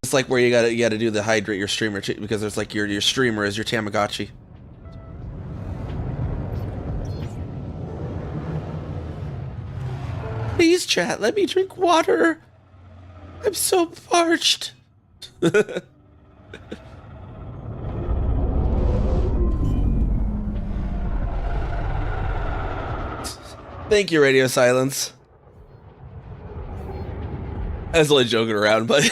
It's like where you gotta do the hydrate your streamer too, because there's like your streamer is your Tamagotchi. Please, chat, let me drink water. I'm so parched. Thank you, Radio Silence. I was only joking around, but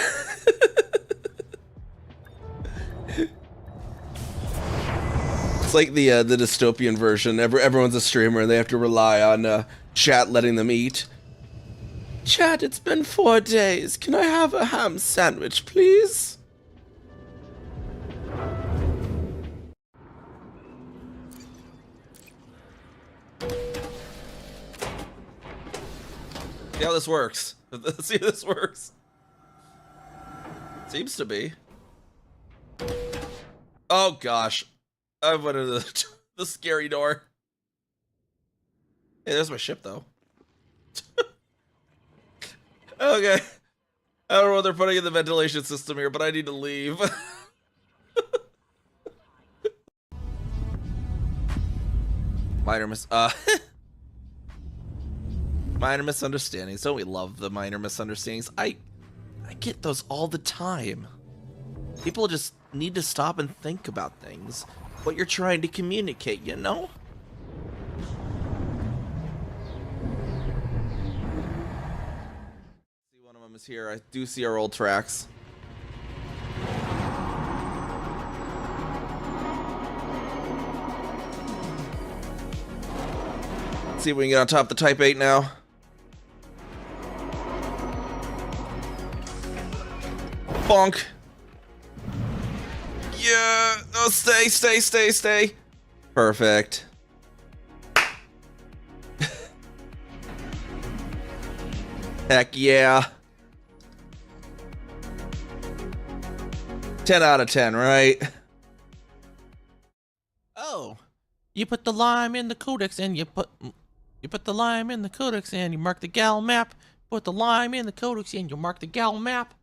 it's like the dystopian version. Everyone's a streamer and they have to rely on chat letting them eat. Chat, it's been 4 days. Can I have a ham sandwich, please? See how this works. Let's see how this works. Seems to be. Oh gosh. I went into the scary door. Hey, there's my ship though. Okay. I don't know what they're putting in the ventilation system here, but I need to leave. Minor misunderstandings. Don't we love the minor misunderstandings? I get those all the time. People just need to stop and think about things. What you're trying to communicate, you know? See, one of them is here. I do see our old tracks. Let's see if we can get on top of the Type 8 now. Bonk. Yeah. Oh, stay. Perfect. Heck yeah. 10 out of 10, right? Oh. You put the lime in the codex and you put the lime in the codex and you mark the gal map. Put the lime in the codex and you mark the gal map.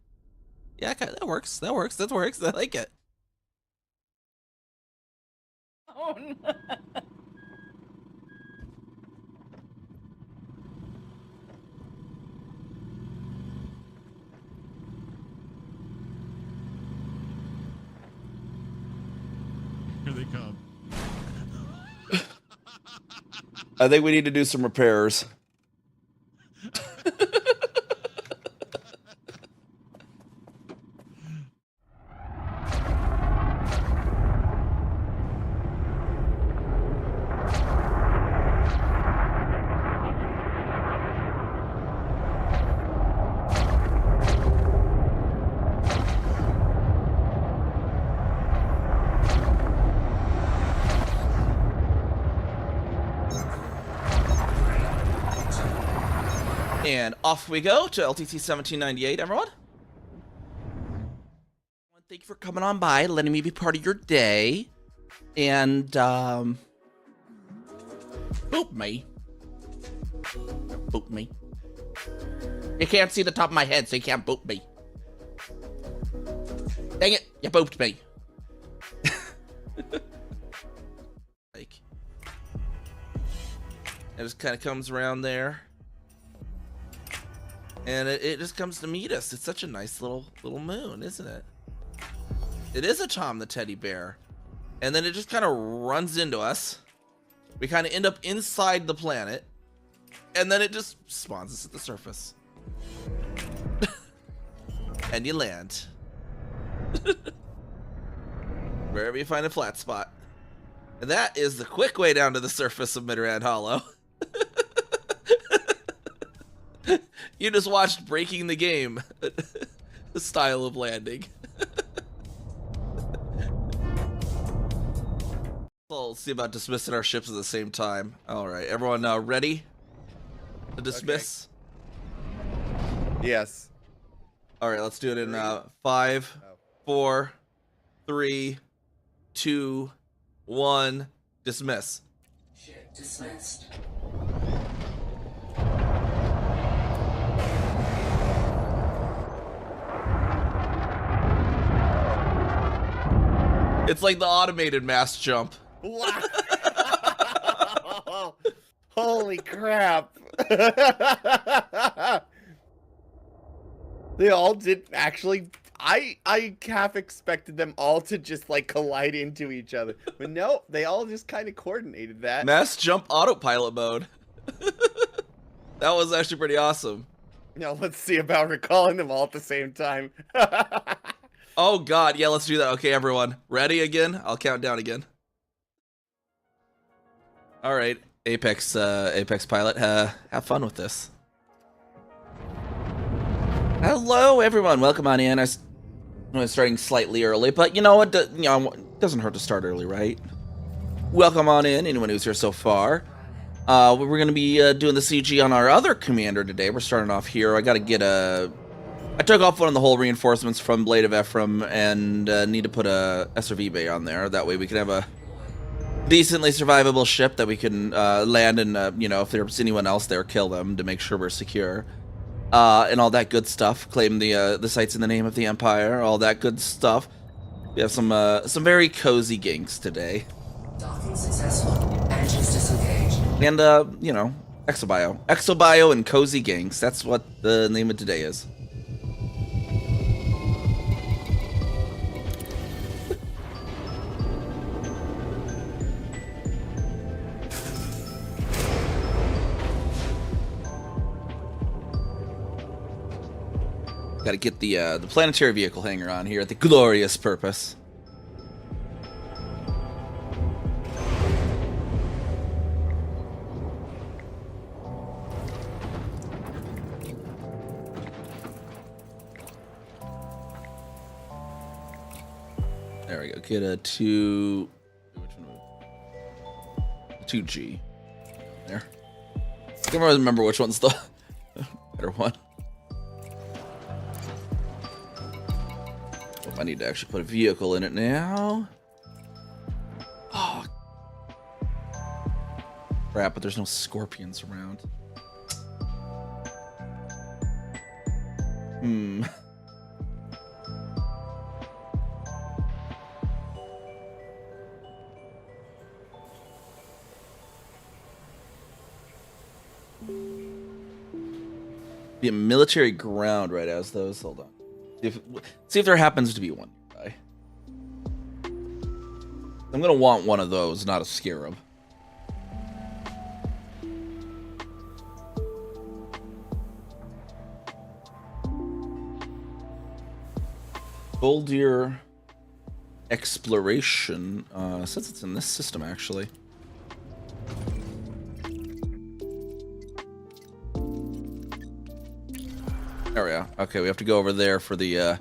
Yeah, that works. That works. I like it. Oh no. Here they come. I think we need to do some repairs. And off we go to LTC 1798, everyone. Thank you for coming on by, letting me be part of your day. And, boop me. Boop me. You can't see the top of my head, so you can't boop me. Dang it, you booped me. Like, it just kind of comes around there. And it just comes to meet us. It's such a nice little moon, isn't it? It is a Tom the teddy bear. And then it just kind of runs into us. We kind of end up inside the planet. And then it just spawns us at the surface. And you land. Wherever you find a flat spot. And that is the quick way down to the surface of Midrand Hollow. You just watched Breaking the Game. The style of landing. We'll see about dismissing our ships at the same time. Alright, everyone ready to dismiss? Okay. Yes. Alright, let's do it in 5, 4, 3, 2, 1, dismiss. Ship dismissed. It's like the automated mass jump. Wow. Holy crap. They all did actually. I half expected them all to just like collide into each other. But no, they all just kind of coordinated that. Mass jump autopilot mode. That was actually pretty awesome. Now let's see about recalling them all at the same time. Oh god, yeah, let's do that. Okay, everyone. Ready again? I'll count down again. Alright, Apex Pilot, have fun with this. Hello everyone, welcome on in. I was starting slightly early, but you know what, it doesn't hurt to start early, right? Welcome on in, anyone who's here so far. We're going to be doing the CG on our other commander today. We're starting off here. I got to get a... I took off one of the hull reinforcements from Blade of Ephraim and need to put a SRV bay on there. That way we can have a decently survivable ship that we can land and, you know, if there's anyone else there, kill them to make sure we're secure. And all that good stuff. Claim the sites in the name of the Empire. All that good stuff. We have some very cozy ganks today. Docking successful. Engines disengaged. And, you know, Exobio. Exobio and cozy ganks. That's what the name of today is. Got to get the planetary vehicle hangar on here at the glorious purpose. There we go. Get a 2. Which one? 2G. There. I can't remember which one's the better one. I need to actually put a vehicle in it now. Oh. Crap, but there's no scorpions around. Be a military ground right as those. Hold on. See if there happens to be one nearby. I'm gonna want one of those, not a scarab. Bull deer exploration. Since it's in this system, actually. There we go. Okay, we have to go over there for the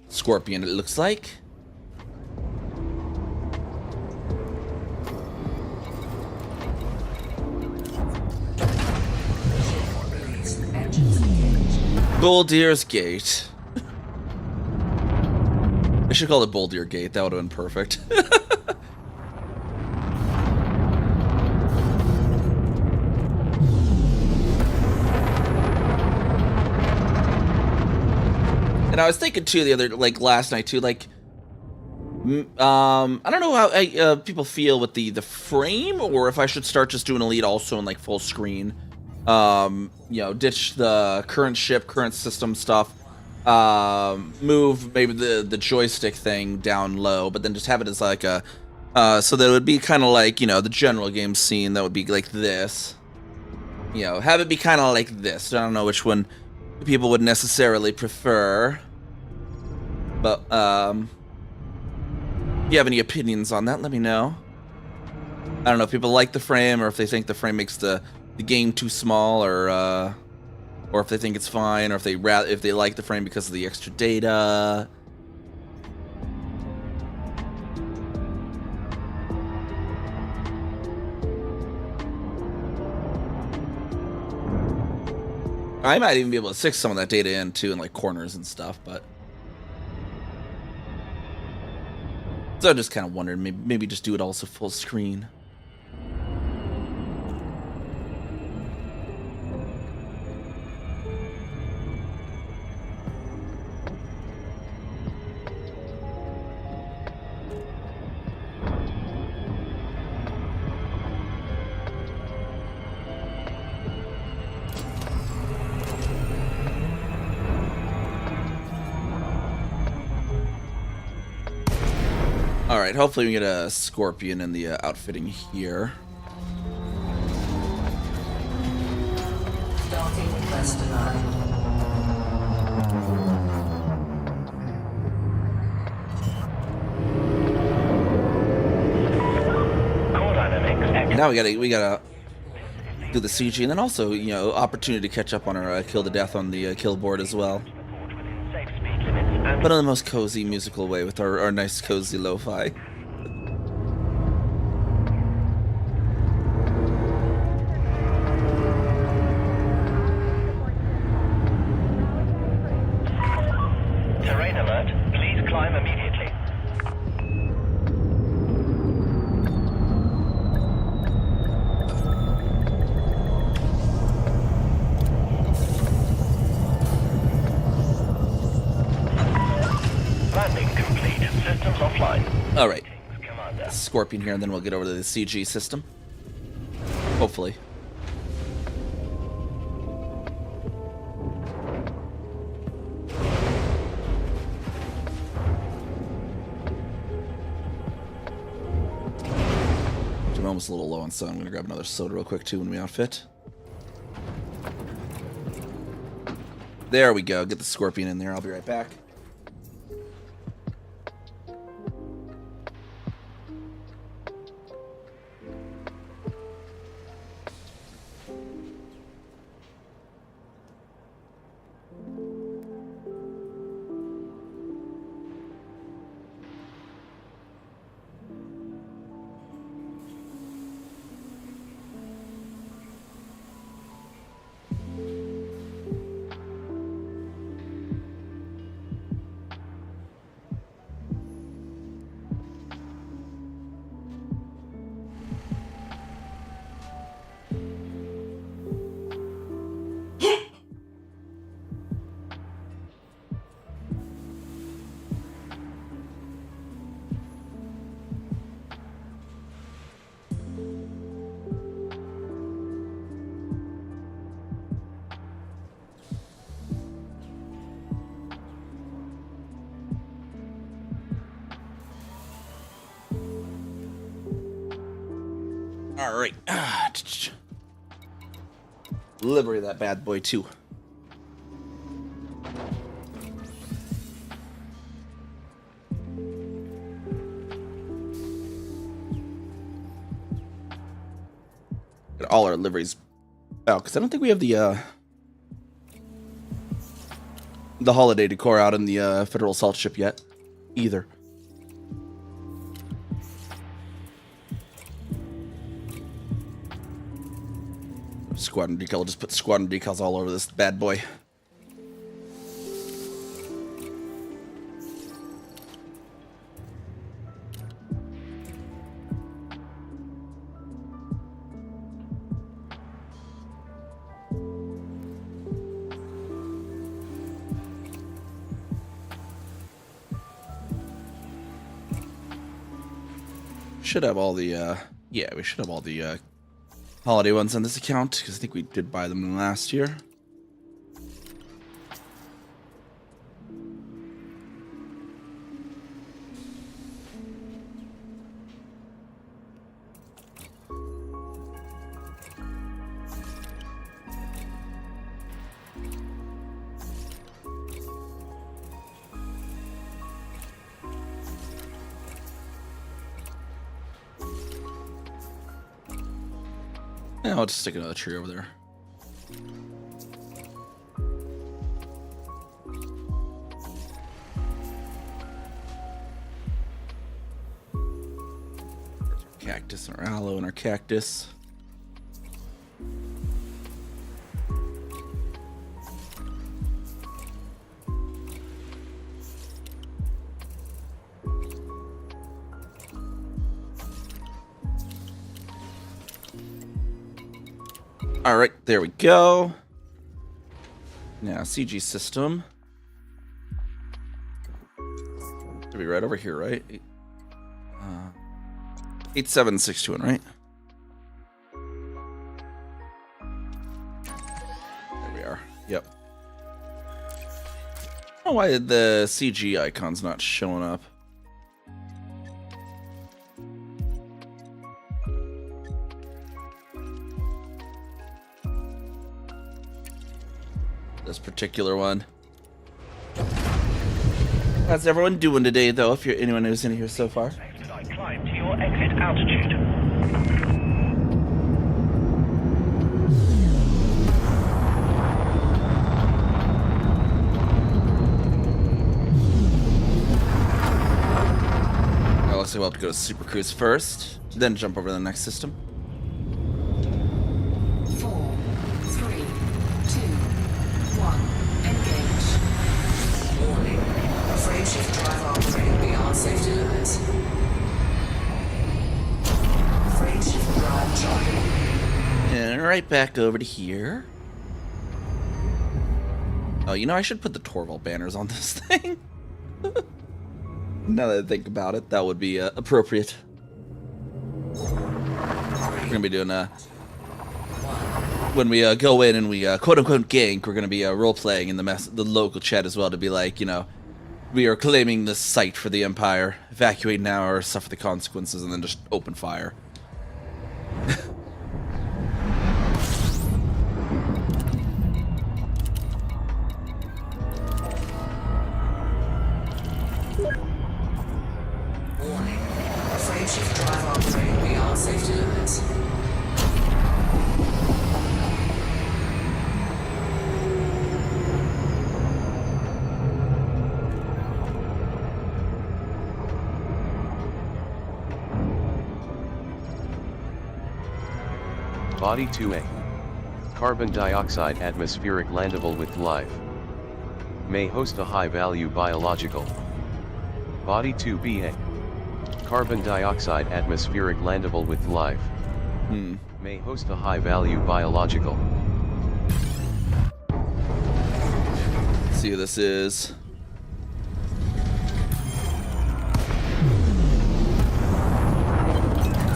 scorpion, it looks like. Bull Deer's Gate. I should call it Bull Deer Gate. That would have been perfect. And I was thinking too the other, like last night too, like, I don't know how people feel with the frame, or if I should start just doing Elite also in like full screen. You know, ditch the current ship, current system stuff, move maybe the joystick thing down low, but then just have it as like a, so that it would be kind of like, you know, the general game scene that would be like this. You know, have it be kind of like this. I don't know which one people would necessarily prefer, but if you have any opinions on that, let me know. I don't know if people like the frame, or if they think the frame makes the game too small, or if they think it's fine, or if they like the frame because of the extra data. I might even be able to stick some of that data in too, in like corners and stuff, but so I just kind of wondered, maybe just do it also full screen. right, hopefully we get a Scorpion in the outfitting here. Docking request denied. Now we gotta do the CG, and then also, you know, opportunity to catch up on our kill to death on the kill board as well. But in the most cozy musical way with our nice cozy lo-fi. Terrain alert. Please climb immediately. Landing complete. Systems offline. All right, Commander. Scorpion here, and then we'll get over to the CG system. Hopefully. I'm almost a little low on sun. I'm gonna grab another soda real quick too when we outfit. There we go. Get the Scorpion in there. I'll be right back. All right. Livery that bad boy too. Get all our liveries out, because I don't think we have the holiday decor out in the Federal Assault ship yet, either. Squadron decal. I'll just put squadron decals all over this bad boy. Should have all the yeah, we should have all the holiday ones on this account, because I think we did buy them last year. Yeah, I'll just stick another tree over there. Cactus and our aloe and our cactus. All right, there we go. Now, CG system. Should be right over here, right? 8761, right? There we are. Yep. I don't know why the CG icon's not showing up. This particular one. How's everyone doing today, though? If you're anyone who's in here so far. Climb to your exit altitude. Oh, looks like we'll have to go to Super Cruise first, then jump over to the next system. 4, 3, 2, 1. Engage. Warning. Frameshift drive operating beyond safety limits. Frameshift drive charging. And right back over to here. Oh, you know, I should put the Torval banners on this thing. Now that I think about it, that would be appropriate. We're gonna be doing when we go in and we quote unquote gank, we're gonna be role playing in the local chat as well to be like, you know, we are claiming this site for the Empire, evacuate now or suffer the consequences, and then just open fire. Warning. Frameshift drive operating beyond safety limits. Body 2A. Carbon dioxide atmospheric landable with life. May host a high-value biological. Body 2BA. Carbon dioxide atmospheric landable with life. May host a high-value biological. Let's see who this is.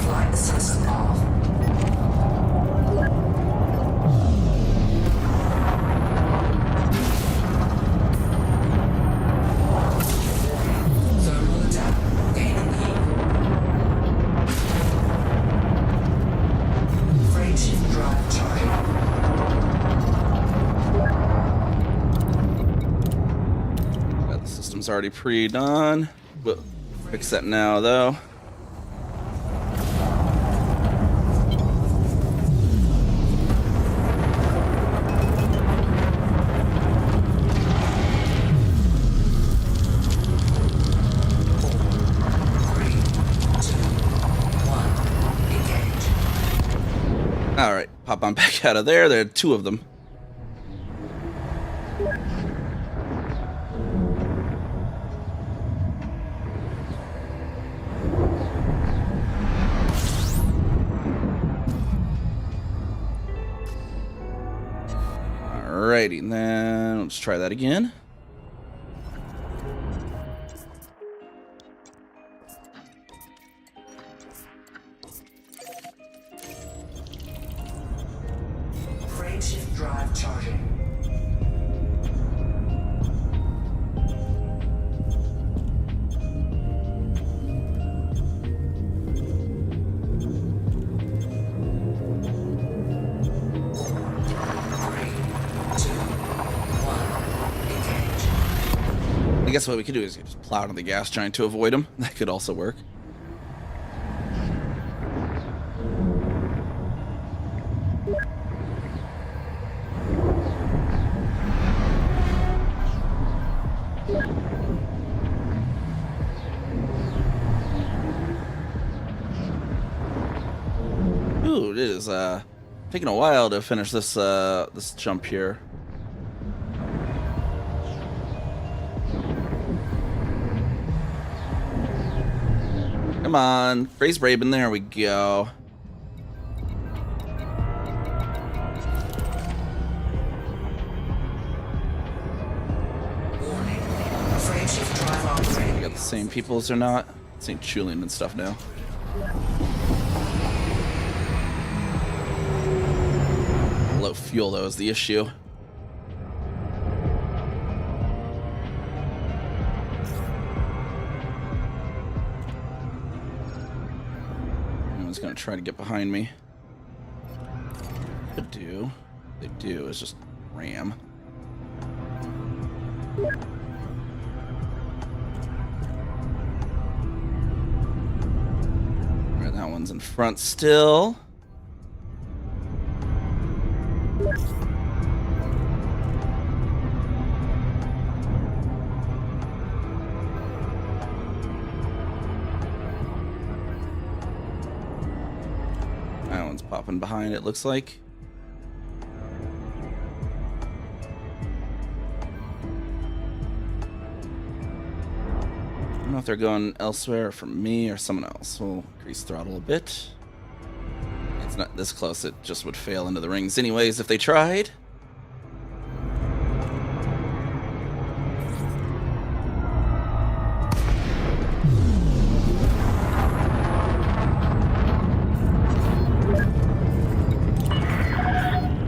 Flight system off. Thermal attack. Gaining heat. Frameshift drive charging. Got the system's already pre-done. We'll fix that now, though. Alright, pop on back out of there. There are two of them. Alrighty, then let's try that again. Frameshift drive charging. I guess what we could do is just plow on the gas giant to avoid him. That could also work. Ooh, it is taking a while to finish this this jump here. Come on, raise Braben, there we go. Warning. Frameshift drive operating. We got the same people as they're not. St. Julian and stuff now. Low fuel though is the issue. Anyone's gonna try to get behind me. Could do. They do is just ram. Alright, that one's in front still. That one's popping behind, it looks like. I don't know if they're going elsewhere from me or someone else. We'll increase throttle a bit. It's not this close, it just would fail into the rings anyways if they tried.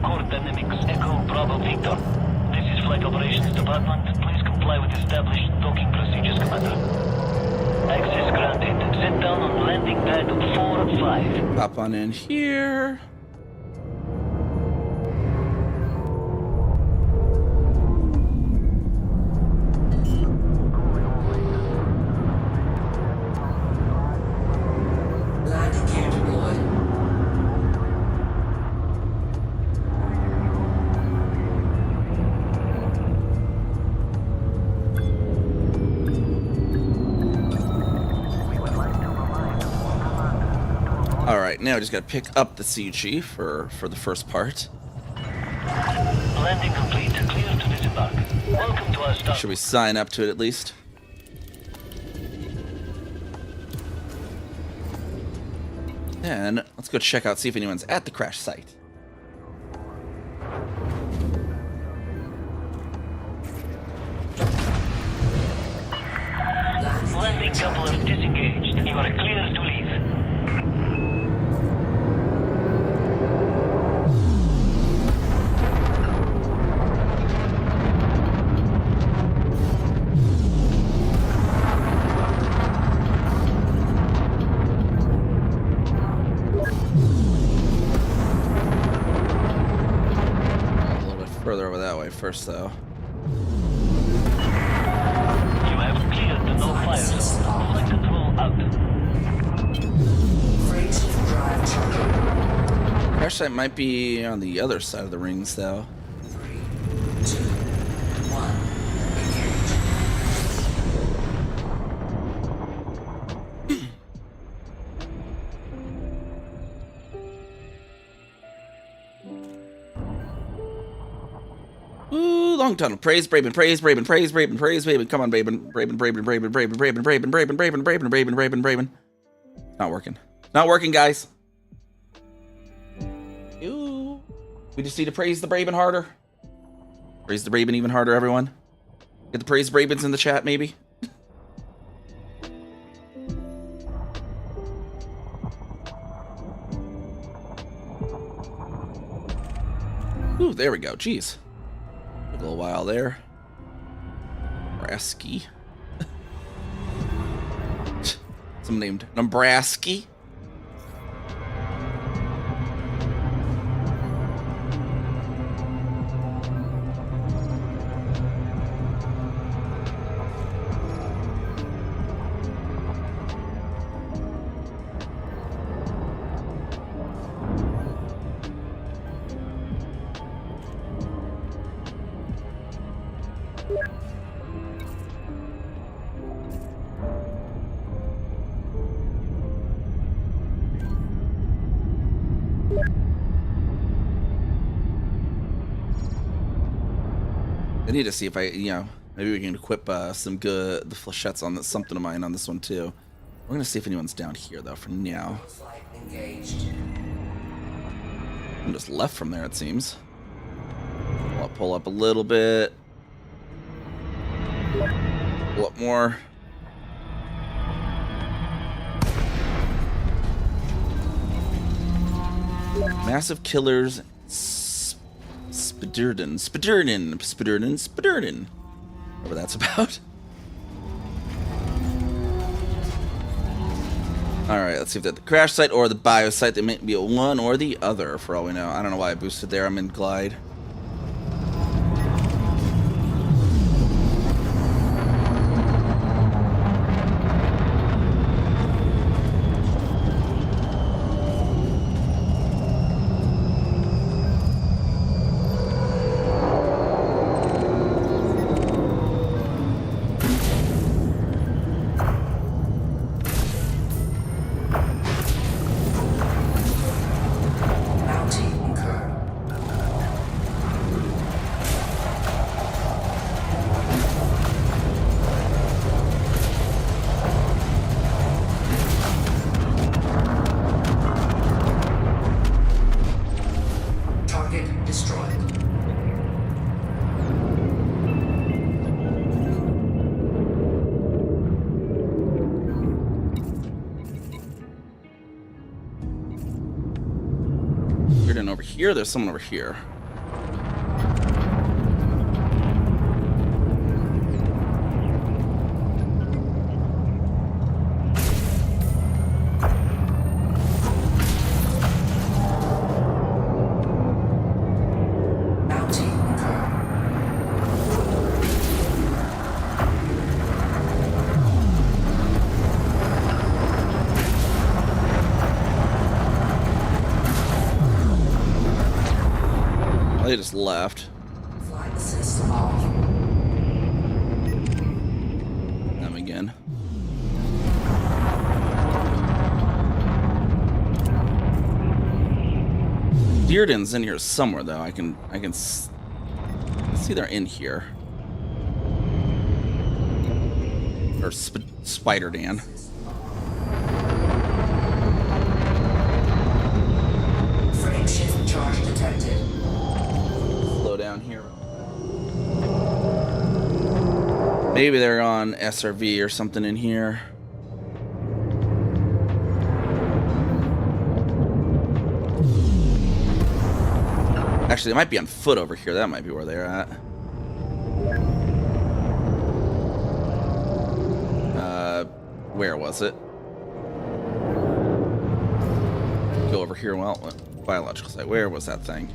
Core Dynamics Echo Bravo Victor. This is Flight Operations Department. Please comply with established docking procedures, Commander. Access granted. Sit down on landing pad 4 and 5. Pop on in here. Landing gear deployed. Alright, now I just gotta pick up the CG for the first part. Landing complete. Clear to disembark. Welcome to our start. Should we sign up to it at least? Then let's go check out, see if anyone's at the crash site. Landing coupler disengaged. You are clear to leave. A little bit further over that way first, though. You have cleared the no-fire zone. Flight control out. Freight drive charging. Crash site might be on the other side of the rings, though. 3, 2, 1. Engage. Ooh, long tunnel. Praise Braben, praise Braben, praise Braben, praise Braben. Come on, Braben. Braben, Braben, Braben, Braben, Braben, Braben, Braben, Braben, Braben, Braben, Braben, Braben. Not working. Not working, guys. Ooh. We just need to praise the Braben harder. Praise the Braben even harder, everyone. Get the praise Brabens in the chat, maybe. Ooh, there we go. Jeez. Took a little while there. Nebraska. Someone named Nebraska. I need to see if maybe we can equip the flechettes on something of mine on this one too. We're gonna see if anyone's down here though for now. Flight engaged. I'm just left from there, it seems. I'll pull up a little bit. Pull up more. Massive killers. Spidurden. Whatever that's about. Alright, let's see if that's the crash site or the bio site. They might be a one or the other for all we know. I don't know why I boosted there. I'm in glide. Weird, and over here, there's someone over here. They just left. Flight system off. Them again. Dearden's in here somewhere, though. I can see they're in here. Or Spider Dan. Frame shift charge detected. Slow down here. Maybe they're on SRV or something in here. Actually, it might be on foot over here. That might be where they're at. Where was it? Go over here. Well, biological site. Where was that thing?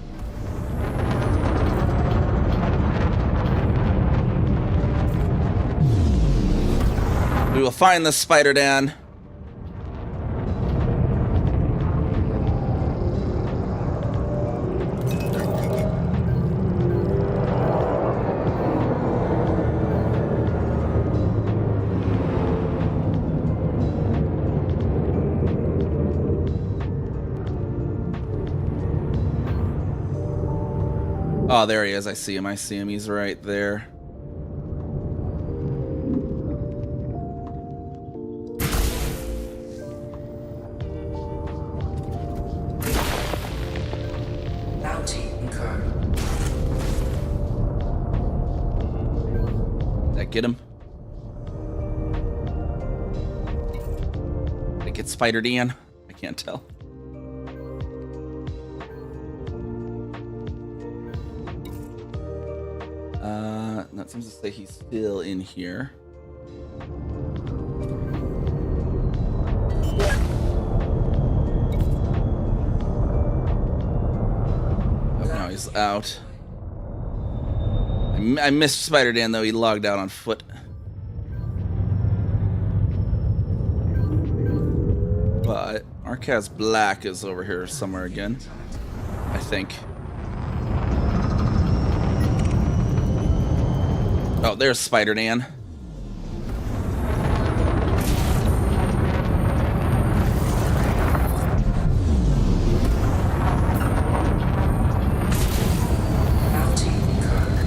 We will find the Spider Dan. Oh, there he is. I see him. I see him. He's right there. Bounty incurred. Did I get him? Did I get Spider Dan? I can't tell. That seems to say he's still in here. Oh, no, he's out. I missed Spider Dan, though. He logged out on foot. But Arcaz Black is over here somewhere again, I think. Oh, there's Spider Dan. Bounty incurred.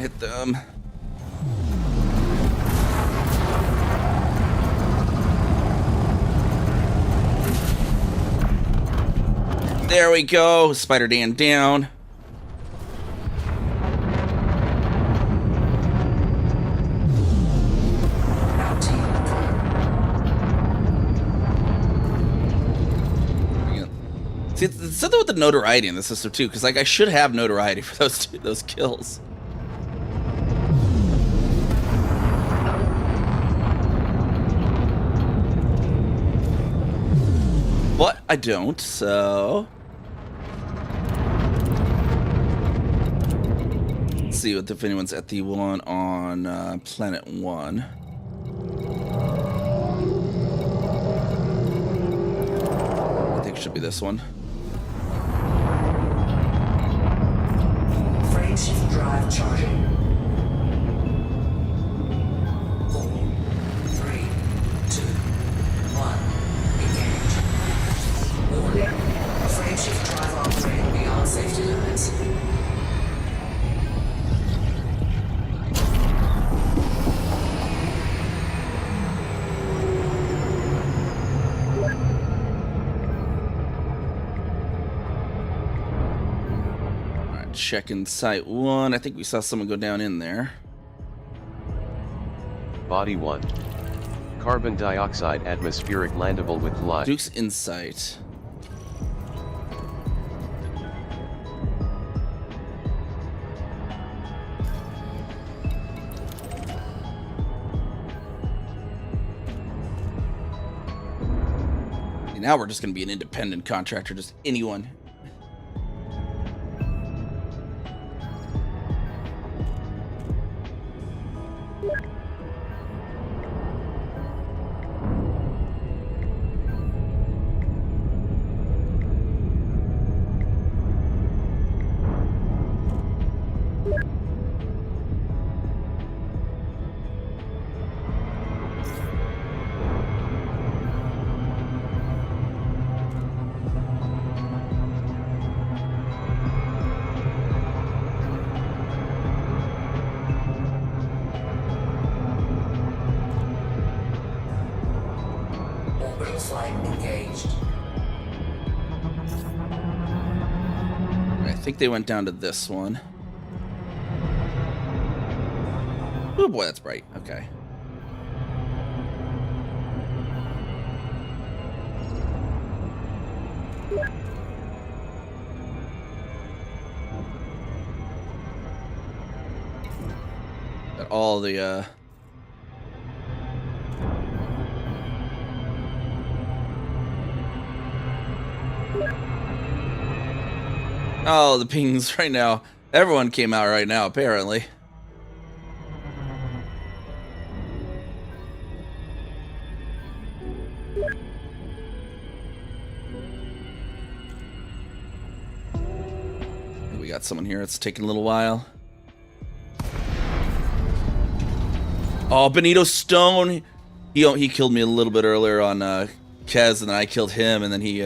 Hit them. There we go. Spider Dan down. Bounty incurred. See, it's something with the notoriety in the system too, because like I should have notoriety for those kills. But I don't, so let's see if anyone's at the one on Planet 1. I think it should be this one. Frameshift drive charging. 4, 3, 2, 1. Engage. Warning. Frameshift drive operating beyond safety limits. Alright, checking site 1. I think we saw someone go down in there. Body 1. Carbon dioxide atmospheric landable with life. Duke's Insight. Now we're just going to be an independent contractor, just anyone. Orbital flight engaged. I think they went down to this one. Oh boy, that's bright. Okay. Got all the oh, the pings right now. Everyone came out right now, apparently. We got someone here. It's taking a little while. Oh, Benito Stone. He killed me a little bit earlier on Kez, and then I killed him, and then he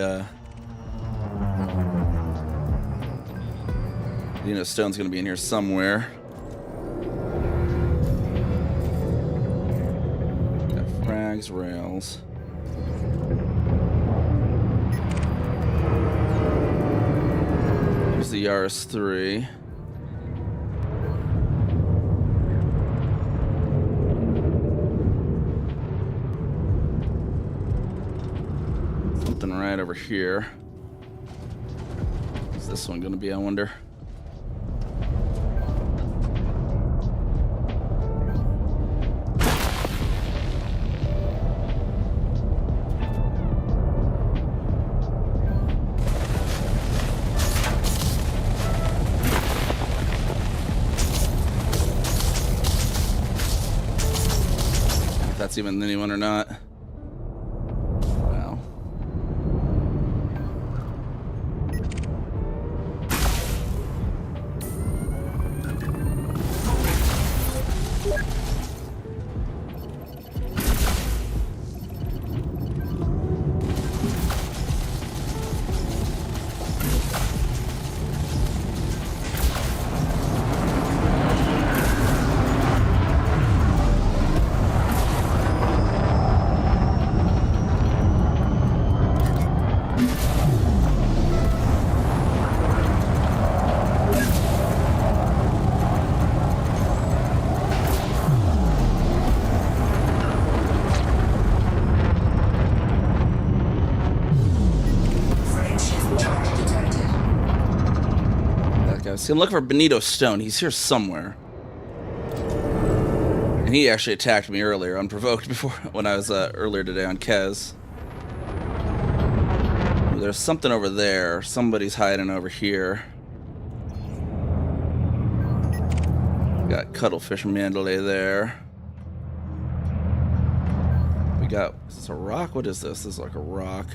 Benito Stone's gonna be in here somewhere. Got frags, rails. Here's the Yaris 3. Something right over here. What's this one gonna be, I wonder? If that's even anyone or not. Wow. Frameshift charge detected. That guy. See, I'm looking for Benito Stone. He's here somewhere. And he actually attacked me earlier, unprovoked, before when I was earlier today on Kez. There's something over there. Somebody's hiding over here. Got Cuttlefish Mandalay there. we got? Is this a rock? What is this? This is like a rock.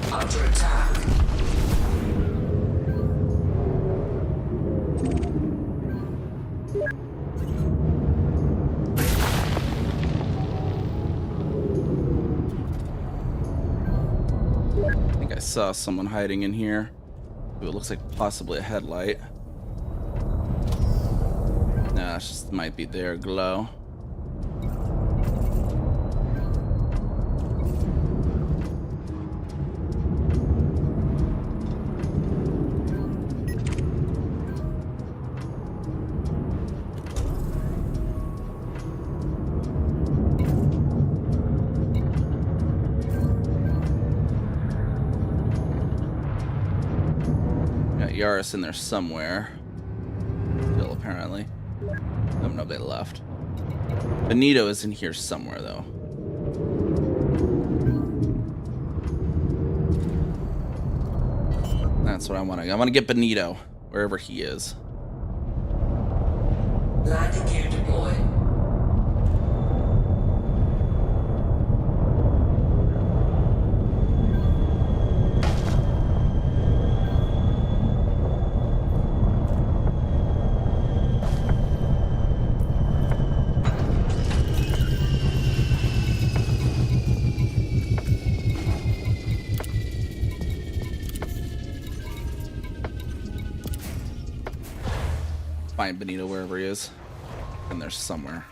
Under attack. I think I saw someone hiding in here. Ooh, it looks like possibly a headlight. Nah, it just might be their glow. Yaris in there somewhere. Still, apparently. Oh, no, they left. Benito is in here somewhere, though. That's what I want to. I want to get Benito, wherever he is. Landing gear deployed. Find Benito wherever he is. And there's somewhere.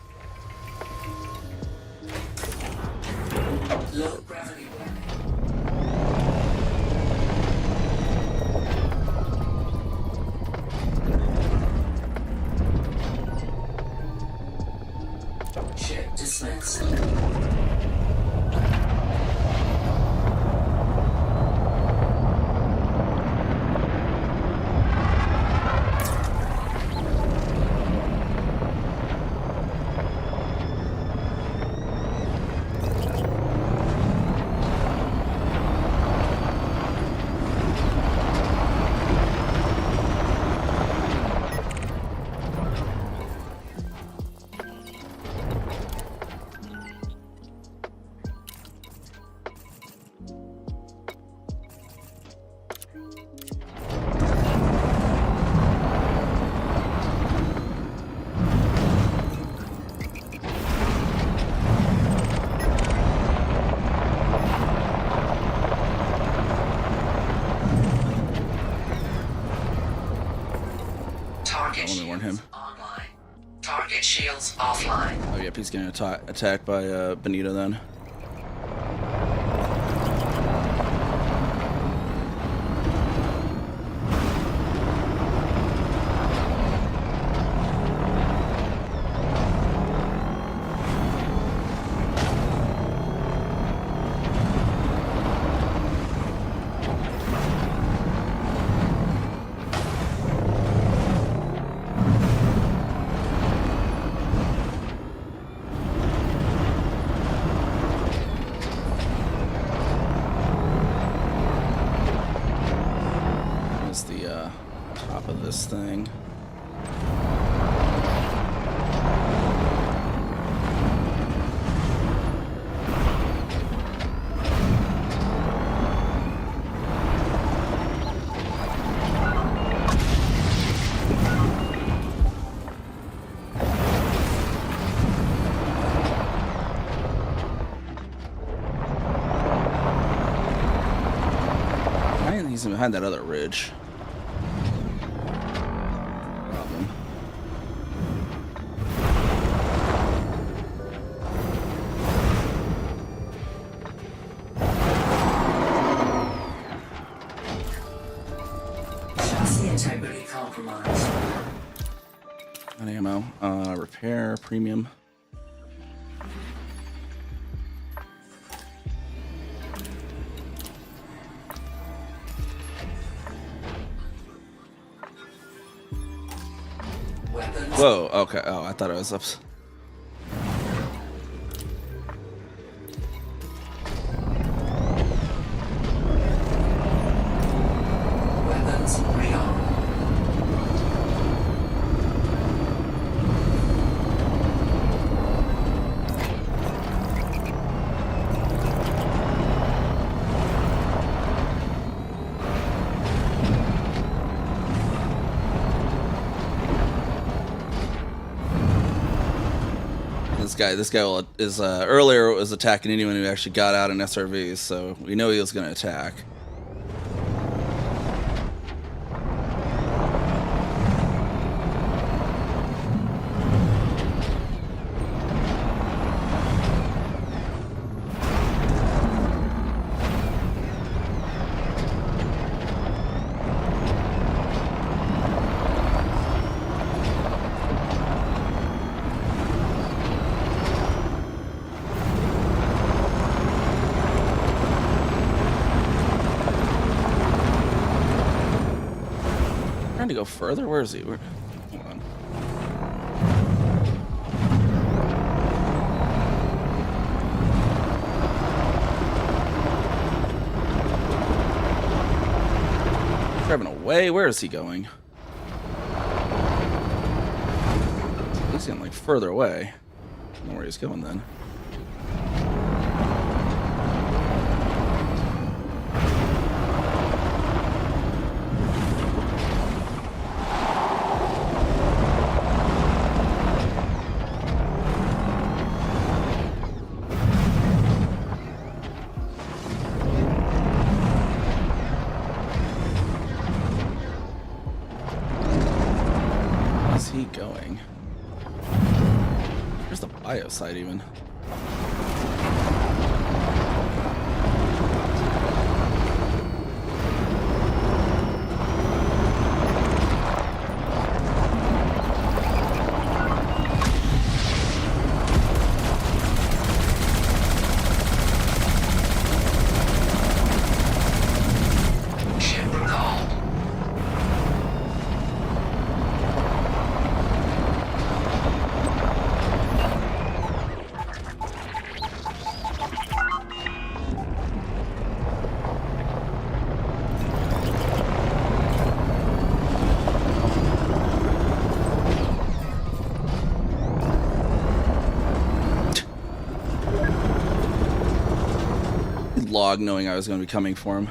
Low gravity warning. Ship dismissed. Target Only warn him. shields online. Target shields offline. Oh, yep, he's getting attacked by Benito then. Top of this thing. I think he's behind that other ridge. Repair premium. Weapons. Whoa, okay. Oh, I thought it was up. Weapons rearmed. This guy is earlier was attacking anyone who actually got out in SRVs, so we know he was going to attack. Trying to go further? Where is he? Hold on. Driving away? Where is he going? He's getting like further away. I don't know where he's going then. Where's he going? Where's the bio site even? Ship recalled. Log knowing I was going to be coming for him.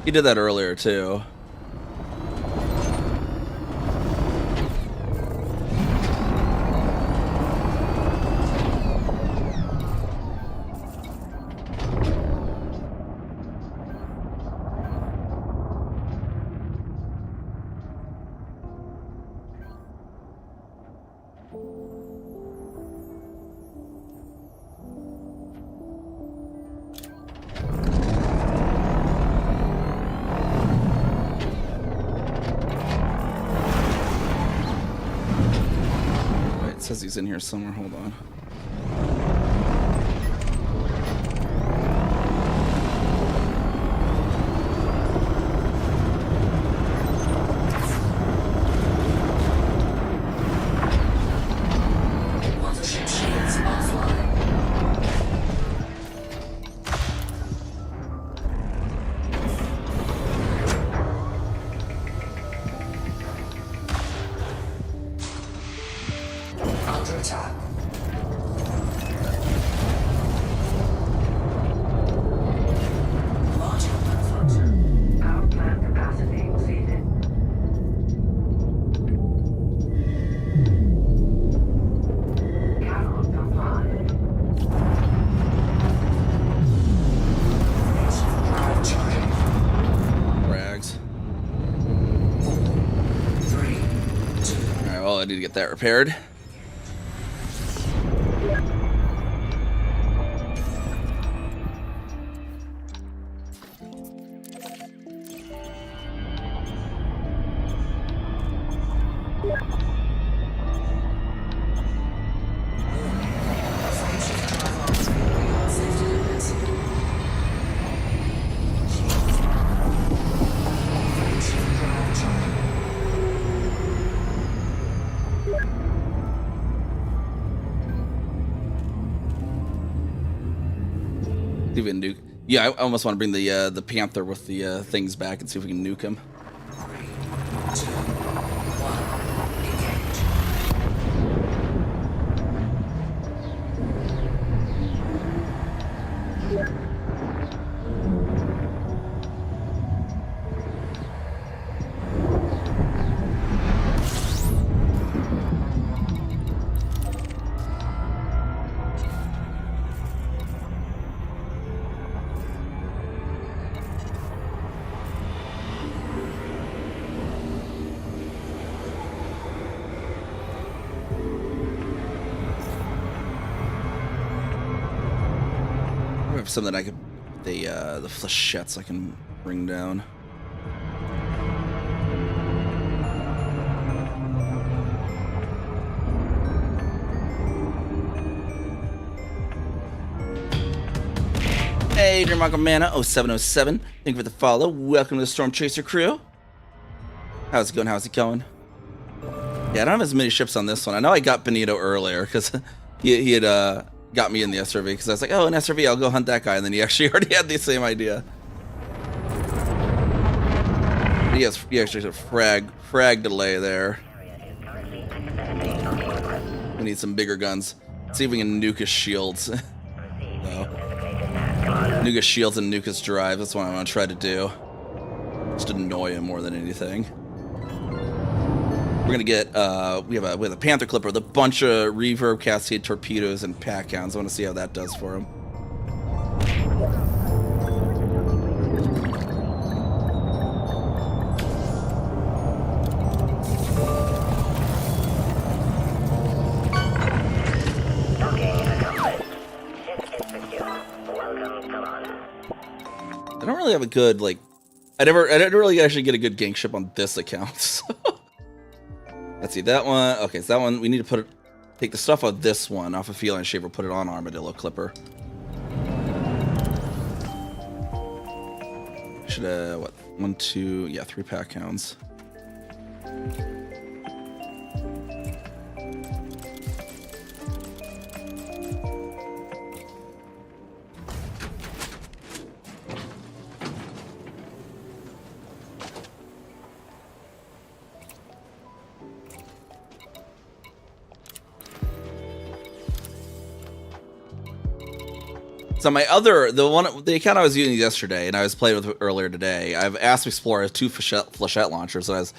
He did that earlier too. It says he's in here somewhere. Hold on. Mothership shields offline. Under attack. Module malfunction. Power plant capacity exceeded. Cannot comply. Drive charging. Rags. 3, 2. Alright, well, I need to get that repaired. See if we can nuke. Yeah, I almost want to bring the Panther with the things back and see if we can nuke him. 3, 2, 1, engage. I have something I could, the flechettes I can bring down. Hey, Mana 0707. Thank you for the follow. Welcome to the Storm Chaser crew. How's it going? How's it going? Yeah, I don't have as many ships on this one. I know I got Benito earlier because he had got me in the SRV because I was like, oh, an SRV, I'll go hunt that guy, and then he actually already had the same idea. He actually has a frag delay there. We need some bigger guns. Let's see if we can nuke his shields. No. Nuke his shields and nuke his drive. That's what I'm gonna try to do. Just annoy him more than anything. We're gonna get we have a Panther Clipper with a bunch of reverb cascade torpedoes and pack hounds. I want to see how that does for him. I don't really have a good I didn't really actually get a good gank ship on this account. So. Let's see that one. Okay, so that one we need to take the stuff of this one off of Feline Shaver, put it on Armadillo Clipper. Should what? 1, 2, yeah, 3 pack hounds. So the account I was using yesterday, and I was playing with earlier today, I've asked Explorer 2 flechette launchers, and I was,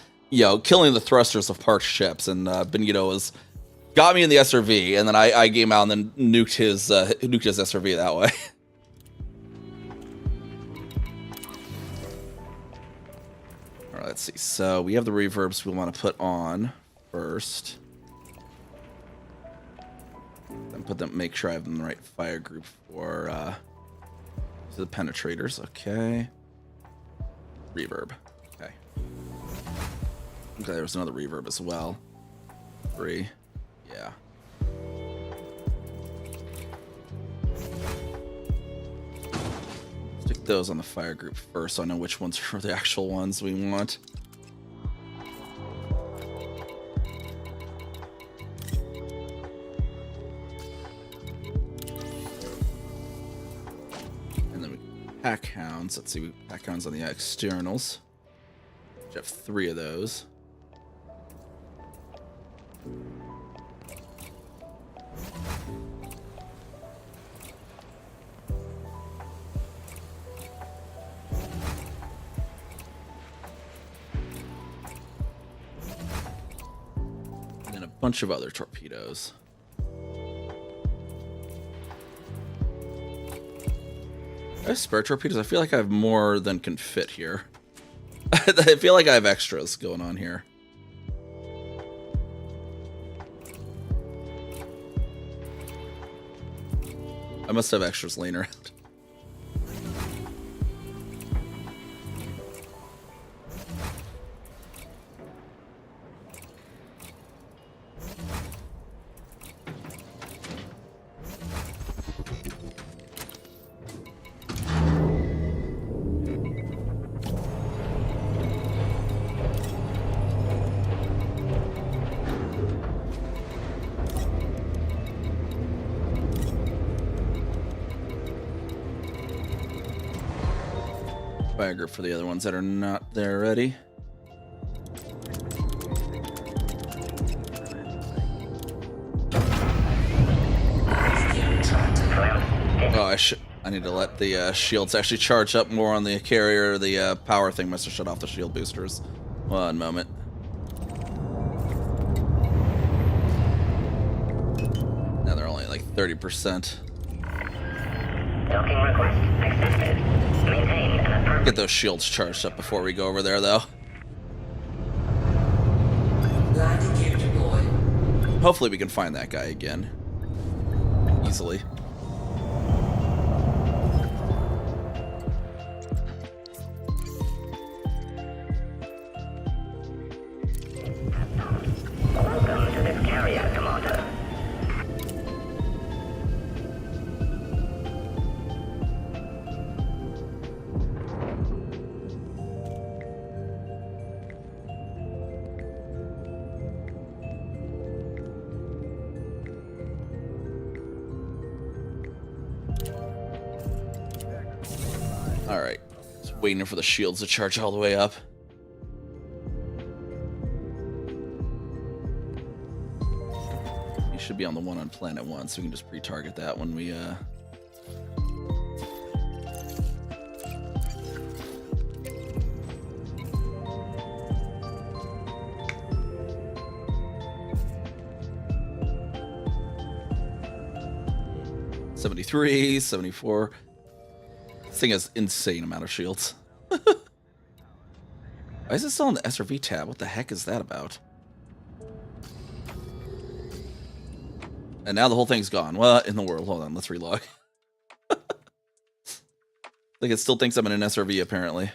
killing the thrusters of parked ships, and Benito got me in the SRV, and then I came out and then nuked his SRV that way. All right, let's see. So we have the reverbs we want to put on first. And make sure I have them in the right fire group for the penetrators. Okay. Reverb. Okay. Okay, there was another reverb as well. 3. Yeah. Stick those on the fire group first so I know which ones are the actual ones we want. Pack hounds. Let's see, pack hounds on the externals. We have 3 of those. And then a bunch of other torpedoes. I have spare torpedoes. I feel like I have more than can fit here. I feel like I have extras going on here. I must have extras laying around. Fire group for the other ones that are not there already. Oh, I need to let the shields actually charge up more on the carrier. The power thing must have shut off the shield boosters. 1 moment. Now they're only like 30%. Docking request accepted. Maintain an appropriate. Get those shields charged up before we go over there, though. Landing gear deployed. Hopefully we can find that guy again. Easily. Welcome to this carrier, Commander. Alright. Just waiting for the shields to charge all the way up. You should be on the one on planet 1, so we can just pre-target that when we, $73, $74. This thing has insane amount of shields. Why is it still in the SRV tab? What the heck is that about? And now the whole thing's gone. Well, in the world. Hold on, let's relog. Like it still thinks I'm in an SRV, apparently.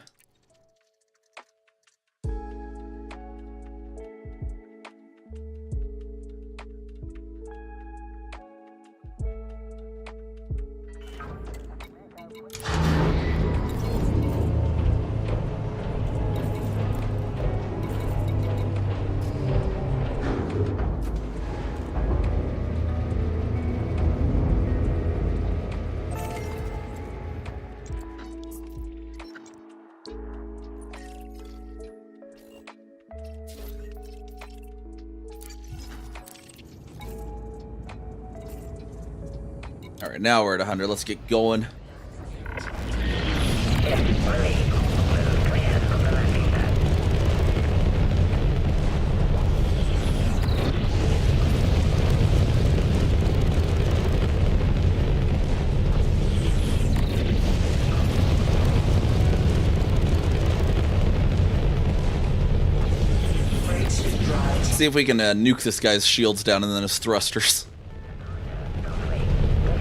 All right, now we're at 100. Let's get going. See if we can nuke this guy's shields down and then his thrusters.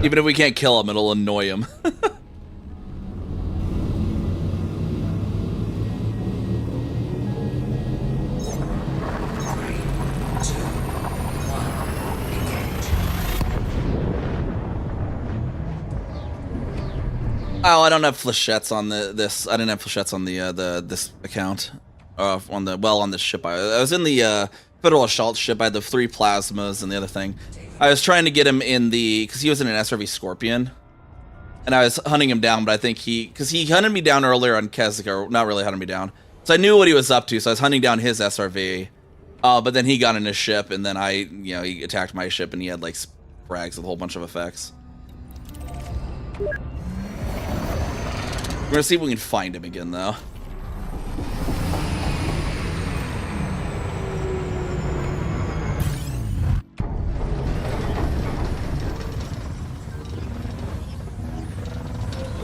Even if we can't kill him, it'll annoy him. Oh, I don't have flechettes on this. I didn't have flechettes on this account. On this ship. I was in the Federal Assault ship. I had the 3 plasmas and the other thing. I was trying to get him in because he was in an SRV Scorpion, and I was hunting him down. But I think because he hunted me down earlier on Keswick, or not really hunted me down. So I knew what he was up to. So I was hunting down his SRV. But then he got in his ship, and then he attacked my ship, and he had like frags with a whole bunch of effects. We're gonna see if we can find him again, though.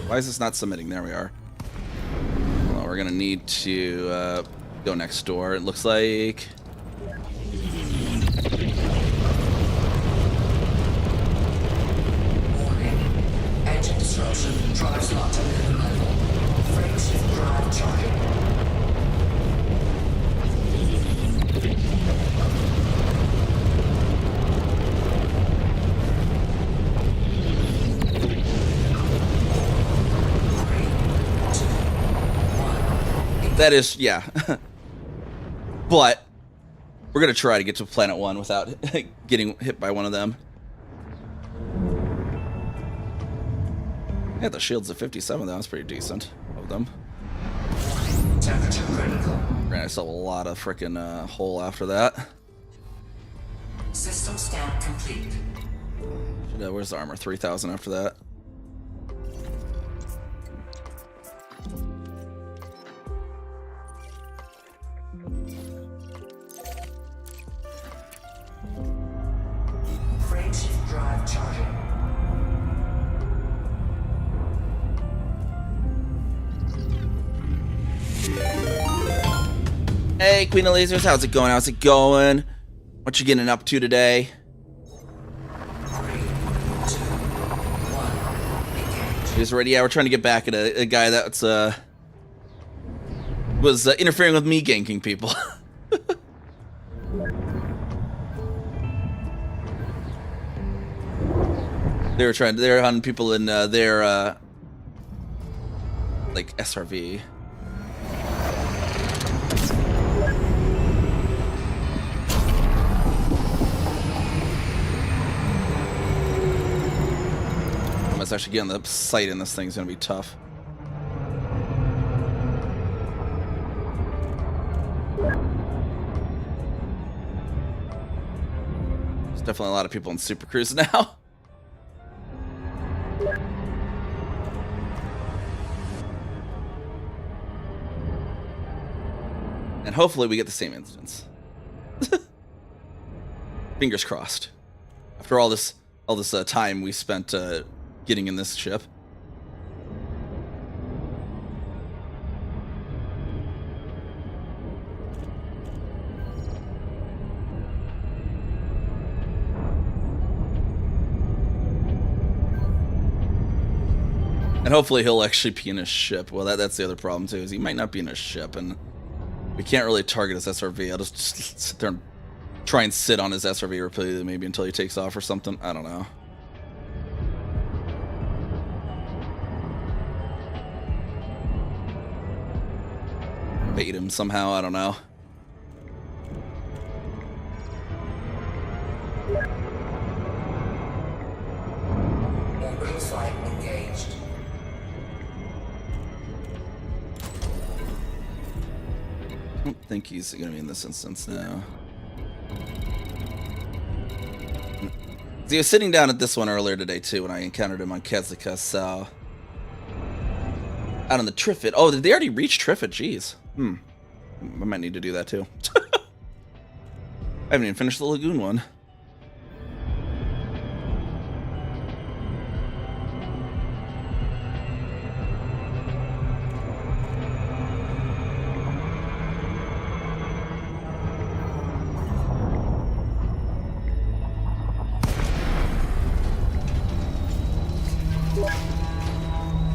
Why is this not submitting? There we are. Well, we're gonna need to go next door. It looks like. Warning. Engine disruption. Drives locked at minimum level. Frameshift drive charging. That is, yeah. But we're gonna try to get to Planet 1 without getting hit by one of them. Yeah, the shields at 57. That was pretty decent of them. Temperature critical. Ran myself a lot of freaking hole after that. System scan complete. Where's the armor? 3,000 after that. Frameshift drive charging. Hey, Queen of Lasers, how's it going? How's it going? What you getting up to today? 3, 2, 1. Engage. He's ready. Yeah, we're trying to get back at a guy that's was interfering with me ganking people. they were hunting people in their like SRV. Actually getting the sight in this thing's gonna be tough. There's definitely a lot of people in Super Cruise now. And hopefully we get the same instance. Fingers crossed. After all this time we spent getting in this ship. And hopefully he'll actually be in his ship. Well, that's the other problem too, is he might not be in his ship, and we can't really target his SRV. I'll just sit there and try and sit on his SRV repeatedly, maybe until he takes off or something. I don't know. Bait him somehow, I don't know. Orbital flight engaged. I don't think he's gonna be in this instance now. He was sitting down at this one earlier today too when I encountered him on Kazaka, so out on the Triffid. Oh, did they already reach Triffid? Jeez. I might need to do that too. I haven't even finished the Lagoon one.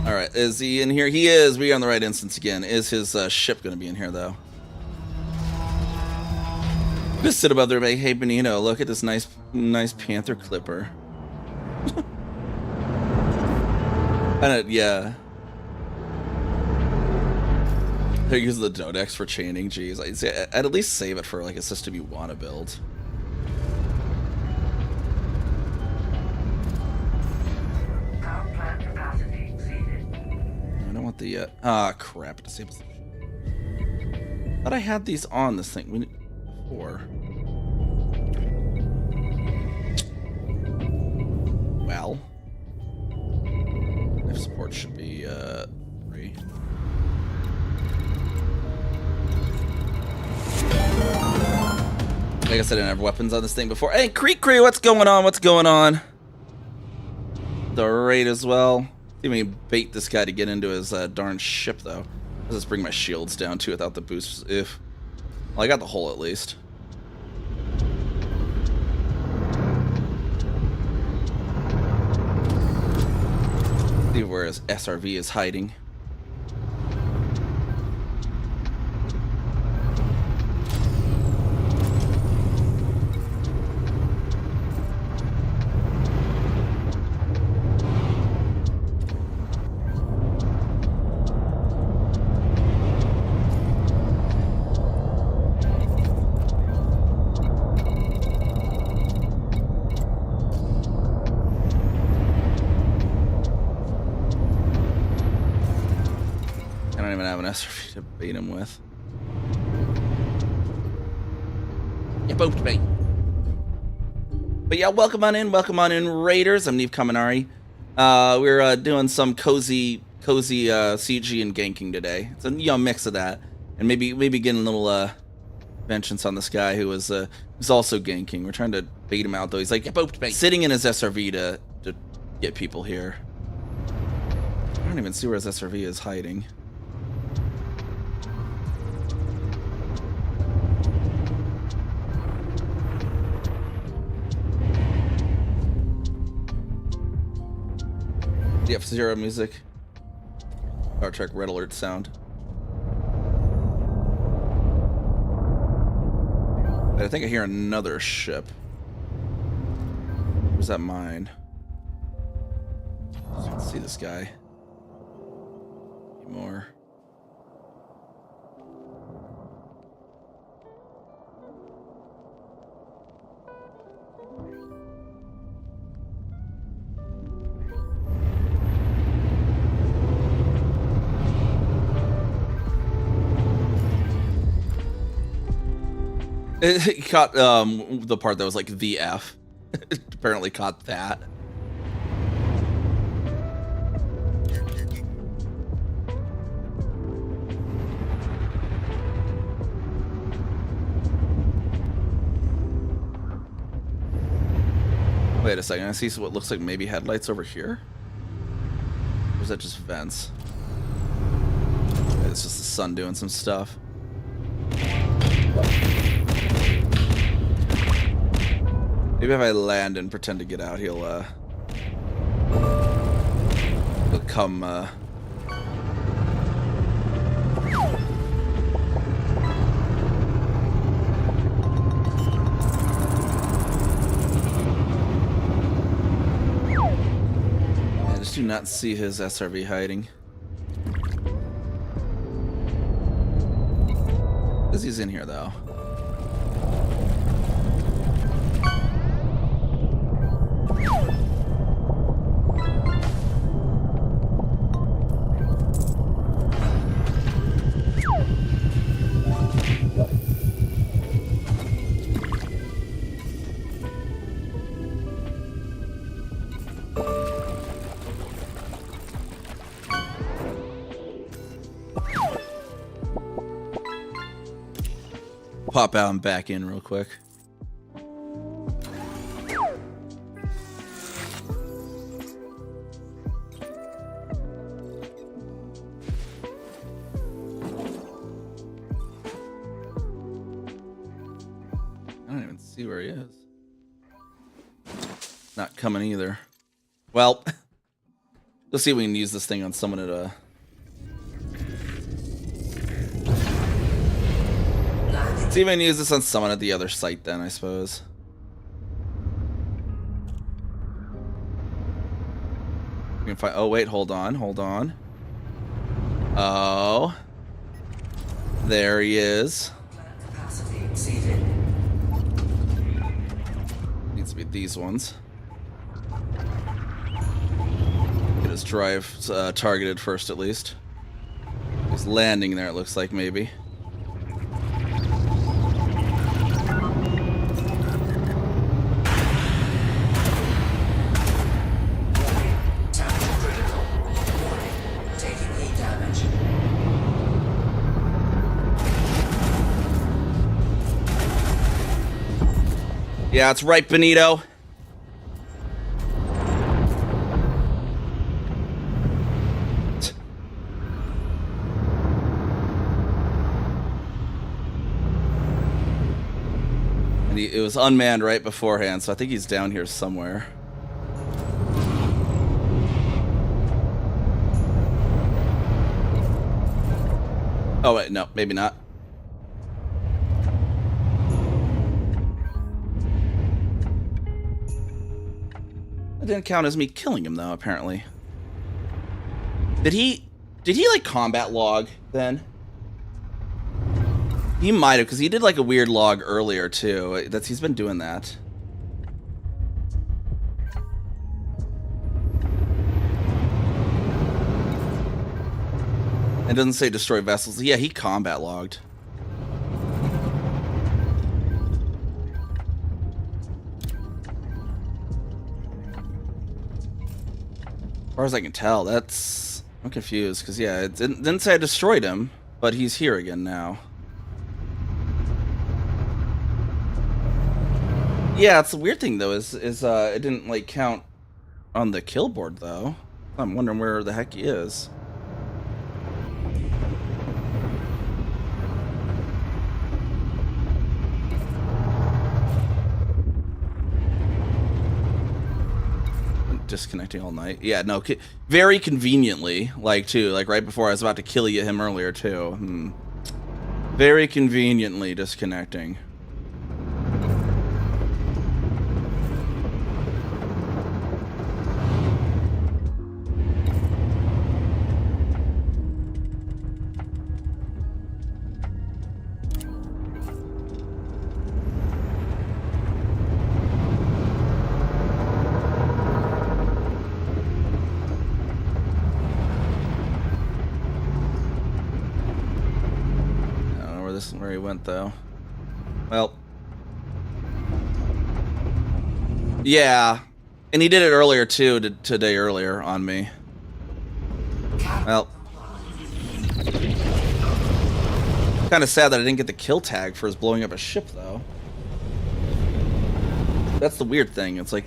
Alright, is he in here? He is. We are on the right instance again. Is his ship going to be in here, though? Just sit above there and be like, hey, Benito, look at this nice Panther Clipper. Yeah. They use the Dodex for chaining. Jeez, I'd at least save it for like a system you want to build. Power plant capacity exceeded. I don't want the crap. Disables. Thought I had these on this thing. We need before. Well, life support should be 3. I guess I didn't have weapons on this thing before. Hey, Creek Crew, what's going on? What's going on? The raid as well. See me bait this guy to get into his darn ship, though. Let's just bring my shields down, too, without the boosts. If well, I got the hull, at least. See where his SRV is hiding. even have an SRV to beat him with. You booped me. But yeah, welcome on in, Raiders. I'm NiamhKami. We're doing some cozy CG and ganking today. It's a mix of that, and maybe getting a little vengeance on this guy who's also ganking. We're trying to bait him out though. He's like, you booped me. Sitting in his SRV to get people here. I don't even see where his SRV is hiding. The F-Zero music. Star Trek Red Alert sound. I think I hear another ship. Where's that mine? I can see this guy. More. It caught the part that was like the F. It apparently caught that. Wait a second, I see what looks like maybe headlights over here? Or is that just vents? Okay, it's just the sun doing some stuff. Maybe if I land and pretend to get out, he'll come, I just do not see his SRV hiding. Because he's in here, though. Pop out and back in real quick. I don't even see where he is. Not coming either. Well, let's see if we can use this thing on someone at a... See if I can use this on someone at the other site then, I suppose. We can find... Oh, wait, hold on. Oh. There he is. Needs to be these ones. Get his drive targeted first, at least. He's landing there, it looks like, maybe. Yeah, it's right, Benito. And it was unmanned right beforehand, so I think he's down here somewhere. Oh, wait, no, maybe not. That didn't count as me killing him, though, apparently. Did he like combat log then? He might have, because he did like a weird log earlier too. He's been doing that. It doesn't say destroy vessels. Yeah, he combat logged. As far as I can tell, that's... I'm confused, because yeah, it didn't say I destroyed him, but he's here again now. Yeah, it's a weird thing, though, is it didn't, like, count on the kill board, though. I'm wondering where the heck he is. Disconnecting all night. Yeah, no, very conveniently, like, too, like, right before I was about to kill him earlier, too. Very conveniently disconnecting. Where he went, though. Well, yeah, and he did it earlier too, today earlier on me. Well, kind of sad that I didn't get the kill tag for his blowing up a ship, though. That's the weird thing. It's like,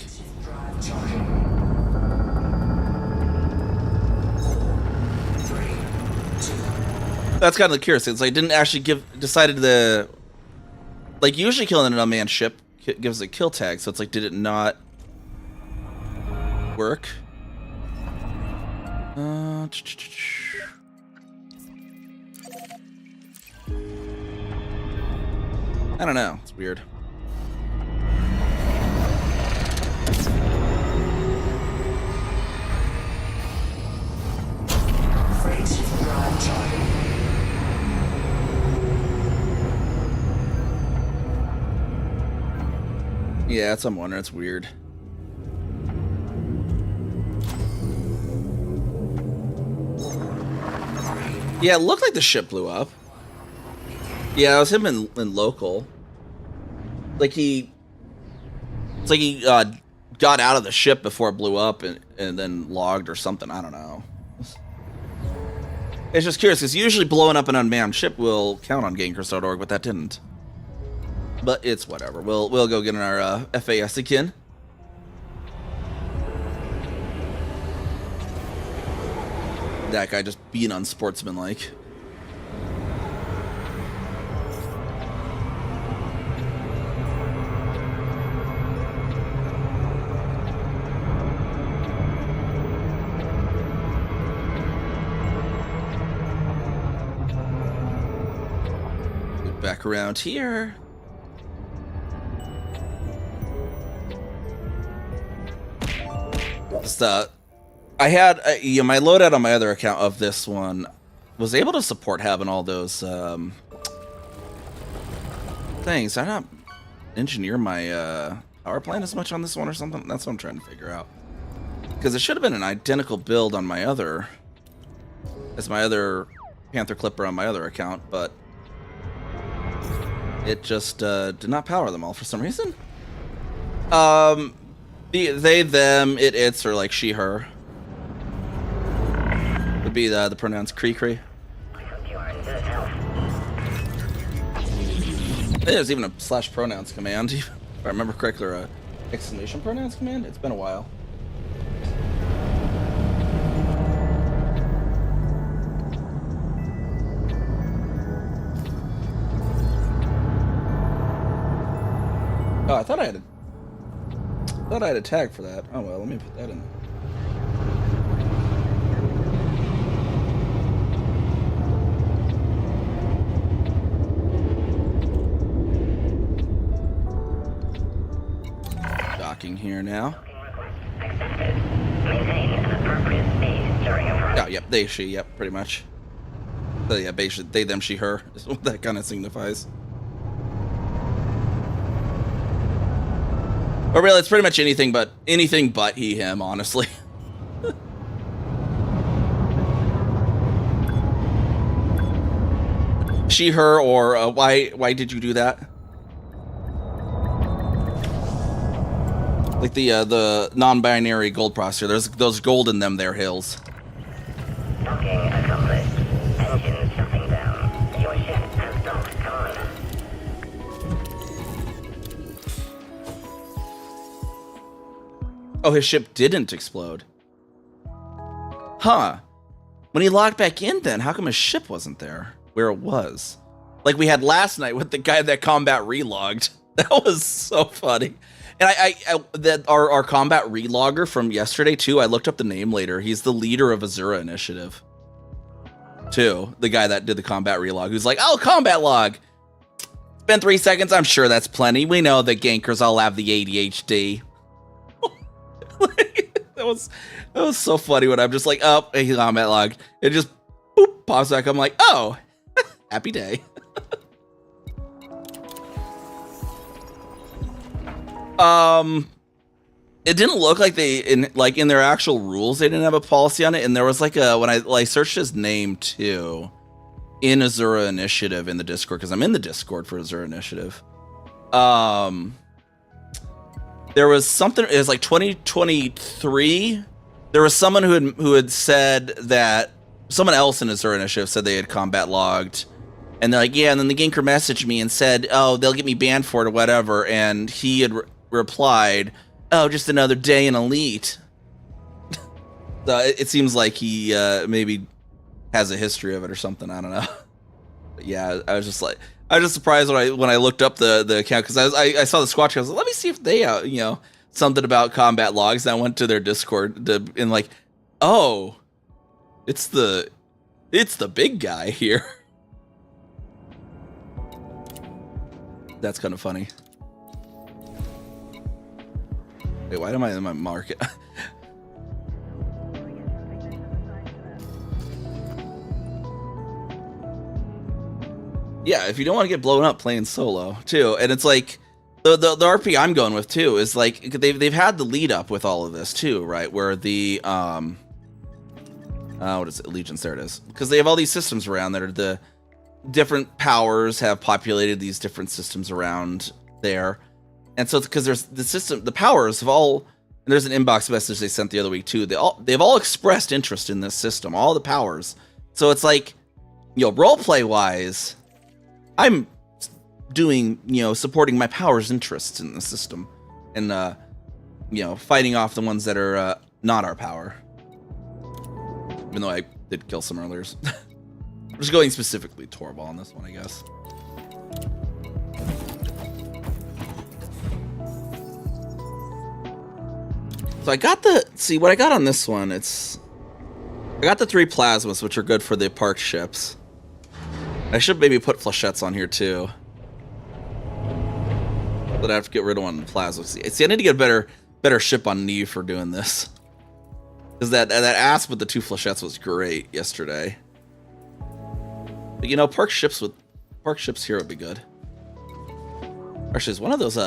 that's kind of curious. It's like, didn't actually decided the, like, usually killing an unmanned ship gives a kill tag, so it's like, did it not work? I don't know. It's weird. Yeah, that's what I'm wondering. It's weird. Yeah, it looked like the ship blew up. Yeah, it was him in local. Like it's like he got out of the ship before it blew up and then logged or something. I don't know. It's just curious, because usually blowing up an unmanned ship will count on GameCurse.org, but that didn't. But it's whatever. We'll go get in our FAS again. That guy just being unsportsmanlike. Get back around here. Just, I had my loadout on my other account of this one was able to support having all those things. I not engineer my power plant as much on this one or something. That's what I'm trying to figure out. Because it should have been an identical build on my other, as my other Panther Clipper on my other account, but it just did not power them all for some reason. They, them, it, its, or like she, her. Would be the pronouns cree-cree. I hope you are in good health. I think there's even a / pronouns command, if I remember correctly, or a exclamation pronouns command. It's been a while. Oh, I thought I had a tag for that. Oh well, let me put that in. Docking here now. Accepted. Maintain an appropriate speed during approach. Oh, yep, they, she, yep, pretty much. So yeah, basically, they, them, she, her is what that kind of signifies. Or really, it's pretty much anything but he, him, honestly. She, her, or why did you do that? Like the non-binary gold processor. There's those gold in them there, Hills. Docking accomplished. Engine shutting down. Your ship has docked. Come on. Oh, his ship didn't explode. Huh. When he logged back in then, how come his ship wasn't there where it was? Like we had last night with the guy that combat relogged. That was so funny. And our combat relogger from yesterday too, I looked up the name later. He's the leader of Azura Initiative. Too. The guy that did the combat relog, who's like, oh, combat log. It's been 3 seconds. I'm sure that's plenty. We know the gankers all have the ADHD. That was so funny when I'm just like, oh, hey, combat log. It just boop, pops back. I'm like, oh, happy day. It didn't look like in their actual rules they didn't have a policy on it, and there was like when I searched his name too in Azura Initiative in the Discord, because I'm in the Discord for Azura Initiative. There was something. It was like 2023. There was someone who had said that someone else in Azura Initiative said they had combat logged, and they're like, yeah. And then the ganker messaged me and said, oh, they'll get me banned for it or whatever. And he had replied, oh, just another day in Elite. So it seems like he maybe has a history of it or something. I don't know. But yeah, I was just surprised when I looked up the account, because I saw the squatch. I was like, let me see if they something about combat logs. And I went to their Discord and like, oh, it's the big guy here. That's kind of funny. Wait, why am I in my market? Yeah, if you don't want to get blown up playing solo too, and it's like the RP I'm going with too is like they've had the lead up with all of this too, right? Where the what is it? Allegiance, there it is, because they have all these systems around that are the different powers have populated these different systems around there. And so, because there's the powers have all, and there's an inbox message they sent the other week too. They've all expressed interest in this system, all the powers. So it's like, roleplay wise, I'm doing, supporting my powers' interests in the system, and fighting off the ones that are not our power. Even though I did kill some earlier. I'm just going specifically Torvald on this one, I guess. So I got what I got on this one. I got the 3 plasmas, which are good for the parked ships. I should maybe put flechettes on here too. But I have to get rid of one plasma. See, I need to get a better ship on Neve for doing this. Because that asp with the 2 flechettes was great yesterday. But parked ships here would be good. Actually, is one of those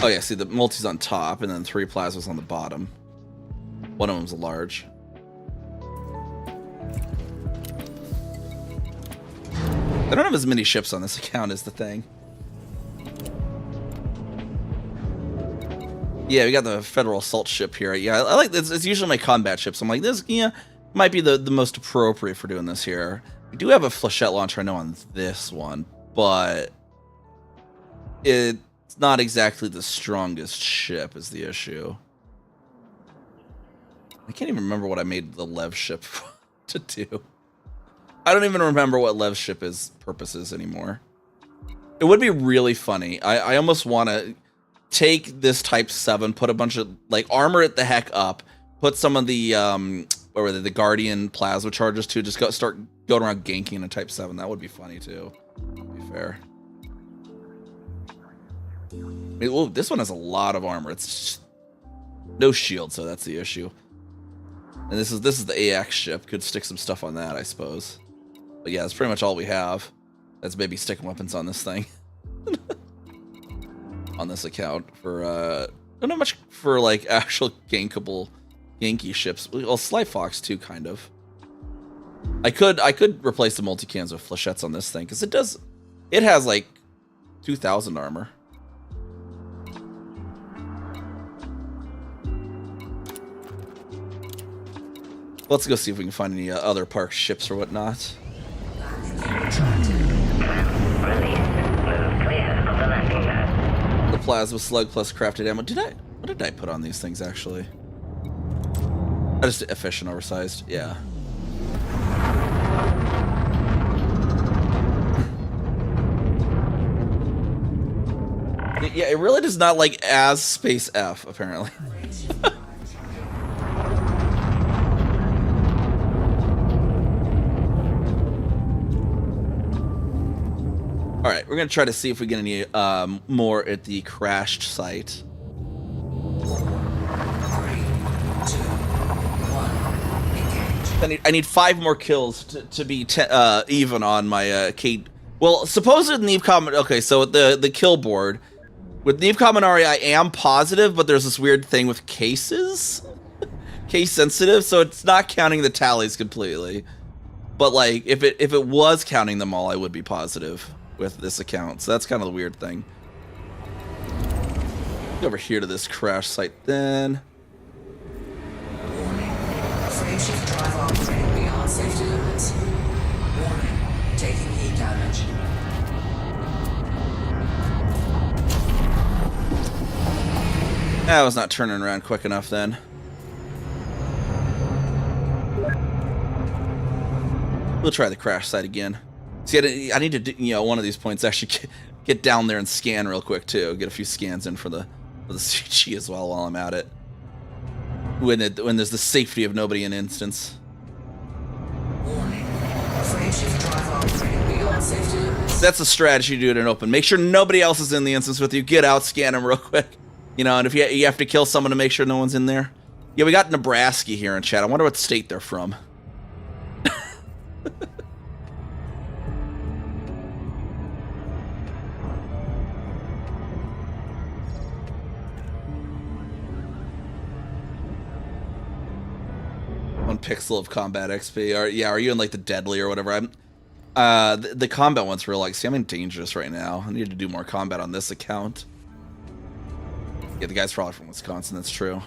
oh yeah, see the multi's on top and then 3 plasmas on the bottom. One of them's a large. I don't have as many ships on this account is the thing. Yeah, we got the Federal Assault ship here. Yeah, I like this. It's usually my combat ships. I'm like, this might be the most appropriate for doing this here. We do have a flechette launcher, I know, on this one, but it's not exactly the strongest ship is the issue. I can't even remember what I made the Lev ship to do. I don't even remember what Lev's ship purpose is anymore. It would be really funny. I almost want to take this Type 7, put a bunch of, armor it the heck up, put some of the, what were they, the Guardian plasma charges too, just start going around ganking in a Type 7. That would be funny too, to be fair. This one has a lot of armor. It's just no shield, so that's the issue. And this is the AX ship. Could stick some stuff on that, I suppose. But yeah, that's pretty much all we have. That's maybe sticking weapons on this thing. On this account for don't have much for actual gankable Yankee ships. Well, Sly Fox too, kind of. I could replace the multi-cans with flechettes on this thing, because it has like 2,000 armor. Let's go see if we can find any other park ships or whatnot. The plasma slug plus crafted ammo. What did I put on these things actually? I just efficient oversized. Yeah. Yeah, it really does not like as Space F apparently. All right, we're gonna try to see if we get any more at the crashed site. 3, 2, 1, engage. I need 5 more kills to be even on my Kate. Well, supposedly NiamhKami. Okay, so the kill board with NiamhKami I am positive, but there's this weird thing with cases, case sensitive, so it's not counting the tallies completely. But like, if it was counting them all, I would be positive with this account. So that's kind of the weird thing. Go over here to this crash site then. Warning. Frameshift drive operating beyond safety limits. Warning. Taking heat damage. I was not turning around quick enough then. We'll try the crash site again. See, I need to do, one of these points actually get down there and scan real quick too. Get a few scans in for the CG as well while I'm at it. When there's the safety of nobody in instance. Warning. Frameshift drive operating beyond safety limits. That's a strategy to do it in open. Make sure nobody else is in the instance with you. Get out, scan them real quick. And if you have to kill someone to make sure no one's in there. Yeah, we got Nebraska here in chat. I wonder what state they're from. One pixel of combat XP. Are you in like the deadly or whatever? I'm the combat one's real. Like, see, I'm in dangerous right now. I need to do more combat on this account. Yeah, the guy's probably from Wisconsin. That's true.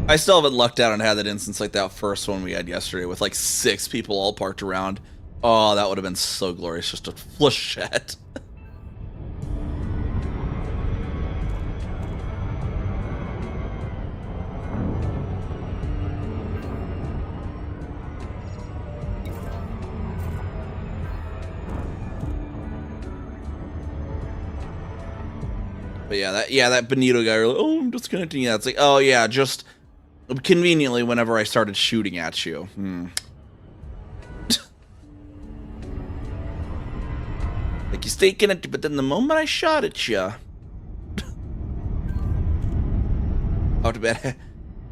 I still haven't lucked out and had that instance like that first one we had yesterday with like 6 people all parked around. Oh, that would have been so glorious, just a flechette. But yeah, that Benito guy, oh, I'm disconnecting. Yeah, it's like, oh yeah, just conveniently whenever I started shooting at you. Like, you stay connected, but then the moment I shot at you, oh, to bed.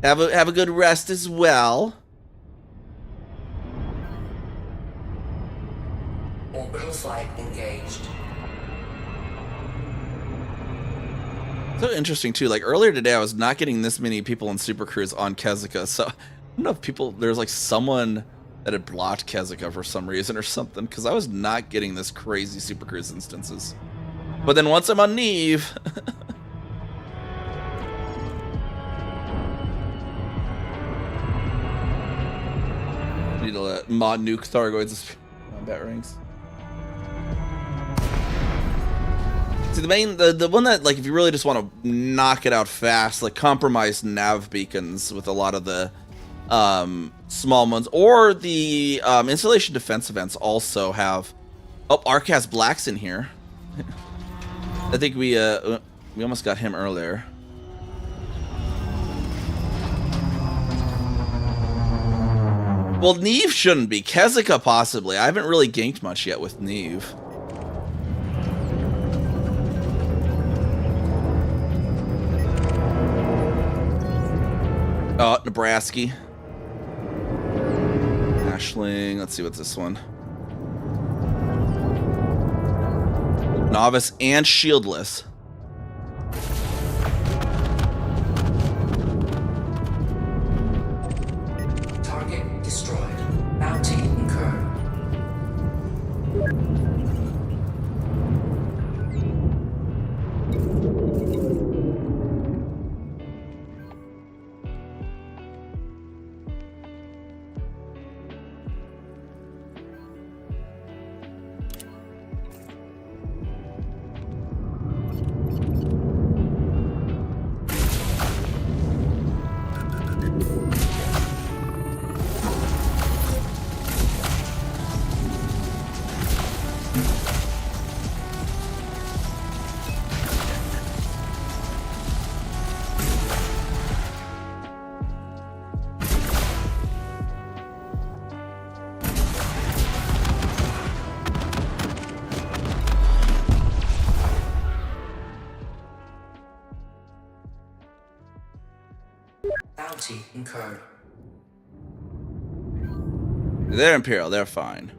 Have a good rest as well. Orbital flight engaged. So interesting too. Like earlier today, I was not getting this many people in Super Cruise on Kezika. So I don't know if there's like someone that had blocked Kezika for some reason or something, because I was not getting this crazy Super Cruise instances. But then once I'm on Neve, need to mod nuke Thargoids as combat ranks. See, the one that, like, if you really just want to knock it out fast, like, compromise nav beacons with a lot of the small ones, or the installation defense events also have. Oh, Ark has Blacks in here. I think we almost got him earlier. Well, Neve shouldn't be. Kezika possibly. I haven't really ganked much yet with Neve. Oh, Nebraska. Ashling. Let's see what's this one. Novice and shieldless. Target destroyed. Bounty incurred. Bounty incurred. They're Imperial, they're fine.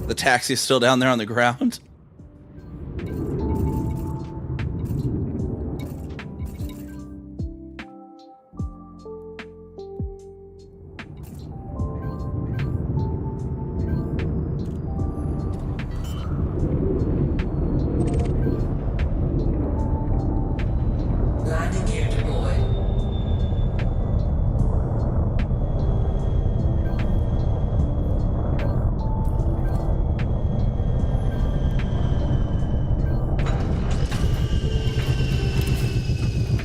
The taxi's still down there on the ground. Landing gear deployed.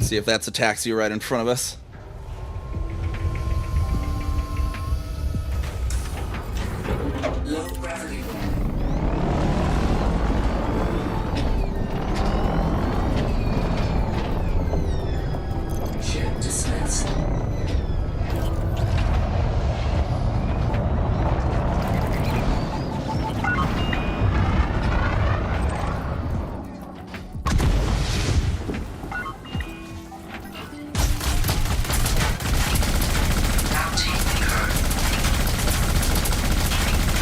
See if that's a taxi right in front of us. Low gravity. Ship dismissed. Bounty incurred.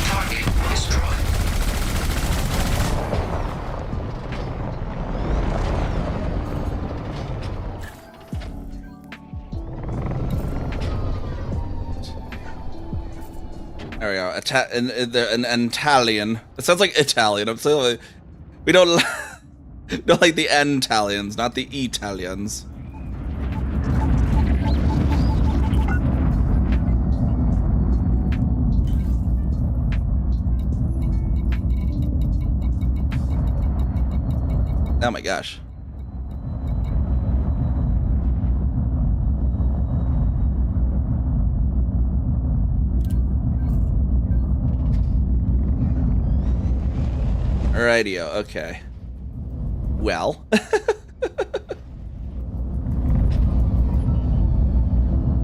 Target destroyed. There we go. An Italian. It sounds like Italian. I'm saying like, we don't don't like the Italians, not the Italians. Oh my gosh. Rightio, okay. Well.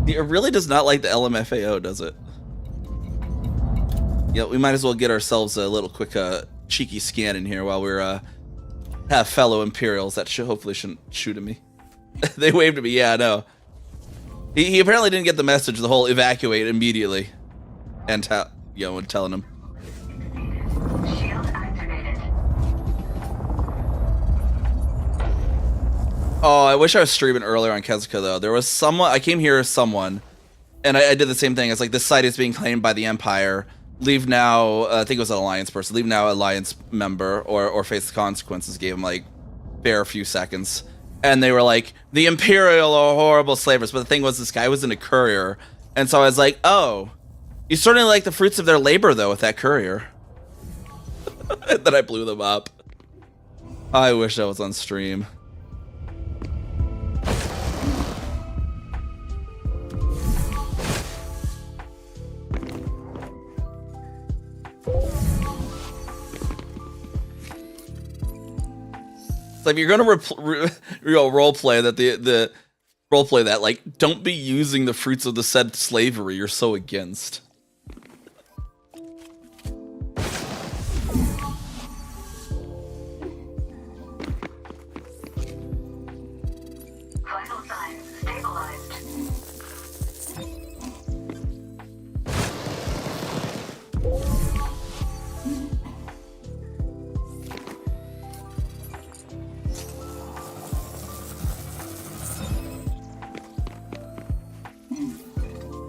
It really does not like the LMFAO, does it? Yeah, we might as well get ourselves a little quick cheeky scan in here while we're have fellow Imperials that hopefully shouldn't shoot at me. They waved at me, yeah, I know. He apparently didn't get the message, the whole evacuate immediately. And telling him. Shield activated. Oh, I wish I was streaming earlier on Kezuka though. There was someone, I came here as someone, and I did the same thing. It's like, this site is being claimed by the Empire. Leave now, I think it was an Alliance person. Leave now, Alliance member, or face the consequences. Gave him like bare few seconds. And they were like, the Imperial are horrible slavers. But the thing was, this guy was in a courier. And so I was like, oh, you certainly like the fruits of their labor though with that courier. And then I blew them up. I wish I was on stream. It's like, if you're gonna role play that the role play that, like, don't be using the fruits of the said slavery you're so against.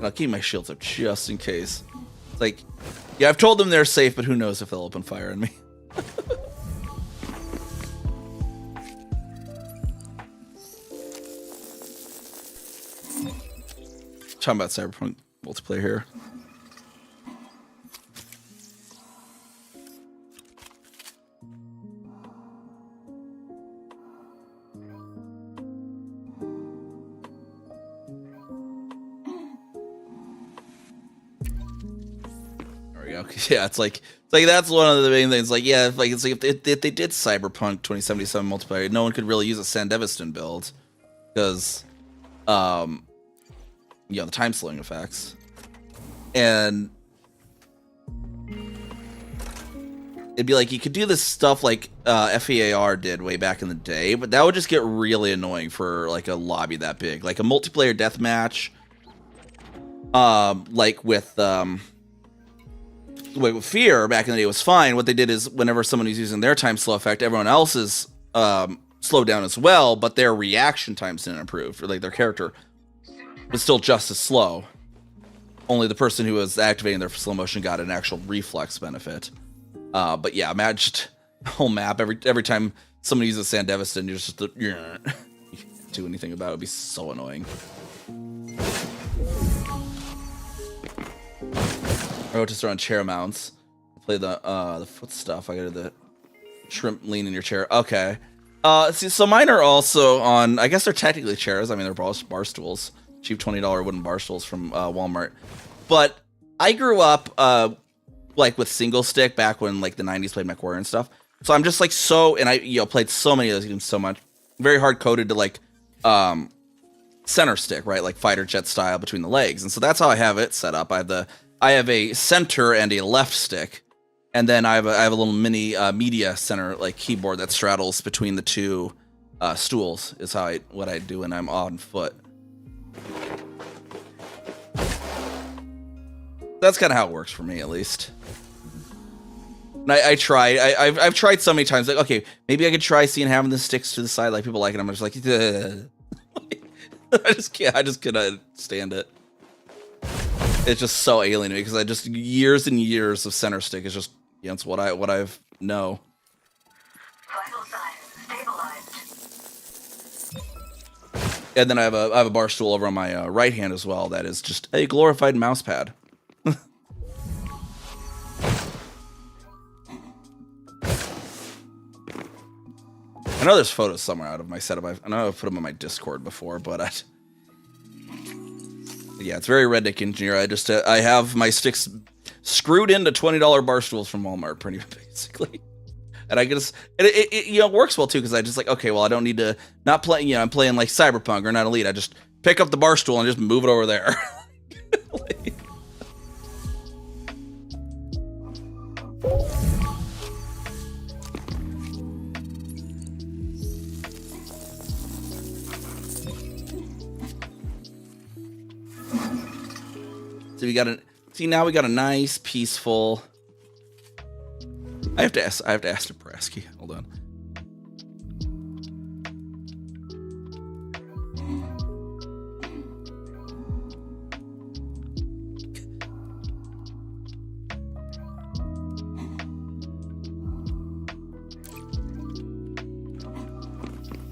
I'll keep my shields up just in case. It's like, yeah, I've told them they're safe, but who knows if they'll open fire on me. Talking about Cyberpunk multiplayer here. There we go. Yeah, it's like that's one of the main things. Like, yeah, it's like if they did Cyberpunk 2077 multiplayer, no one could really use a Sandevistan build because, you know, the time slowing effects, and it'd be like you could do this stuff like FEAR did way back in the day, but that would just get really annoying for like a lobby that big, like a multiplayer deathmatch. Like with Fear back in the day was fine. What they did is whenever someone was using their time slow effect, everyone else's slowed down as well, but their reaction times didn't improve, or like their character was still just as slow. Only the person who was activating their slow motion got an actual reflex benefit. But yeah, imagine the whole map every time somebody uses Sandevistan, you're just you can't do anything about it. It'd be so annoying. I wrote to start on chair mounts. Play the foot stuff. I got the shrimp lean in your chair. Okay. See, so mine are also on. I guess they're technically chairs. I mean, they're bar stools. Cheap $20 wooden bar stools from Walmart. But I grew up like with single stick back when like the 90s played MechWarrior and stuff. So I'm just like and I played so many of those games so much. Very hard coded to like center stick, right? Like fighter jet style between the legs. And so that's how I have it set up. I have a center and a left stick. And then I have a little mini media center like keyboard that straddles between the two stools is what I do when I'm on foot. That's kind of how it works for me, at least. And I've tried so many times, like, okay, maybe I could try seeing having the sticks to the side, like people like it. I'm just like, I just cannot stand it. It's just so alien to me because years and years of center stick is just against what I've know. Vital signs stabilized. And then I have a bar stool over on my right hand as well. That is just a glorified mouse pad. I know there's photos somewhere out of my setup. I know I've put them on my Discord before, but yeah, it's very Redneck Engineer. I have my sticks screwed into $20 bar stools from Walmart, pretty basically. And I just it works well too because I just like, okay, well, I don't need to not play. I'm playing like Cyberpunk or not Elite. I just pick up the bar stool and just move it over there. Like, so now we got a nice peaceful. I have to ask Nebraska. Hold on.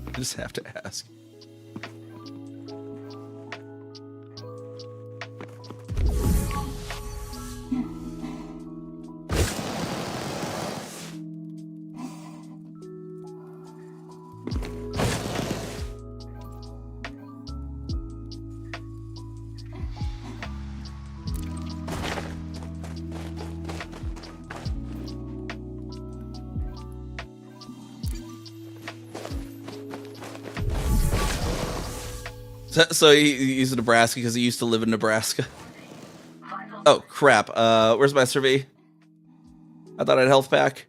I just have to ask. So he's in Nebraska because he used to live in Nebraska. Oh crap! Where's my survey? I thought I had health pack.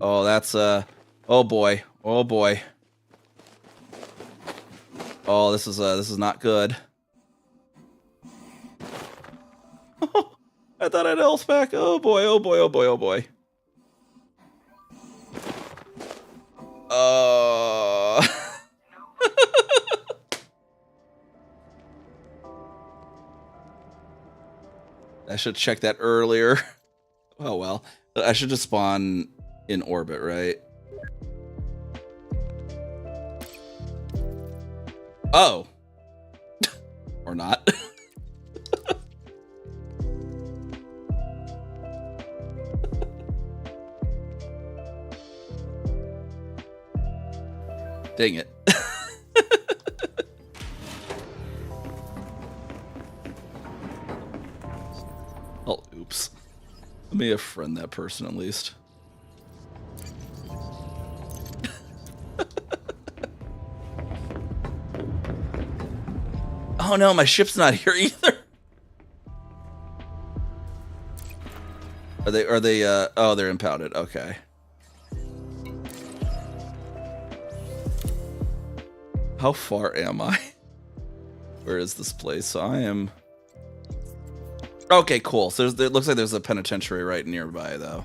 Oh, that's oh boy, oh boy. Oh, this is not good. I thought I had health pack. Oh boy, oh boy, oh boy, oh boy. I should check that earlier. Oh well. I should just spawn in orbit, right? Oh. Or not. Dang it. Oh, oops. Let me friend that person at least. Oh no, my ship's not here either. Are they oh, they're impounded. Okay. How far am I? Where is this place? So I am... Okay, cool. So it looks like there's a penitentiary right nearby, though.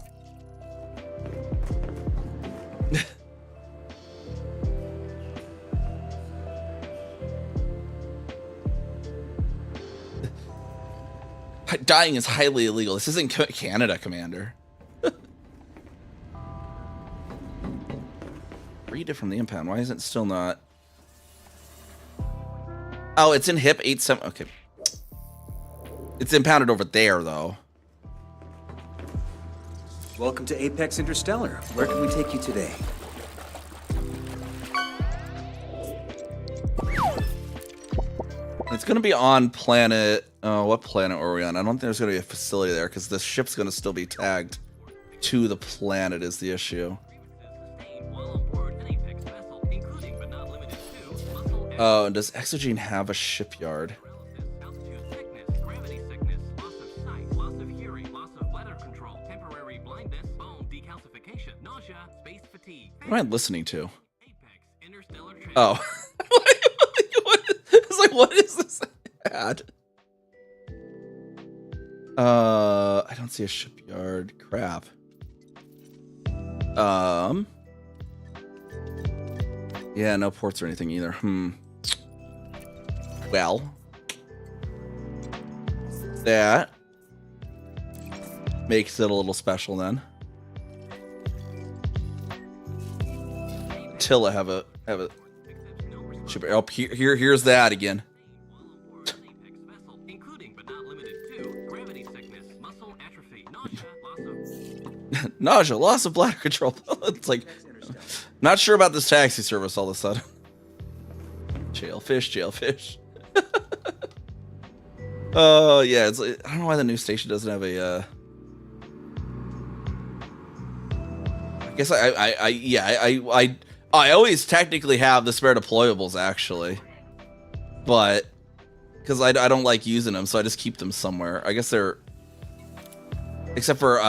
Dying is highly illegal. This isn't Canada, Commander. Read it from the impound. Why isn't it still not... Oh, it's in HIP 87. Okay. It's impounded over there, though. Welcome to Apex Interstellar. Where can we take you today? It's going to be on planet... Oh, what planet are we on? I don't think there's going to be a facility there, because the ship's going to still be tagged to the planet is the issue. Oh, and does Exogene have a shipyard? What am I listening to? Oh. It's like, what is this ad? I don't see a shipyard. Crap. Yeah, no ports or anything either. Well, that makes it a little special then. Until I have a ship. Oh, here's that again. Nausea, loss of bladder control. It's like, not sure about this taxi service all of a sudden. Jailfish. Oh yeah, it's like, I don't know why the new station doesn't have a. I guess I always technically have the spare deployables actually, but because I don't like using them, so I just keep them somewhere. I guess they're, except for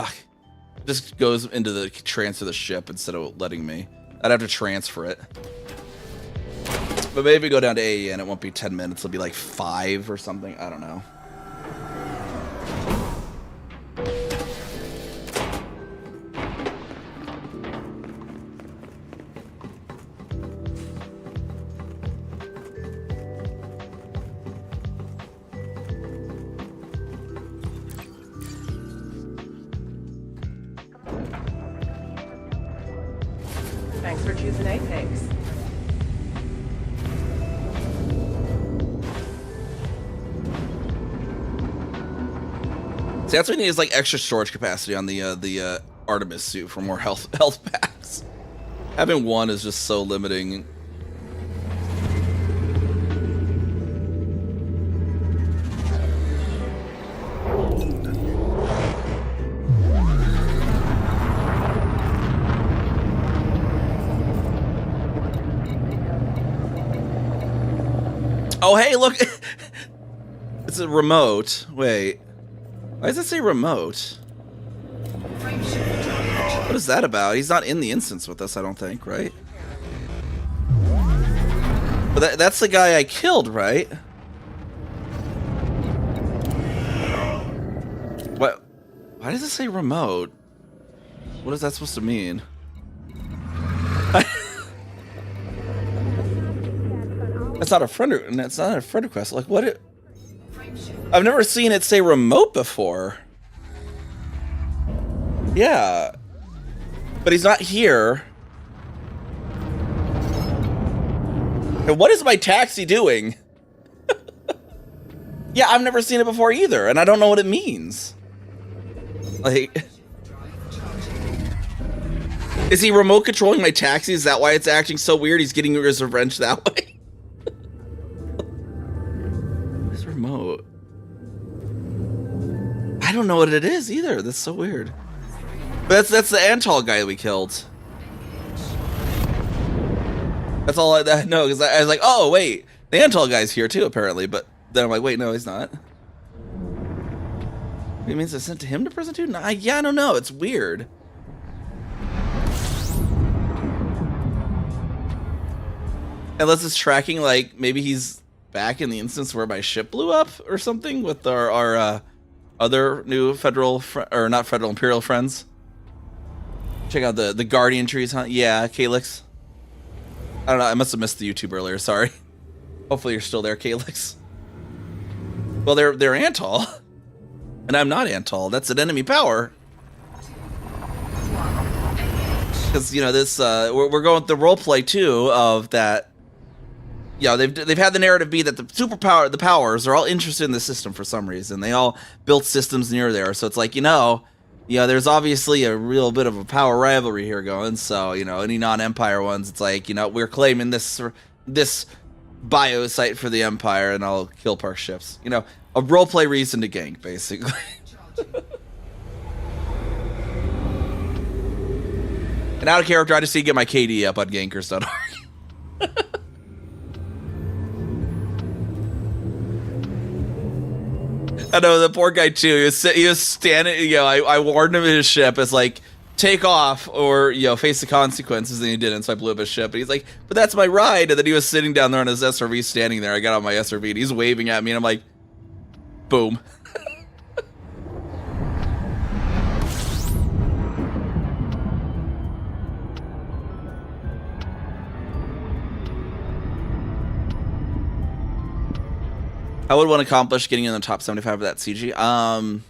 just goes into the transfer the ship instead of letting me. I'd have to transfer it. But maybe go down to AE and it won't be 10 minutes. It'll be like 5 or something. I don't know. Thanks for choosing Apex. See, that's what we need is like extra storage capacity on the Artemis suit for more health packs. Having one is just so limiting. Oh, hey, look. It's a remote. Wait. Why does it say remote? What is that about? He's not in the instance with us, I don't think, right? But that's the guy I killed, right? What? Why does it say remote? What is that supposed to mean? That's not a friend. That's not a friend request. Like what? I've never seen it say remote before. Yeah. But he's not here. And what is my taxi doing? Yeah, I've never seen it before either, and I don't know what it means. Like, is he remote controlling my taxi? Is that why it's acting so weird? He's getting his revenge that way? It's remote. I don't know what it is either. That's so weird. But that's the Antal guy we killed. That's all I know, because I was like, oh, wait. The Antal guy's here too, apparently. But then I'm like, wait, no, he's not. It means I sent to him to prison too? Nah, yeah, I don't know. It's weird. Unless it's tracking, like, maybe he's back in the instance where my ship blew up or something with our other new federal, or not federal, imperial friends. Check out the Guardian trees, huh? Yeah, Calyx. I don't know, I must have missed the YouTube earlier, sorry. Hopefully you're still there, Calyx. Well, they're Antal. And I'm not Antal. That's an enemy power. Because, you know, this, we're going with the roleplay, too, of that. Yeah, they've had the narrative be that the powers are all interested in the system for some reason. They all built systems near there. So it's like, you know, there's obviously a real bit of a power rivalry here going. So, you know, any non-Empire ones, it's like, you know, we're claiming this bio site for the Empire, and I'll kill Park ships. You know, a roleplay reason to gank, basically. And out of character, I just need to get my KD up on gankers.org. I know, the poor guy too. He was standing, you know, I warned him in his ship. It's like, take off or, you know, face the consequences, and he didn't, so I blew up his ship. And he's like, but that's my ride. And then he was sitting down there on his SRV, standing there. I got on my SRV, and he's waving at me, and I'm like, boom. I would want to accomplish getting in the top 75 of that CG. I don't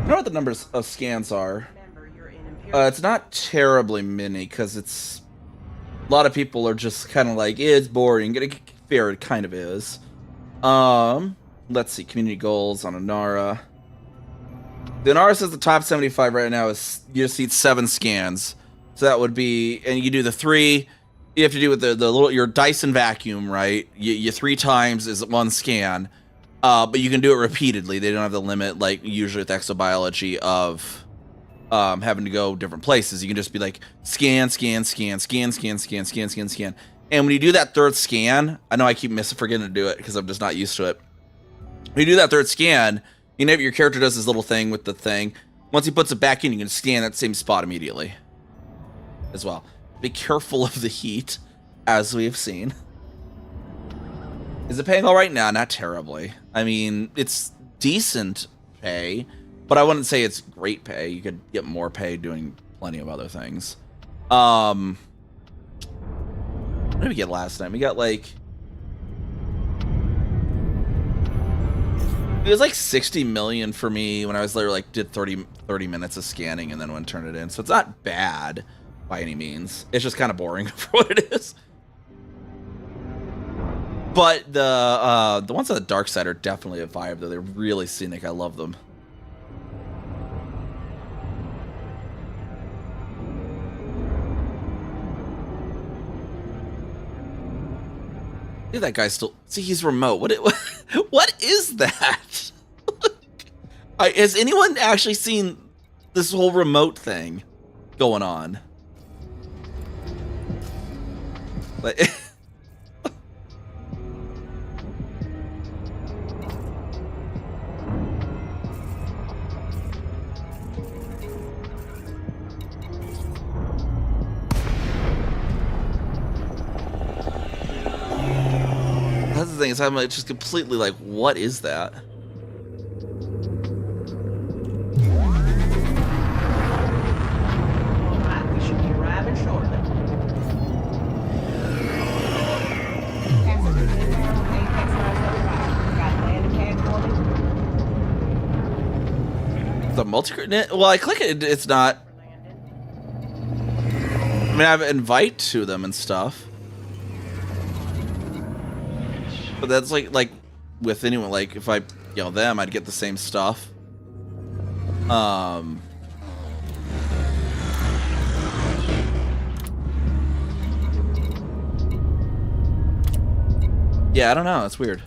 know what the numbers of scans are. It's not terribly many, because it's a lot of people are just kind of like, it's boring. Fair, it kind of is. Let's see, community goals on Inara. The Inara says the top 75 right now is, you just need 7 scans. So that would be, and you do the 3. You have to do with the little, your Dyson vacuum, right? You 3 times is 1 scan, but you can do it repeatedly. They don't have the limit, like usually with exobiology, of having to go different places. You can just be like scan, scan, scan, scan, scan, scan, scan, scan, scan. And when you do that 3rd scan, I know I keep forgetting to do it because I'm just not used to it. When you do that 3rd scan, you know, your character does this little thing with the thing. Once he puts it back in, you can scan that same spot immediately as well. Be careful of the heat, as we have seen. Is it paying all right now? Not terribly. I mean, it's decent pay, but I wouldn't say it's great pay. You could get more pay doing plenty of other things. What did we get last time? We got like, it was like 60 million for me when I was literally like did 30 minutes of scanning and then went and turned it in. So it's not bad by any means. It's just kind of boring for what it is. But the ones on the dark side are definitely a vibe, though. They're really scenic. I love them. Look at that guy still. See, he's remote. What is that? Has anyone actually seen this whole remote thing going on? Like, that's the thing, is I'm like just completely like, what is that? Alright, we should be arriving shortly. Passengers inbound, Apex 975. The multi-crew? Well, I click it, it's not. I mean, I have invite to them and stuff. But that's like with anyone, like if I yell them, I'd get the same stuff. Yeah, I don't know. It's weird.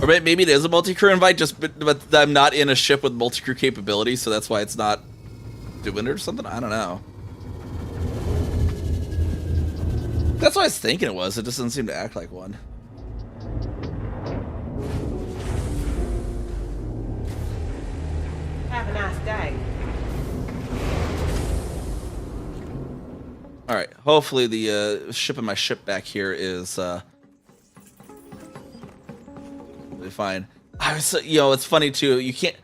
Or maybe it is a multi-crew invite, but I'm not in a ship with multi-crew capability, so that's why it's not doing it or something. I don't know. That's what I was thinking it was. It just doesn't seem to act like one. Have a nice day. All right. Hopefully the shipping my ship back here is really fine. I was, it's funny too. You can't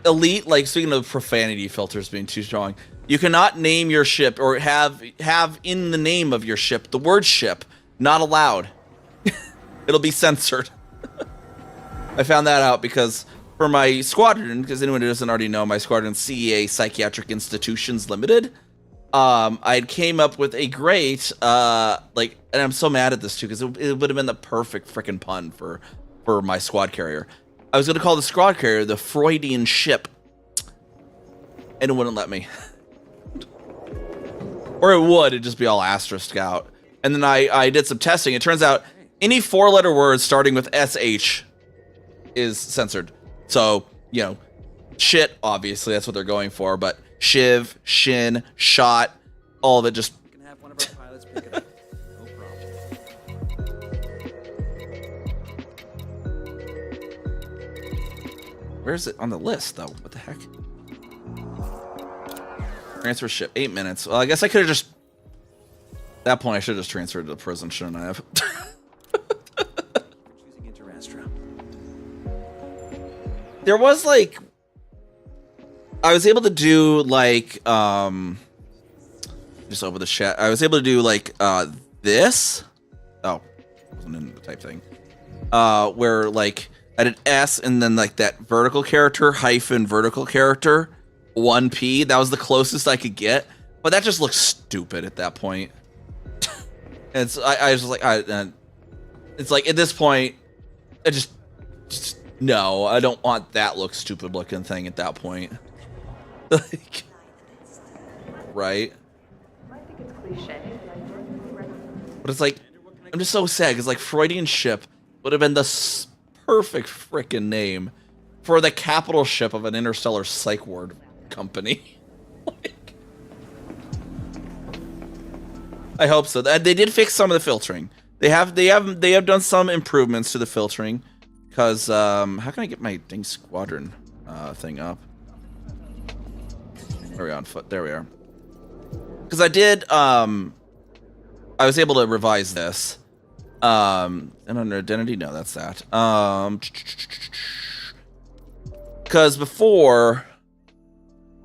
elite, like, speaking of profanity filters being too strong, you cannot name your ship or have in the name of your ship the word ship. Not allowed. It'll be censored. I found that out because for my squadron, because anyone who doesn't already know, my squadron CEA Psychiatric Institutions Limited, I came up with a great and I'm so mad at this too because it would have been the perfect freaking pun for my squad carrier. I was going to call the squad carrier the Freudian ship, and it wouldn't let me. Or it would, it'd just be all asterisk out. And then I did some testing. It turns out any 4-letter word starting with SH is censored. So, shit, obviously, that's what they're going for, but shiv, shin, shot, all of it just... You can have one of our pilots pick it up. No problem. Where is it on the list, though? What the heck? Transfer ship, 8 minutes. Well, I guess I could have just... At that point, I should have just transferred to the prison, shouldn't I have? Choosing Interastra. There was, like... I was able to do, like, just open the chat. I was able to do, like, this. Oh, wasn't in the type thing. Where, like, I did S and then, like, that vertical character hyphen vertical character 1P. That was the closest I could get. But that just looks stupid at that point. And so I was just like, it's like, at this point, I just, no, I don't want that stupid looking thing at that point. Like, right? But it's like, I'm just so sad because, like, Freudian ship would have been the perfect freaking name for the capital ship of an interstellar psych ward company. Like, I hope so. They did fix some of the filtering. They have done some improvements to the filtering. Because how can I get my dang squadron thing up? Where are we on foot? There we are. Because I did I was able to revise this. And under identity, no, that's that. Because before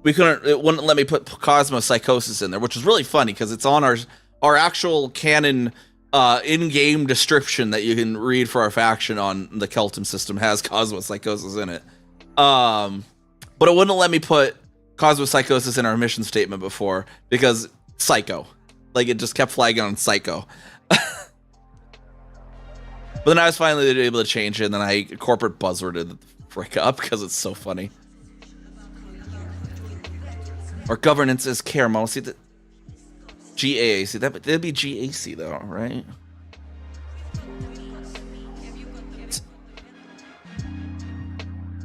it wouldn't let me put cosmopsychosis in there, which is really funny because it's on our actual canon in-game description that you can read for our faction on the Kelton system has cosmopsychosis in it. But it wouldn't let me put cosmopsychosis in our mission statement before because psycho. Like, it just kept flagging on psycho. But then I was finally able to change it, and then I corporate buzzworded the frick up because it's so funny. Our governance is care model. See that GAAC. That'd be GAC though, right?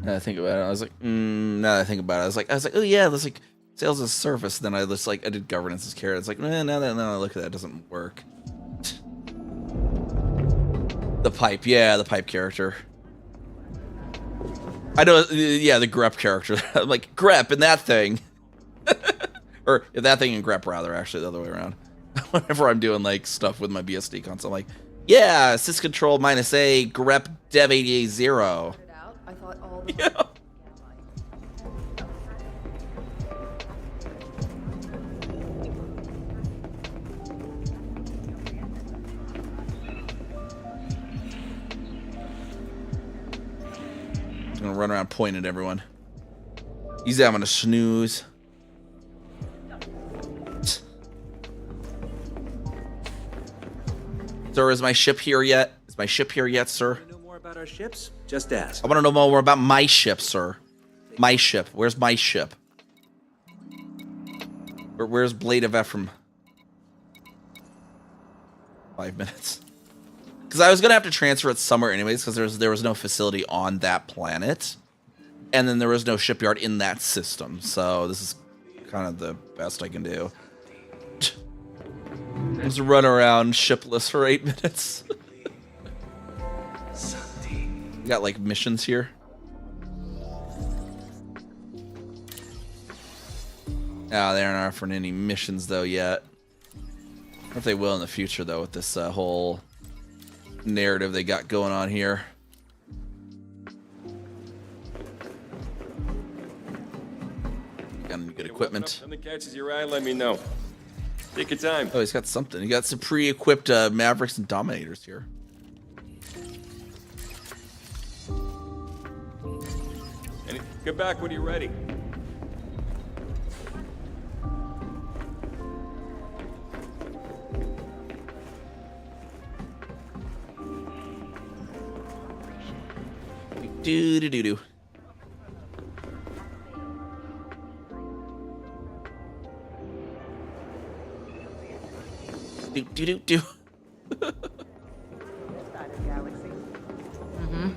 Now that I think about it, I was like, now that I think about it, I was like, oh yeah, that's like sales as service. Then I just like I did governance as care. It's like, now that I look at that, it doesn't work. The pipe, yeah, the pipe character. I know, yeah, the grep character. I'm like, grep in that thing. Or that thing and grep, rather, actually, the other way around. Whenever I'm doing, like, stuff with my BSD console, I'm like, Yeah, sys control -A, grep dev 880. I thought all the Yeah. I'm gonna run around pointing at everyone. He's having a snooze. Sir, is my ship here yet? Is my ship here yet, sir? Know more about our ships? Just ask. I want to know more about my ship, sir. My ship. Where's my ship? Where's Blade of Ephraim? 5 minutes. Because I was gonna have to transfer it somewhere anyways, because there was no facility on that planet, and then there was no shipyard in that system. So this is kind of the best I can do. Just run around shipless for 8 minutes. We got like missions here. Ah, they aren't offering any missions though yet. I wonder if they will in the future though with this whole narrative they got going on here. Got any good equipment? Something catches your eye, let me know. Take your time. Oh, he's got something. He got some pre-equipped Mavericks and Dominators here. And get back when you're ready. Do do do do. Do do do do. Mm-hmm.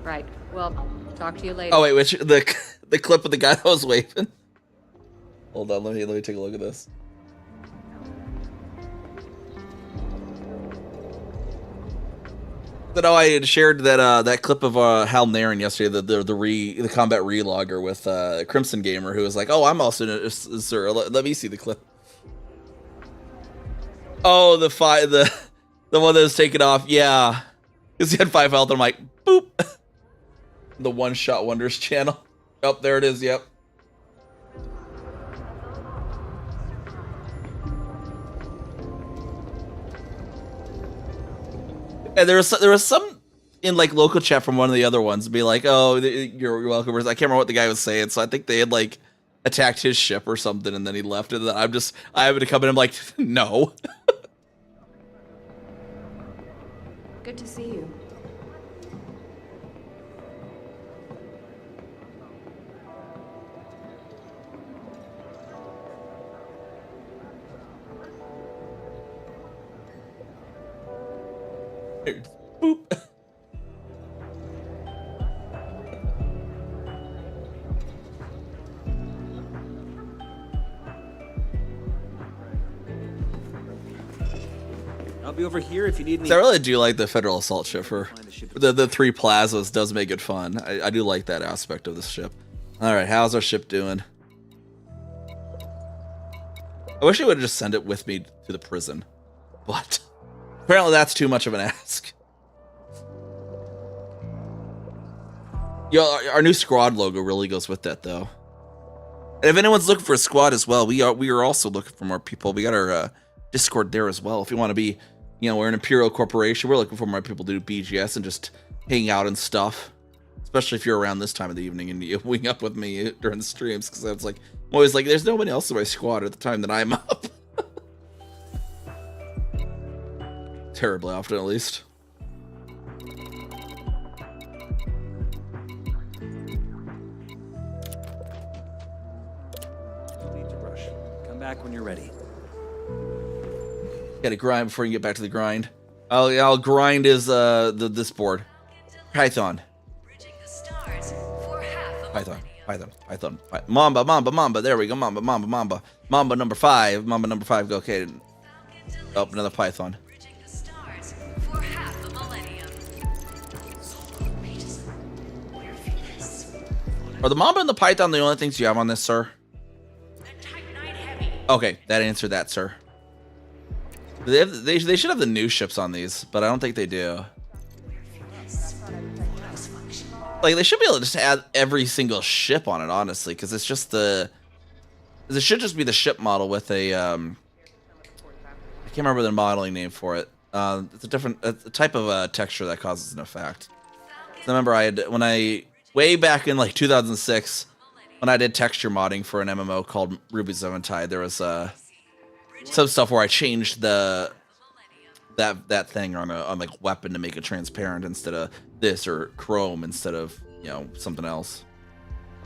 Right. Well, talk to you later. Oh wait, which the clip of the guy that was waving. Hold on, let me take a look at this. But I had shared that that clip of Hal Naren yesterday, the combat relogger with Crimson Gamer, who was like, "Oh, I'm also in it, sir. Let me see the clip." Oh, the one that was taken off, yeah, because he had 5 health. And I'm like, boop. The One Shot Wonders channel. Oh, there it is. Yep. And there was some in like local chat from one of the other ones be like, "Oh, you're welcome." I can't remember what the guy was saying, so I think they had like attacked his ship or something, and then he left. And then I having to come in. I'm like, no. Good to see you. Boop. I'll be over here if you need me. So I really do like the Federal Assault ship for the 3 plazas. Does make it fun. I do like that aspect of this ship. All right, how's our ship doing? I wish I would have just sent it with me to the prison, but apparently that's too much of an ask. Yo, our new squad logo really goes with that, though. And if anyone's looking for a squad as well, we are also looking for more people. We got our Discord there as well. If you want to be, we're an Imperial Corporation. We're looking for more people to do BGS and just hang out and stuff. Especially if you're around this time of the evening and you wing up with me during the streams, because I was like, I'm always like, there's nobody else in my squad at the time that I'm up. Terribly often, at least. Need to rush. Come back when you're ready. Gotta grind before you get back to the grind. I'll grind is this board. Python. Python. Mamba. There we go. Mamba. Mamba number 5. Mamba number 5. Go. Okay. Oh, another Python. Are the Mamba and the Python the only things you have on this, sir? Okay, that answered that, sir. They should have the new ships on these, but I don't think they do. Like, they should be able to just add every single ship on it, honestly, because it's just the... It should just be the ship model with a, I can't remember the modeling name for it. It's a type of texture that causes an effect. I remember way back in like 2006, when I did texture modding for an MMO called Ruby's Eventide, there was some stuff where I changed that thing on like weapon to make it transparent instead of this, or chrome instead of, you know, something else.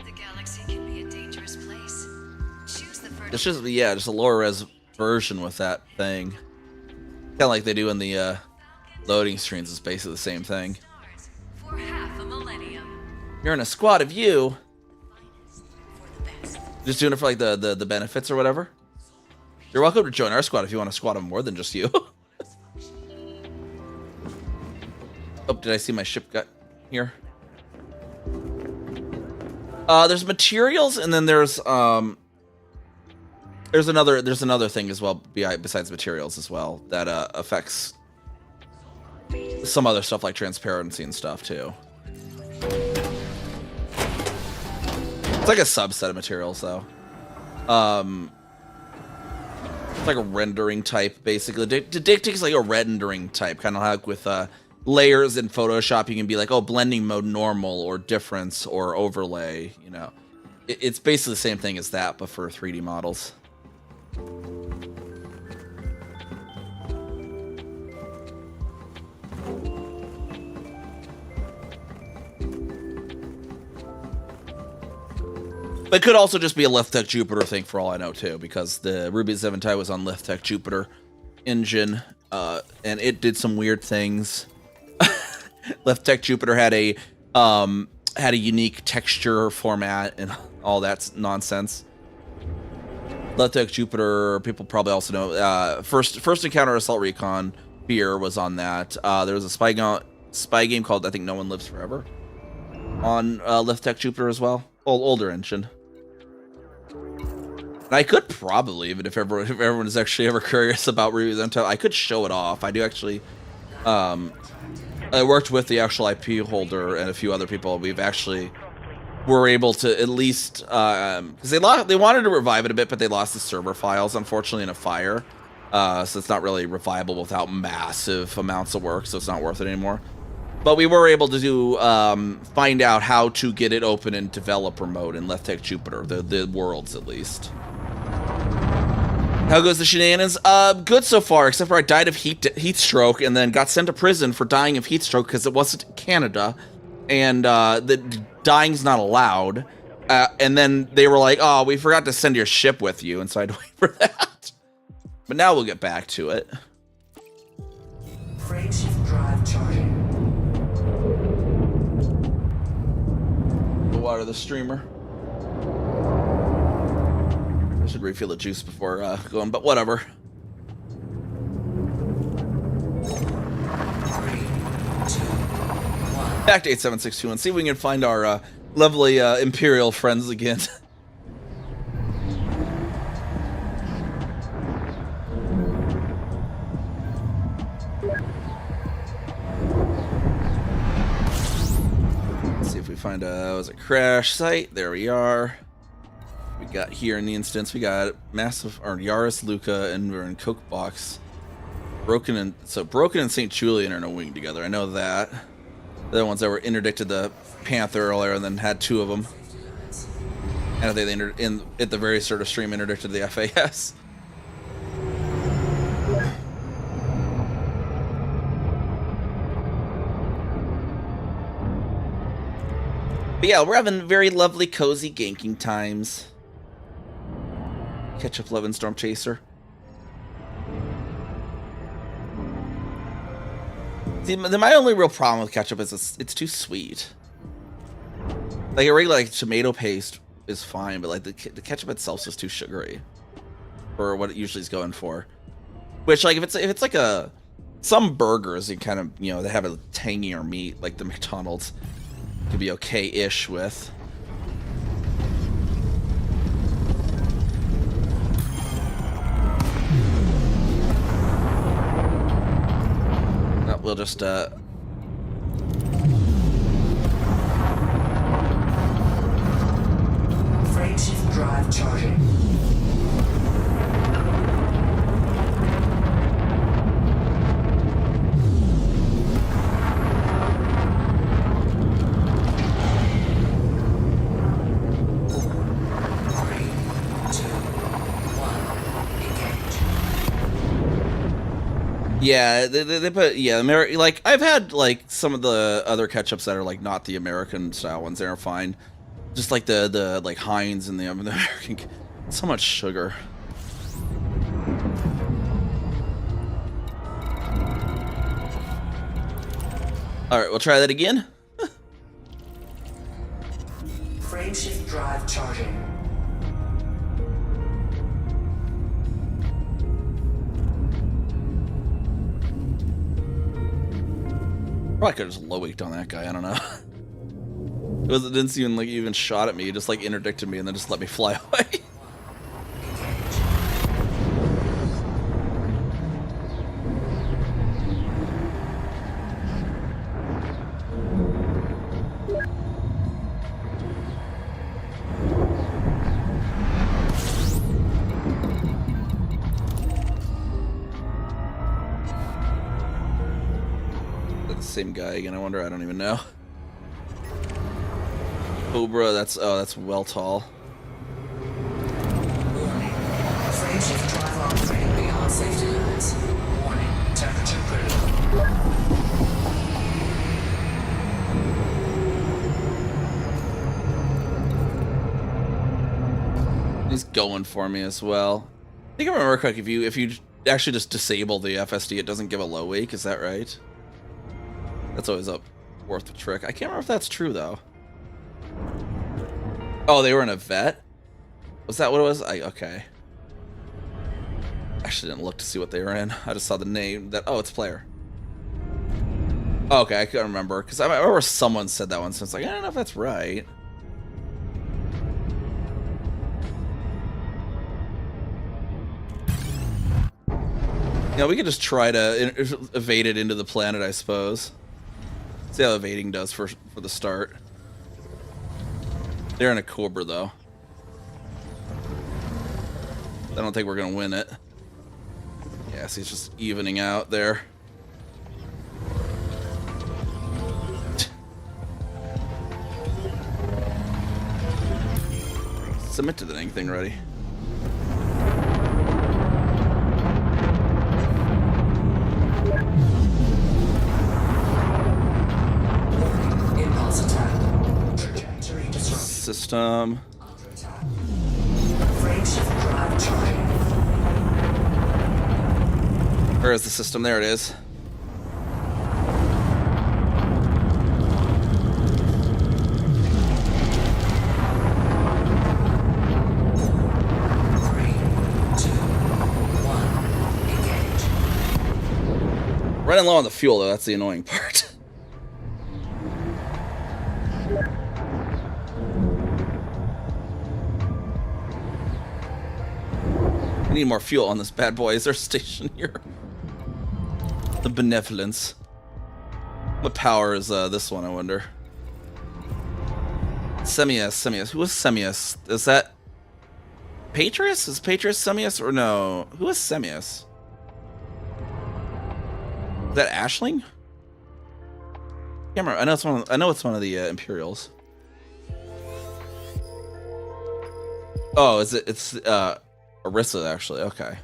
The galaxy can be a dangerous place. Choose the It's just, yeah, just a lower res version with that thing. Kind of like they do in the loading screens. It's basically the same thing. for half a millennium. You're in a squad of you. Just doing it for like the benefits or whatever. You're welcome to join our squad if you want a squad of more than just you. Oh, did I see my ship got here? There's materials, and then there's another thing as well besides materials as well that affects some other stuff like transparency and stuff too. It's like a subset of materials though. It's like a rendering type basically. Dictic is like a rendering type, kind of like with layers in Photoshop. You can be like, oh, blending mode normal or difference or overlay, you know. It's basically the same thing as that, but for 3D models. But it could also just be a Lithtech Jupiter thing for all I know too, because the Ruby's Eventide was on Lithtech Jupiter engine, and it did some weird things. Lithtech Jupiter had a unique texture format and all that nonsense. Lithtech Jupiter, people probably also know. First Encounter Assault Recon Fear was on that. There was a spy game called, I think, No One Lives Forever on Lithtech Jupiter as well. Older engine. And I could probably, even if everyone is actually ever curious about Ruby's Eventide, I could show it off. I do actually. I worked with the actual IP holder and a few other people. We've actually were able to at least because they wanted to revive it a bit, but they lost the server files unfortunately in a fire. So it's not really revivable without massive amounts of work. So it's not worth it anymore. But we were able to do find out how to get it open in developer mode in Lithtech Jupiter, the worlds at least. How goes the shenanigans? Good so far, except for I died of heat stroke and then got sent to prison for dying of heat stroke because it wasn't Canada, and the dying's not allowed. And then they were like, "Oh, we forgot to send your ship with you," and so I had to wait for that. But now we'll get back to it. Frameshift drive charging. The water the streamer. I should refill the juice before going, but whatever. 3, 2, 1. Back to 8762 see if we can find our lovely Imperial friends again. Let's see if we find a crash site. There we are. We got here in the instance, we got massive, or Yaris, Luca, and we're in Coke Box. Broken and St. Julian are in a wing together. I know that. The other ones that were interdicted the Panther earlier and then had 2 of them. And they at the very start of stream interdicted the FAS. But yeah, we're having very lovely, cozy ganking times. Ketchup Love and Storm Chaser. See, my only real problem with ketchup is it's too sweet. Like a regular tomato paste is fine, but like the ketchup itself is just too sugary for what it usually is going for. Which, like, if it's like some burgers, you kind of, you know, they have a tangier meat, like the McDonald's, could be okay-ish with. We'll just Frame shift drive charging. Yeah, they put, yeah, like, I've had, like, some of the other ketchups that are, like, not the American style ones. They're fine. Just, like, the like, Heinz and the American. So much sugar. Alright, we'll try that again. Frame shift drive charging. Probably could have just low weaked on that guy. I don't know. It didn't seem like he even shot at me. He just like interdicted me and then just let me fly away. Same guy again, I wonder. I don't even know. Cobra, that's well tall. Warning. Frame shift drive operating beyond safety limits. Warning. Temperature critical. He's going for me as well. I think I remember correct, if you actually just disable the FSD, it doesn't give a low wake, is that right? That's always worth a trick. I can't remember if that's true though. Oh, they were in a vet? Was that what it was? Okay. Actually didn't look to see what they were in. I just saw the name that, oh, it's player. Oh, okay, I couldn't remember. Because I remember someone said that once, so it's like, I don't know if that's right. Yeah, we could just try to evade it into the planet, I suppose. See how evading does for the start. They're in a Cobra, though. I don't think we're going to win it. Yeah, see, it's just evening out there. Submit to the dang thing ready. System. Where is the system? There it is. Running low on the fuel, though. That's the annoying part. I need more fuel on this bad boy. Is there a station here? The Benevolence. What power is this one, I wonder? Semius. Who is Semius? Is that Patrus? Is Patrus Semius or no? Who is Semius? Is that Ashling? Can't remember. I know it's one of the Imperials. Oh, is it? It's Orisa, actually. Okay.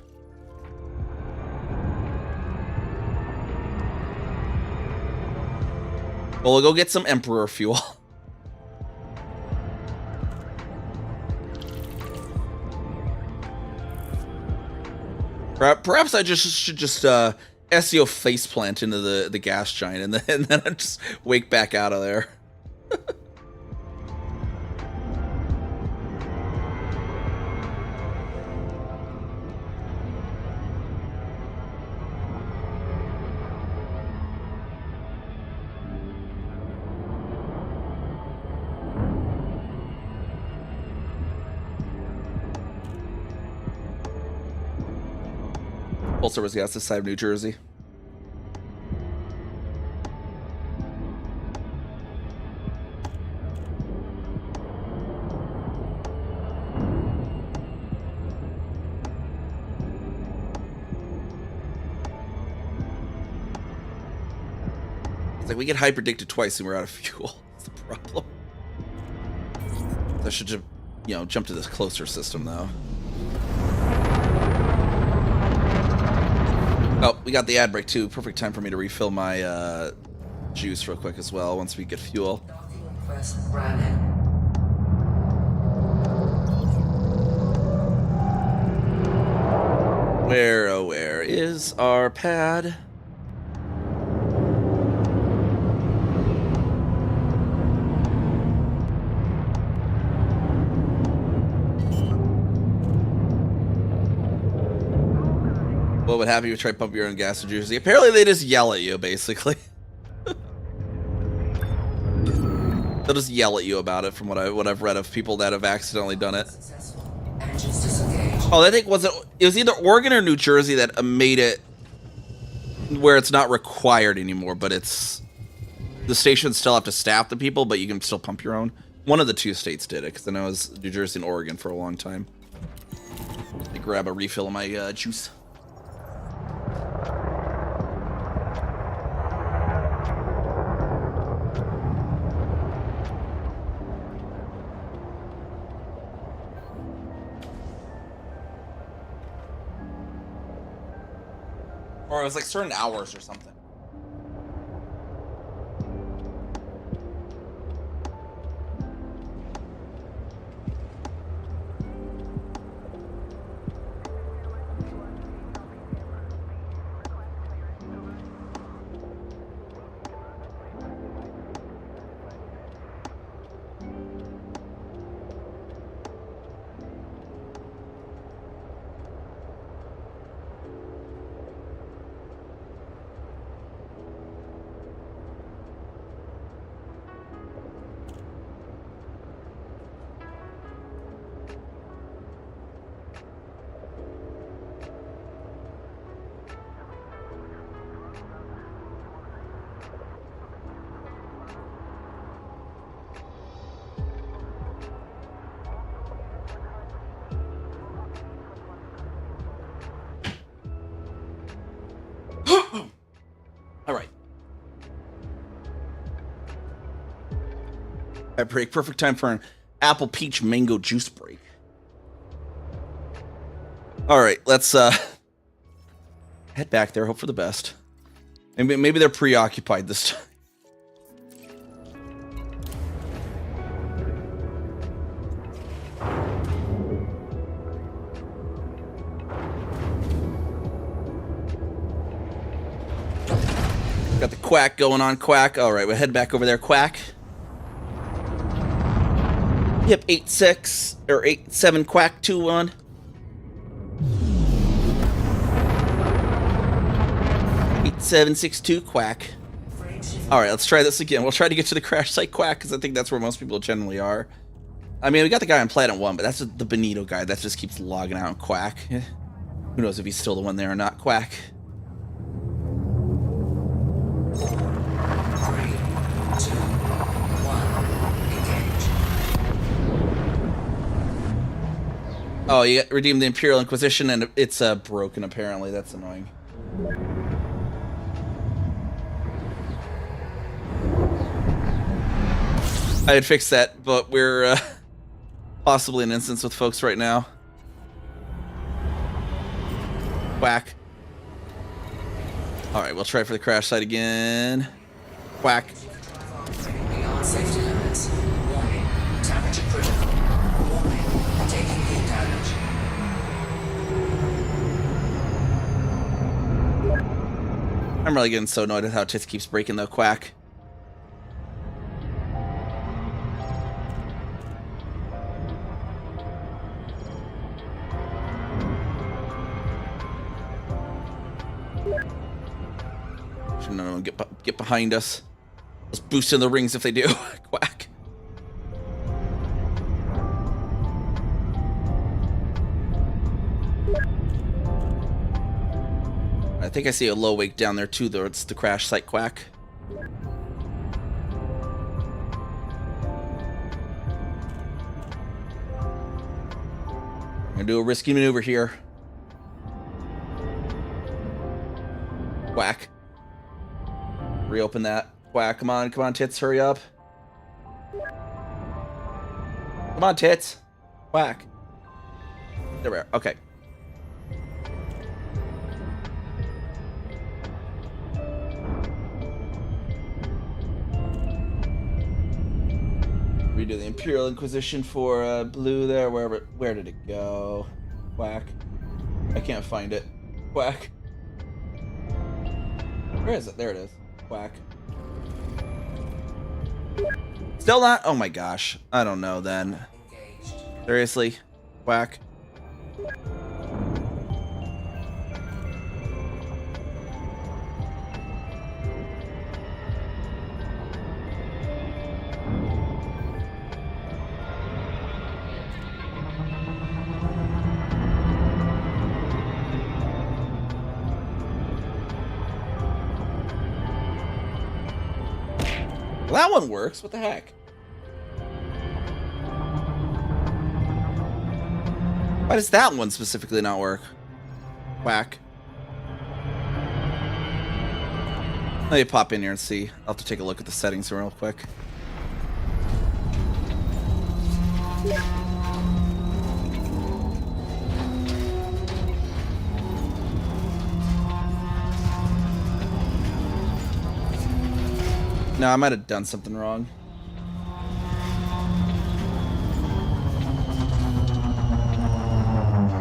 Well, we'll go get some Emperor fuel. Perhaps I should just SEO faceplant into the gas giant and then I just wake back out of there. Full service gas this side of New Jersey. It's like we get hyperdicted twice and we're out of fuel. That's the problem. I should just, you know, jump to this closer system though. Oh, we got the ad break too. Perfect time for me to refill my juice real quick as well once we get fuel. Where, oh where is our pad? What would happen if you try pumping your own gas in Jersey? Apparently they just yell at you, basically. They'll just yell at you about it from what I've read of people that have accidentally done it. Oh, I think it was either Oregon or New Jersey that made it where it's not required anymore, but it's the stations still have to staff the people, but you can still pump your own. One of the two states did it, because I know it was New Jersey and Oregon for a long time. Let me grab a refill of my juice. Or it was like certain hours or something. All right. I break. Perfect time for an apple peach mango juice break. All right, let's head back there. Hope for the best. And maybe they're preoccupied this time. Got the quack going on, quack. All right, we'll head back over there, quack. Yep, 8-6 or 8-7 quack 2-1. Seven 6-2 quack. All right, let's try this again. We'll try to get to the crash site quack because I think that's where most people generally are. I mean, we got the guy on Planet 1, but that's the Benito guy that just keeps logging out and quack. Who knows if he's still the one there or not, quack. 3, 2, 1, engage. Oh, you redeemed the Imperial Inquisition and it's broken apparently. That's annoying. I had fixed that, but we're possibly in an instance with folks right now. Quack. All right, we'll try for the crash site again. Quack. Beyond safety limits. Warning. Temperature critical. Warning. Taking heat damage. I'm really getting so annoyed with how Tits keeps breaking though, quack. No, get behind us. Let's boost in the rings if they do. Quack. I think I see a low wake down there too, though. It's the crash site, quack. I'm gonna do a risky maneuver here. Quack. Reopen that. Quack, come on, tits, hurry up. Come on, tits. Quack. There we are. Okay. Redo the Imperial Inquisition for blue there. Where did it go? Quack. I can't find it. Quack. Where is it? There it is. Quack. Still not? Oh my gosh. I don't know then. Seriously? Quack. Well, that one works. What the heck? Why does that one specifically not work? Whack. Let me pop in here and see. I'll have to take a look at the settings real quick. No, I might have done something wrong.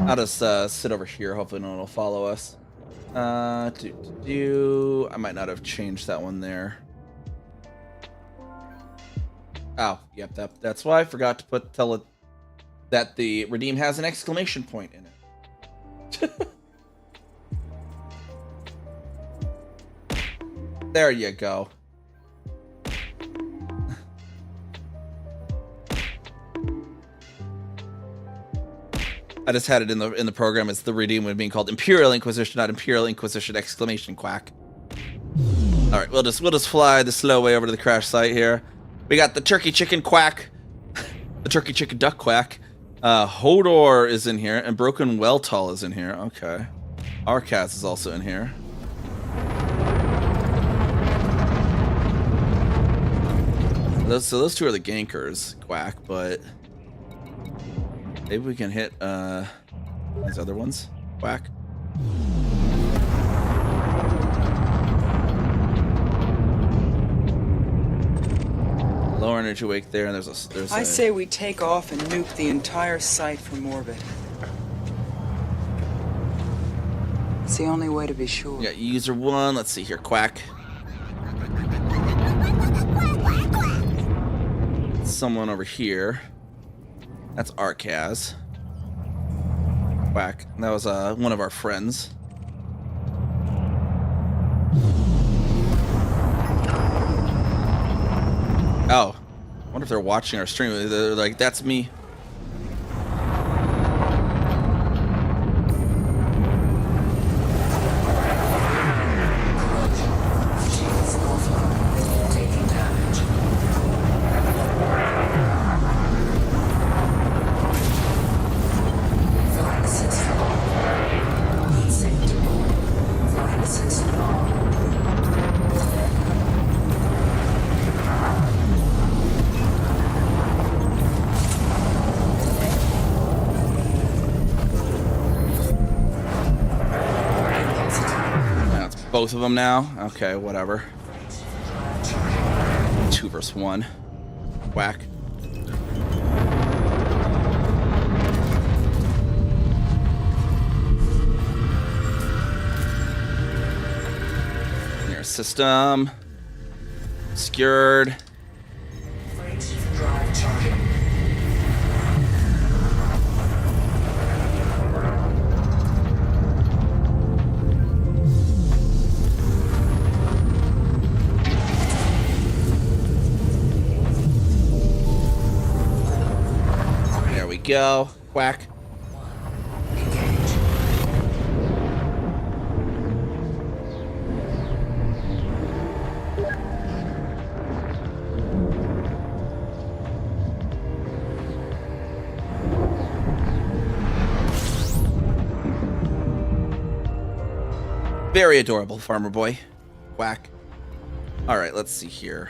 I'll just sit over here. Hopefully no one will follow us. I might not have changed that one there. Oh, yep, that's why I forgot to tell it that the redeem has an exclamation point in it. There you go. I just had it in the program as the redeem when being called Imperial Inquisition, not Imperial Inquisition exclamation quack. All right, we'll just fly the slow way over to the crash site here. We got the turkey chicken quack, the turkey chicken duck quack. Hodor is in here, and Broken Welltall is in here. Okay, Arcaz is also in here. So those two are the gankers, quack, but. Maybe we can hit these other ones. Whack. Lower energy wake there, and there's I say we take off and nuke the entire site from orbit. It's the only way to be sure. We got user 1. Let's see here. Quack. Someone over here. That's Arcaz. Quack. That was one of our friends. Oh. I wonder if they're watching our stream. They're like, that's me. Both of them now? Okay, whatever. 2 versus 1. Whack. Near system. Secured. Drive charging. Go. Quack. Very adorable farmer boy. Quack. All right, let's see here.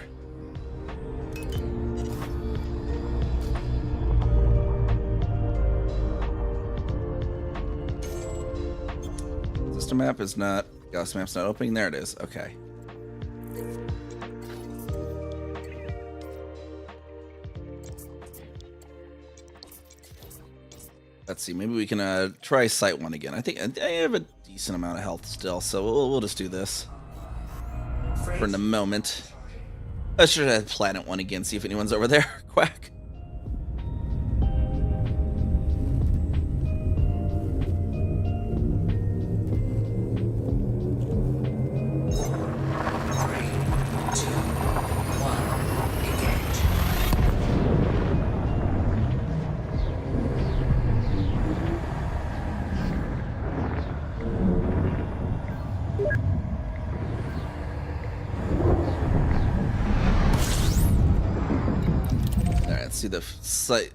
System map is not. Galaxy map's not opening. There it is. Okay. Let's see. Maybe we can try Site 1 again. I think I have a decent amount of health still, so we'll just do this for the moment. I should have Planet 1 again. See if anyone's over there. Quack. See the site,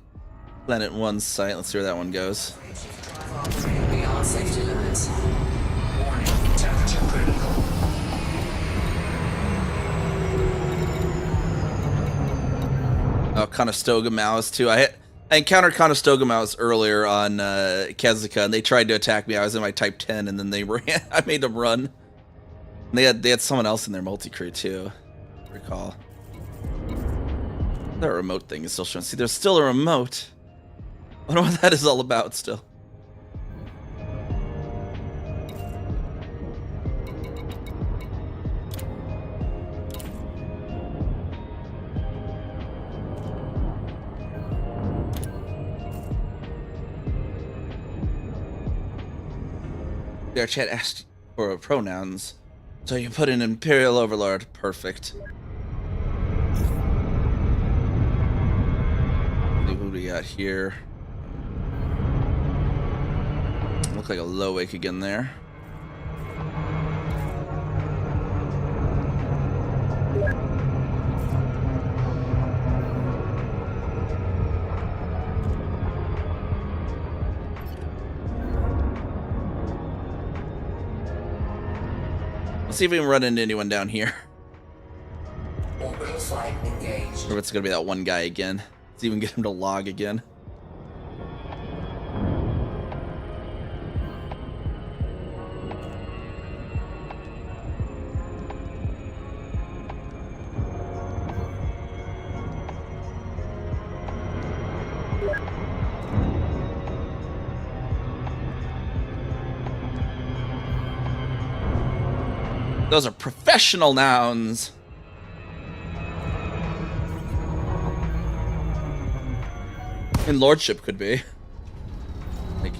Planet 1 site. Let's see where that one goes. Beyond safety limits. Warning, temperature critical. Oh, Conestoga Mouse too. I encountered Conestoga Mouse earlier on Kazuka, and they tried to attack me. I was in my Type 10, and then they ran. I made them run. And they had someone else in their multi-crew too. I recall. That remote thing is still showing. See, there's still a remote. I don't know what that is all about still. Their chat asked for pronouns, so you put in Imperial Overlord. Perfect. What do we got here? Look like a low wake again there. Let's see if we can run into anyone down here. Orbital flight engaged. Or if it's gonna be that one guy again. Let's even get him to log again. Those are professional nouns. And lordship could be. Like,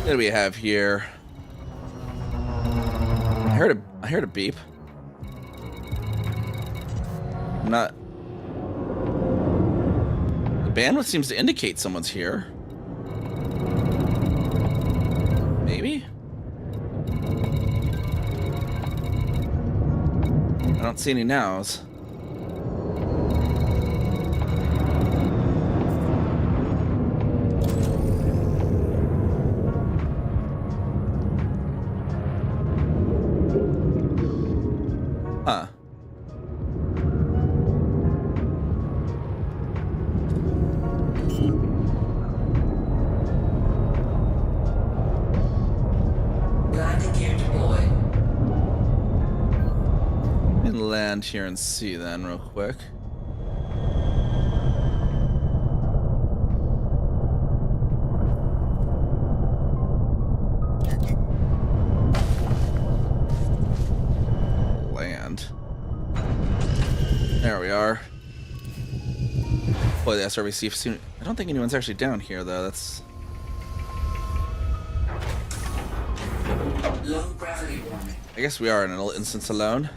what do we have here? I heard a beep. Not. The bandwidth seems to indicate someone's here. Maybe? I don't see any nows. Huh. Landing gear deployed. Let me land here and see then real quick. Land. There we are. Boy, the SRBC soon. I don't think anyone's actually down here though. That's. Low gravity warning. I guess we are in an instance alone.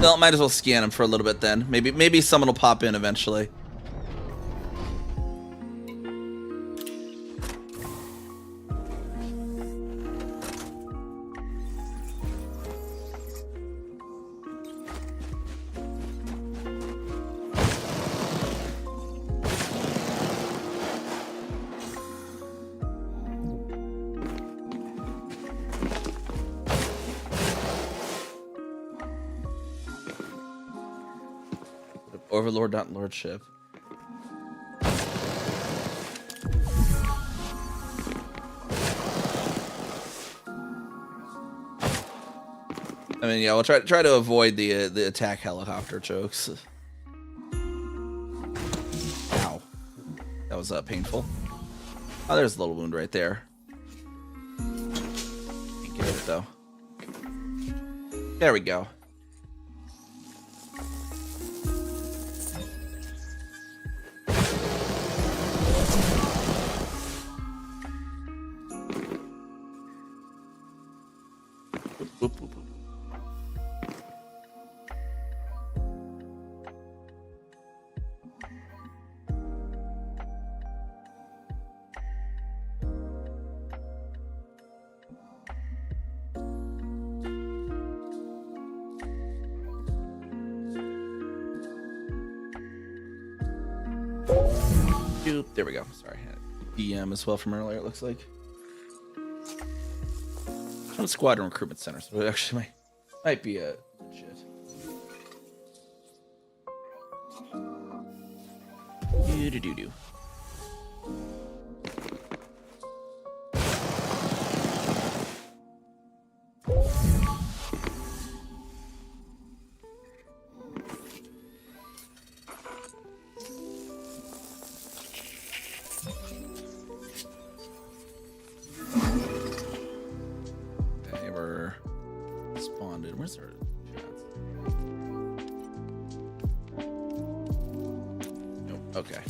Well, might as well scan him for a little bit then. Maybe someone will pop in eventually. Overlord, not Lordship. I mean, yeah, we'll try to avoid the attack helicopter jokes. Ow, that was painful. Oh, there's a little wound right there. Can't get it though. There we go. Whoop, whoop, whoop. There we go. Sorry, I had DM as well from earlier, it looks like. From Squadron Recruitment Center, so it actually might be a legit. Do-do-do-do. Where's our chats? Nope. Okay.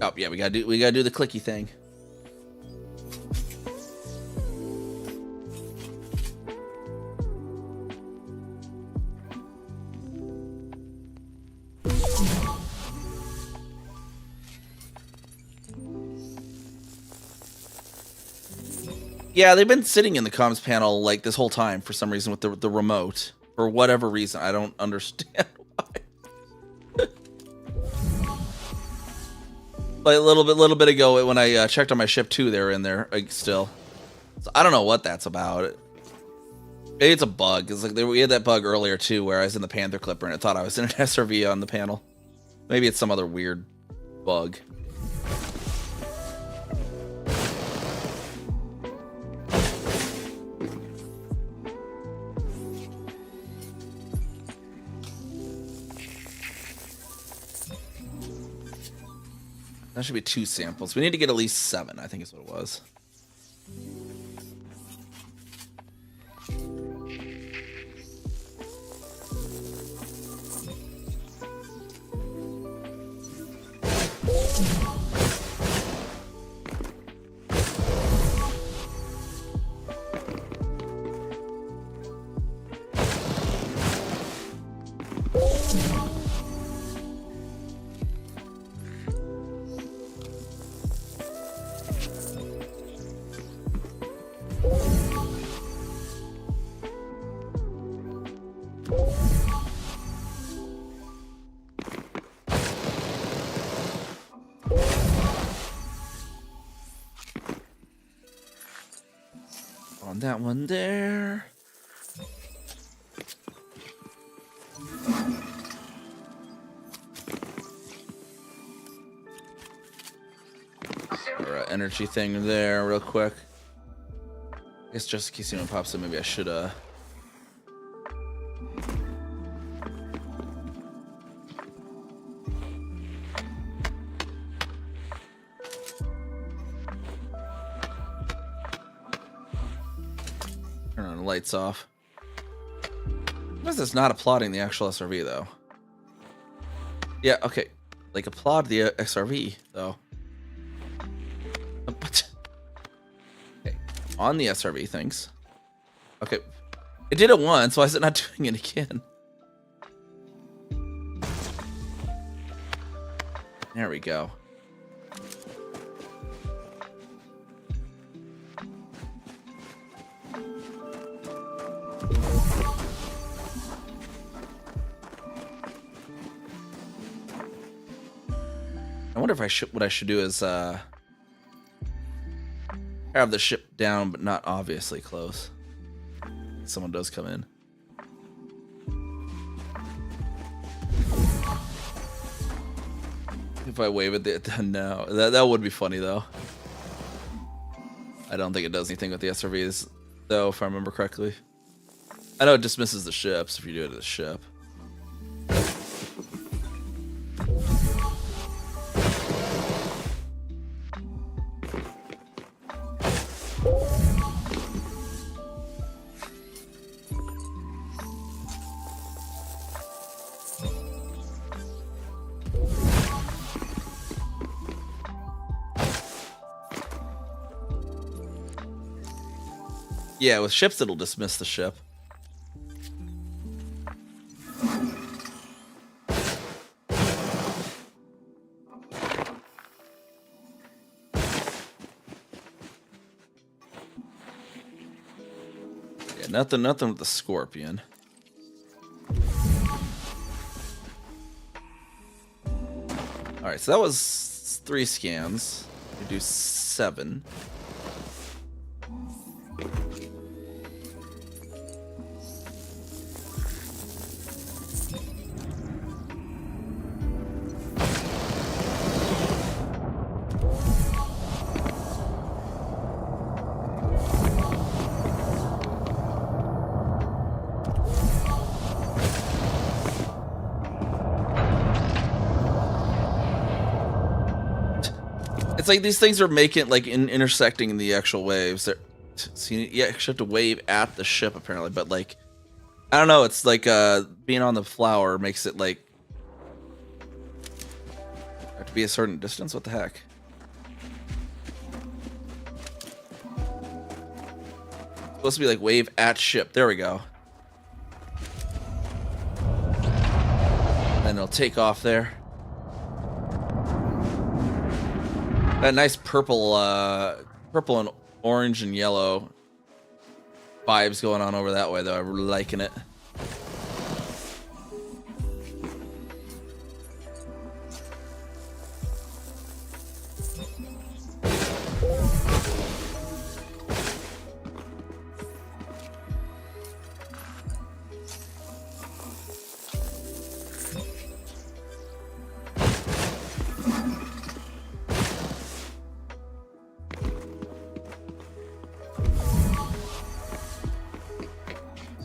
Oh yeah, we gotta do the clicky thing. Yeah, they've been sitting in the comms panel like this whole time for some reason with the remote. For whatever reason, I don't understand why. Like a little bit ago when I checked on my ship too, they were in there like, still. So I don't know what that's about. Maybe it's a bug. It's like we had that bug earlier too, where I was in the Panther Clipper and it thought I was in an SRV on the panel. Maybe it's some other weird bug. That should be 2 samples. We need to get at least 7, I think is what it was. On that one there. Or energy thing there real quick. I guess just in case anyone pops in, maybe I should turn on the lights off. Why is this not applauding the actual SRV though? Yeah, okay. Like applaud the XRV though. Okay. On the SRV things. Okay. It did it once, why is it not doing it again? There we go. I wonder if what I should do is have the ship down but not obviously close. Someone does come in. If I wave at the no, that would be funny though. I don't think it does anything with the SRVs, though, if I remember correctly. I know it dismisses the ships if you do it to the ship. Yeah, with ships it'll dismiss the ship. Yeah, nothing with the Scorpion. Alright, so that was 3 scans. We do 7. It's like these things are making like intersecting in the actual waves. See, you actually have to wave at the ship apparently, but like I don't know. It's like being on the flower makes it like have to be a certain distance. What the heck? It's supposed to be like wave at ship. There we go. Then it'll take off there. That nice purple and orange and yellow vibes going on over that way, though. I'm really liking it.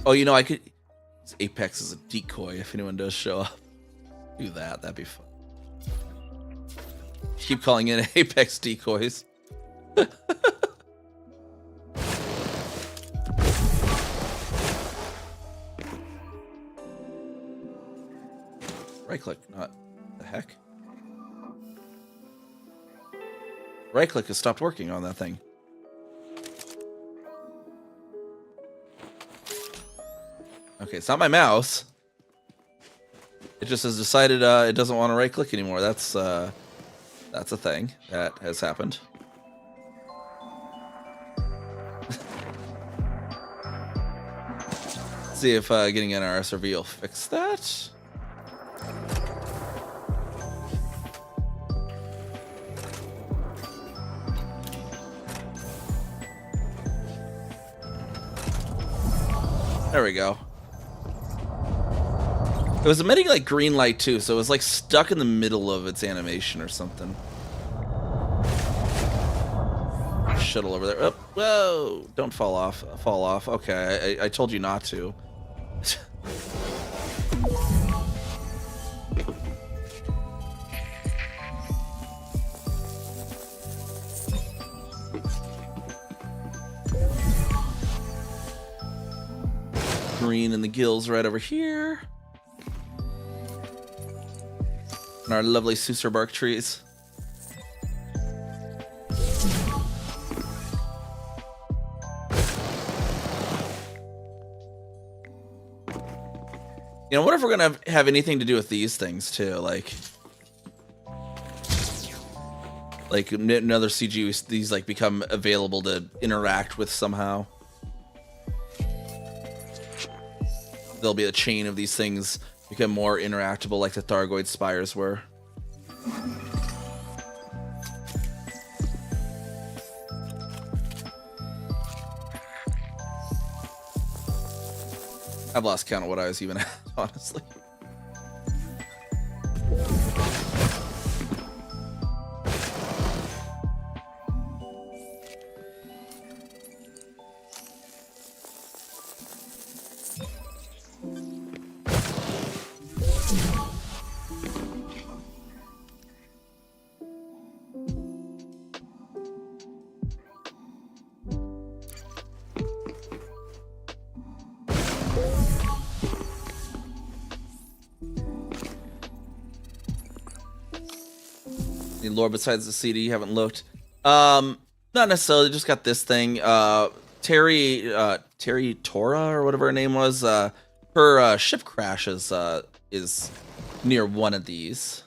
Oh, you know, I could use Apex as a decoy if anyone does show up. Do that. That'd be fun. Keep calling in Apex decoys. Right click, not the heck. Right click has stopped working on that thing. Okay, it's not my mouse. It just has decided it doesn't want to right click anymore. That's a thing that has happened. See if getting an RSRV will fix that. There we go. It was emitting like green light too, so it was like stuck in the middle of its animation or something. Shuttle over there. Oh, whoa! Don't fall off. Fall off. Okay, I told you not to. Green in the gills right over here. And our lovely Susur bark trees. You know, what if we're gonna have anything to do with these things too? Like another CG, these like become available to interact with somehow. There'll be a chain of these things become more interactable like the Thargoid spires were. I've lost count of what I was even at, honestly. Any lore besides the CD you haven't looked? Not necessarily. Just got this thing. Terry Tora or whatever her name was. Her ship crash is near one of these.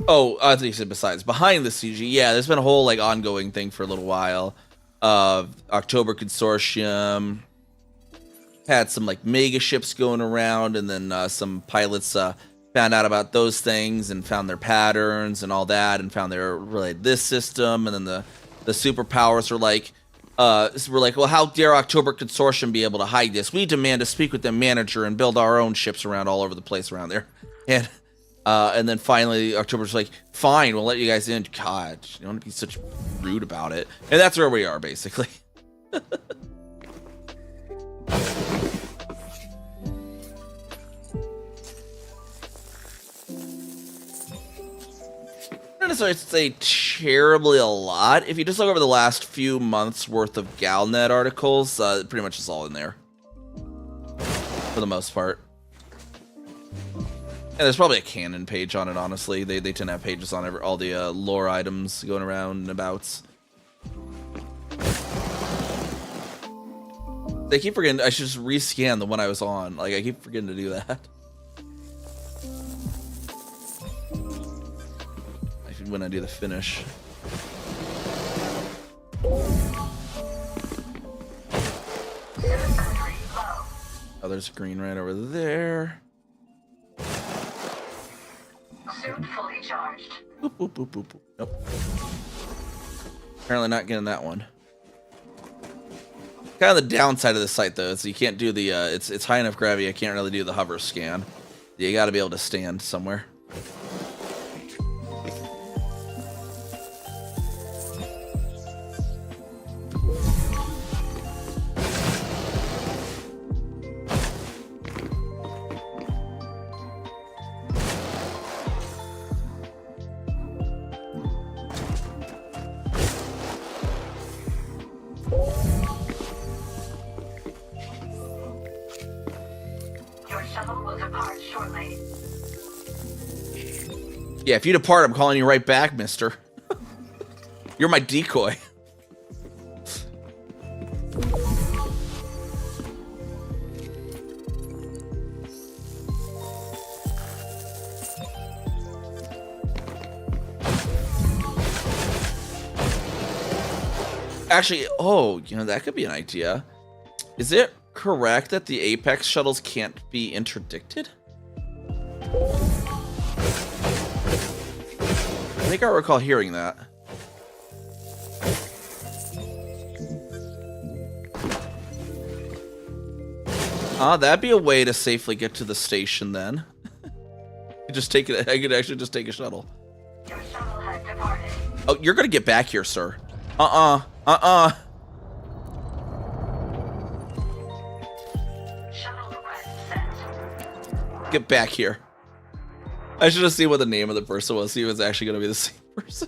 Oh, I think you said besides. Behind the CG, yeah, there's been a whole like ongoing thing for a little while. October Consortium had some like mega ships going around, and then some pilots found out about those things and found their patterns and all that, and found they were related to this system. And then the superpowers were like, well, how dare October Consortium be able to hide this? We demand to speak with their manager and build our own ships around all over the place around there. And then finally, October's like, fine, we'll let you guys in. God, you don't want to be such rude about it. And that's where we are, basically. Not necessarily say terribly a lot. If you just look over the last few months worth of Galnet articles, pretty much is all in there. For the most part. And there's probably a canon page on it, honestly. They tend to have pages on all the lore items going around and abouts. They keep forgetting. I should just rescan the one I was on. Like, I keep forgetting to do that. When I do the finish. Oh, there's green right over there. Suit fully charged. Boop, boop, boop, boop, boop. Nope. Apparently not getting that one. Kind of the downside of the site, though, is you can't do the, it's high enough gravity, I can't really do the hover scan. You gotta be able to stand somewhere. Yeah, if you depart, I'm calling you right back, mister. You're my decoy. Actually, oh, you know, that could be an idea. Is it correct that the Apex shuttles can't be interdicted? I think I recall hearing that. That'd be a way to safely get to the station then. Just take it. I could actually just take a shuttle. Your shuttle has departed. Oh, you're gonna get back here, sir. Shuttle request sent. Get back here. I should have seen what the name of the person was. He was actually going to be the same person.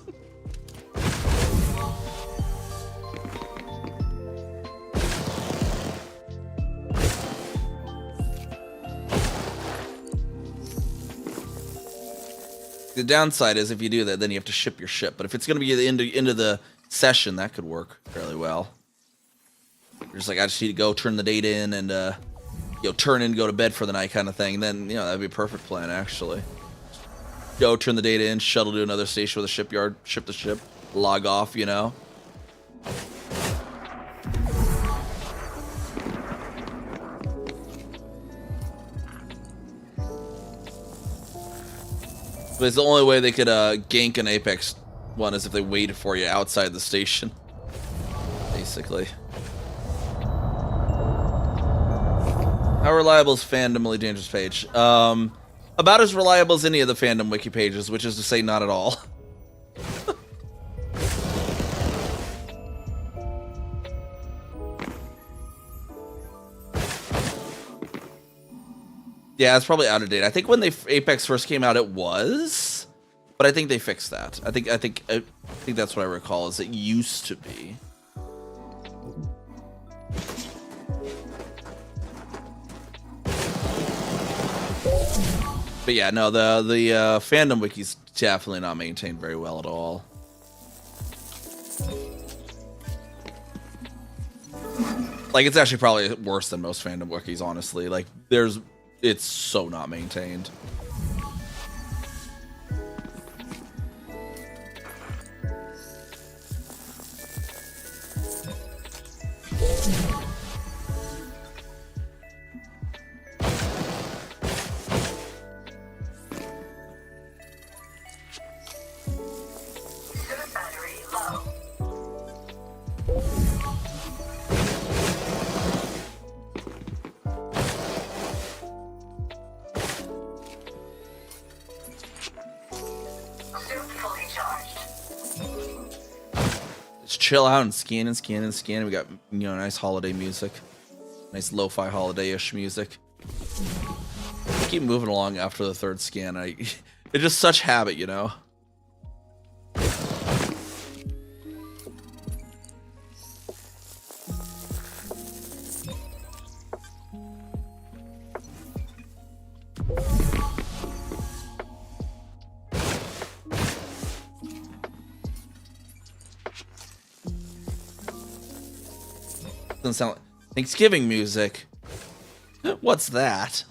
The downside is if you do that, then you have to ship your ship. But if it's going to be the end of the session, that could work fairly well. You're just like, I just need to go turn the data in and you know, turn in and go to bed for the night kind of thing. Then, you know, that'd be a perfect plan, actually. Go turn the data in, shuttle to another station with a shipyard, ship the ship, log off, you know. But it's the only way they could gank an Apex one is if they waited for you outside the station. Basically. How reliable is Fandom Really Dangerous page? About as reliable as any of the fandom wiki pages, which is to say not at all. Yeah, it's probably out of date. I think when Apex first came out, it was, but I think they fixed that. I think that's what I recall. Is it used to be. But yeah, no, the fandom wiki's definitely not maintained very well at all. Like, it's actually probably worse than most fandom wikis, honestly. Like, it's so not maintained. Chill out and scan and scan and scan. We got, you know, nice holiday music, nice lo-fi holiday-ish music. Keep moving along after the third scan. It's just such habit, you know. Doesn't sound like Thanksgiving music. What's that?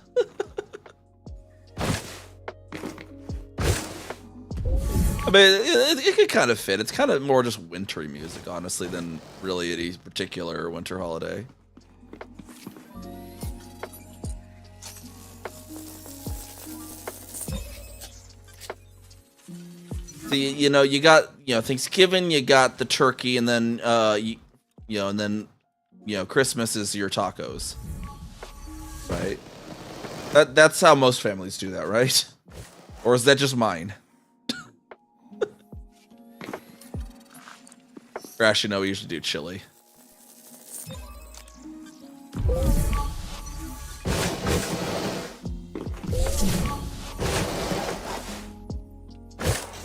I mean, it could kind of fit. It's kind of more just wintry music, honestly, than really any particular winter holiday. So, you know, you got, you know, Thanksgiving, you got the turkey, and then, you know, Christmas is your tacos, right? That's how most families do that, right? Or is that just mine? Or actually, no, we usually do chili.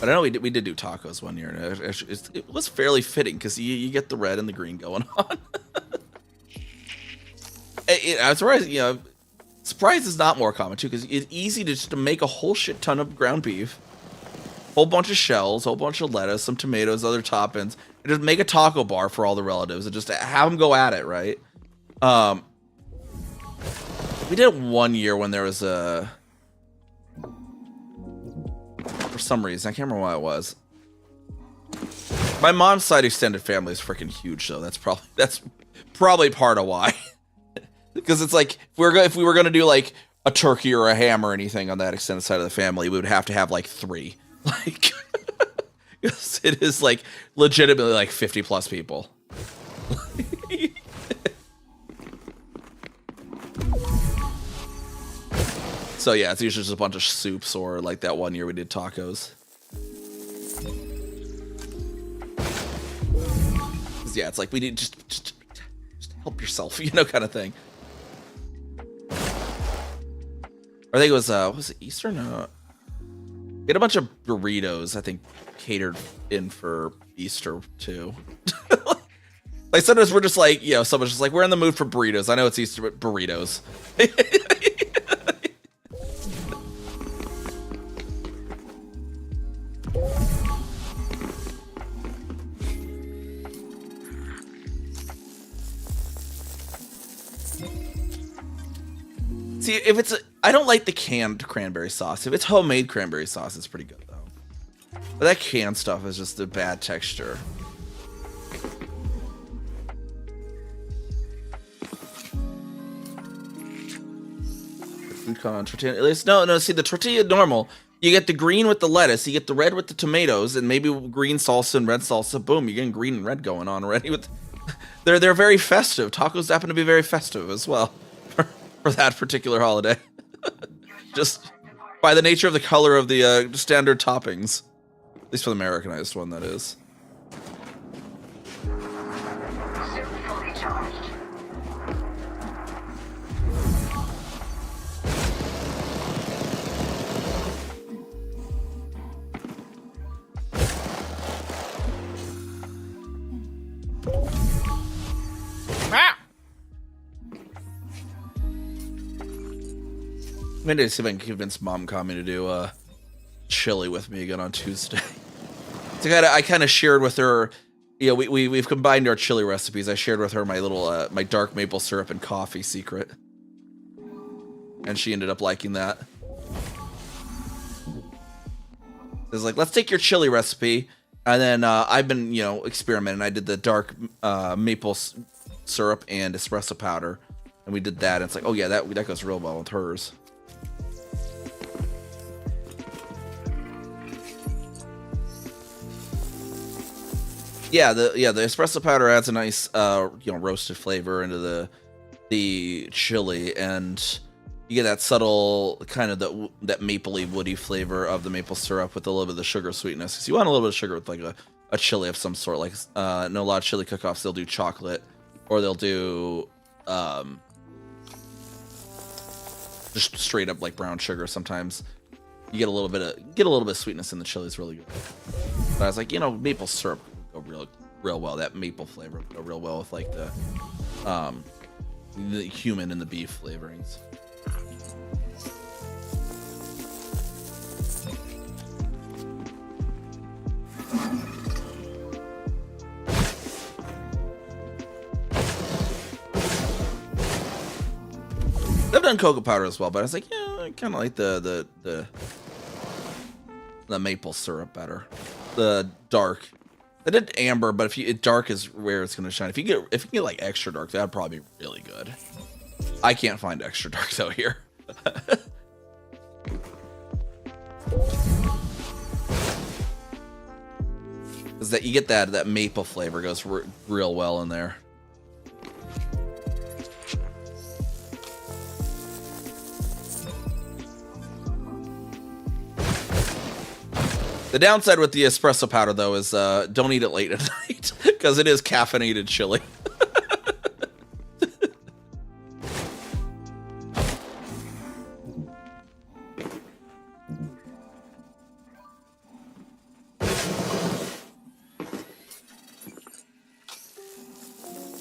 But I know we did do tacos one year, and it was fairly fitting because you get the red and the green going on. I'm surprised, you know, surprised is not more common too, because it's easy to just make a whole shit ton of ground beef, whole bunch of shells, whole bunch of lettuce, some tomatoes, other toppings, and just make a taco bar for all the relatives and just have them go at it, right? We did it one year when there was for some reason, I can't remember why it was. My mom's side extended family is freaking huge, though. That's probably part of why. Because it's like, if we were gonna do like a turkey or a ham or anything on that extended side of the family, we would have to have like 3. Like, because it is like legitimately like 50 plus people. So yeah, it's usually just a bunch of soups, or like that one year we did tacos. Yeah, it's like we need just help yourself, you know, kind of thing. I think it was it Easter? No. We had a bunch of burritos, I think, catered in for Easter too. Like sometimes we're just like, you know, someone's just like, we're in the mood for burritos. I know it's Easter, but burritos. See, if it's I don't like the canned cranberry sauce. If it's homemade cranberry sauce, it's pretty good though. But that canned stuff is just a bad texture. Food con tortilla. At least no. See, the tortilla normal. You get the green with the lettuce. You get the red with the tomatoes, and maybe green salsa and red salsa. Boom, you're getting green and red going on already. With they're very festive. Tacos happen to be very festive as well. For that particular holiday. Just by the nature of the color of the standard toppings. At least for the Americanized one, that is. Maybe see if I can convince NiamhKami to do chili with me again on Tuesday. So I kind of shared with her, you know, we've combined our chili recipes. I shared with her my little my dark maple syrup and coffee secret, and she ended up liking that. It was like, let's take your chili recipe, and then I've been, you know, experimenting. I did the dark maple syrup and espresso powder, and we did that. And it's like, oh yeah, that goes real well with hers. Yeah, the espresso powder adds a nice you know, roasted flavor into the chili, and you get that subtle kind of that mapley woody flavor of the maple syrup with a little bit of the sugar sweetness. Because you want a little bit of sugar with like a chili of some sort. Like no, a lot of chili cook-offs, they'll do chocolate, or they'll do just straight up like brown sugar. Sometimes you get a little bit of sweetness in the chili. It's really good. But I was like, you know, maple syrup would go real well. That maple flavor would go real well with like the human and the beef flavorings. I've done cocoa powder as well, but I was like, yeah, I kind of like the maple syrup better. The dark. I did amber, but dark is where it's gonna shine. If you get like extra dark, that'd probably be really good. I can't find extra dark though here. Is that you get that maple flavor goes real well in there. The downside with the espresso powder, though, is don't eat it late at night, because it is caffeinated chili.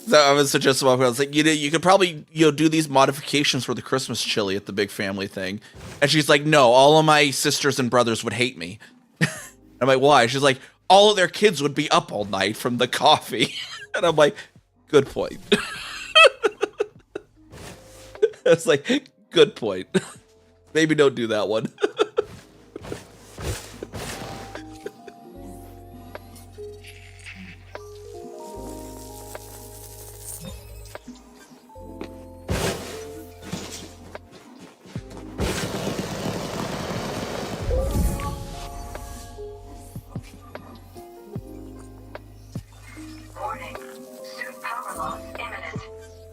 So I was suggesting, I was like, you could probably, do these modifications for the Christmas chili at the big family thing. And she's like, no, all of my sisters and brothers would hate me. I'm like, why? She's like, all of their kids would be up all night from the coffee. And I'm like, good point. It's like, good point. Maybe don't do that one.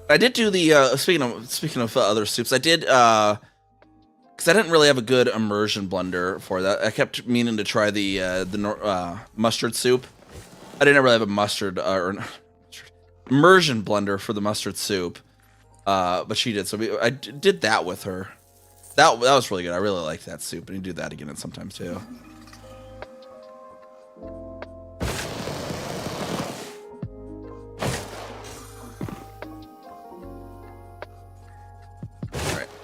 I did do the speaking of other soups, I did because I didn't really have a good immersion blender for that. I kept meaning to try the mustard soup. I didn't really have a mustard or immersion blender for the mustard soup, but she did. So I did that with her. That was really good. I really like that soup, and you do that again sometimes too.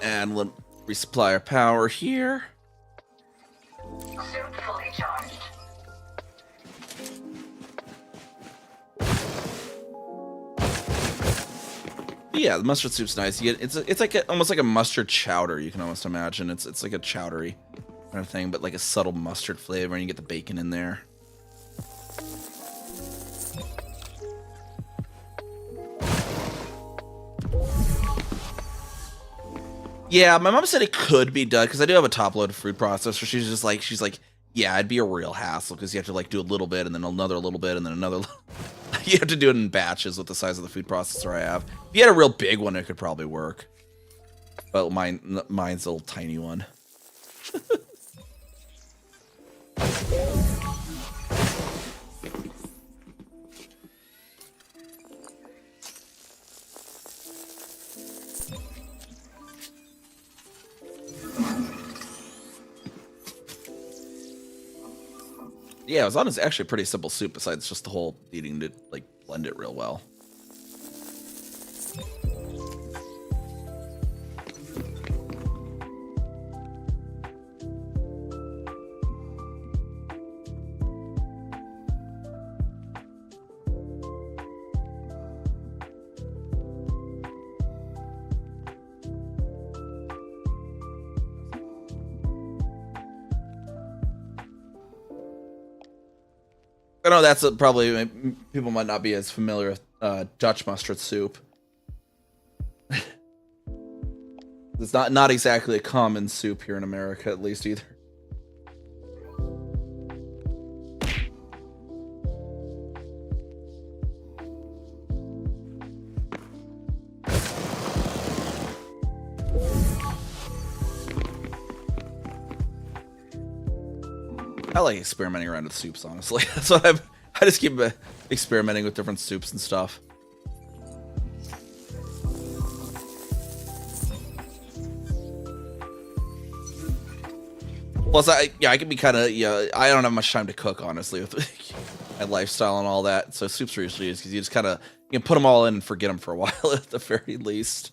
And we'll resupply our power here. Suit fully charged. Yeah, the mustard soup's nice. You get, it's like almost like a mustard chowder. You can almost imagine it's like a chowdery kind of thing, but like a subtle mustard flavor, and you get the bacon in there. Yeah, my mom said it could be done because I do have a top-loaded food processor. She's like, yeah, it'd be a real hassle because you have to like do a little bit and then another little bit and then another. You have to do it in batches with the size of the food processor I have. If you had a real big one, it could probably work. But mine's a little tiny one. Yeah, lasagna's actually a pretty simple soup besides just the whole needing to like blend it real well. I know that's probably people might not be as familiar with Dutch mustard soup. It's not exactly a common soup here in America, at least either. I like experimenting around with soups, honestly. That's what I just keep experimenting with different soups and stuff. Plus, I can be kind of, I don't have much time to cook, honestly, with my lifestyle and all that. So soups are usually because you just kind of, put them all in and forget them for a while at the very least.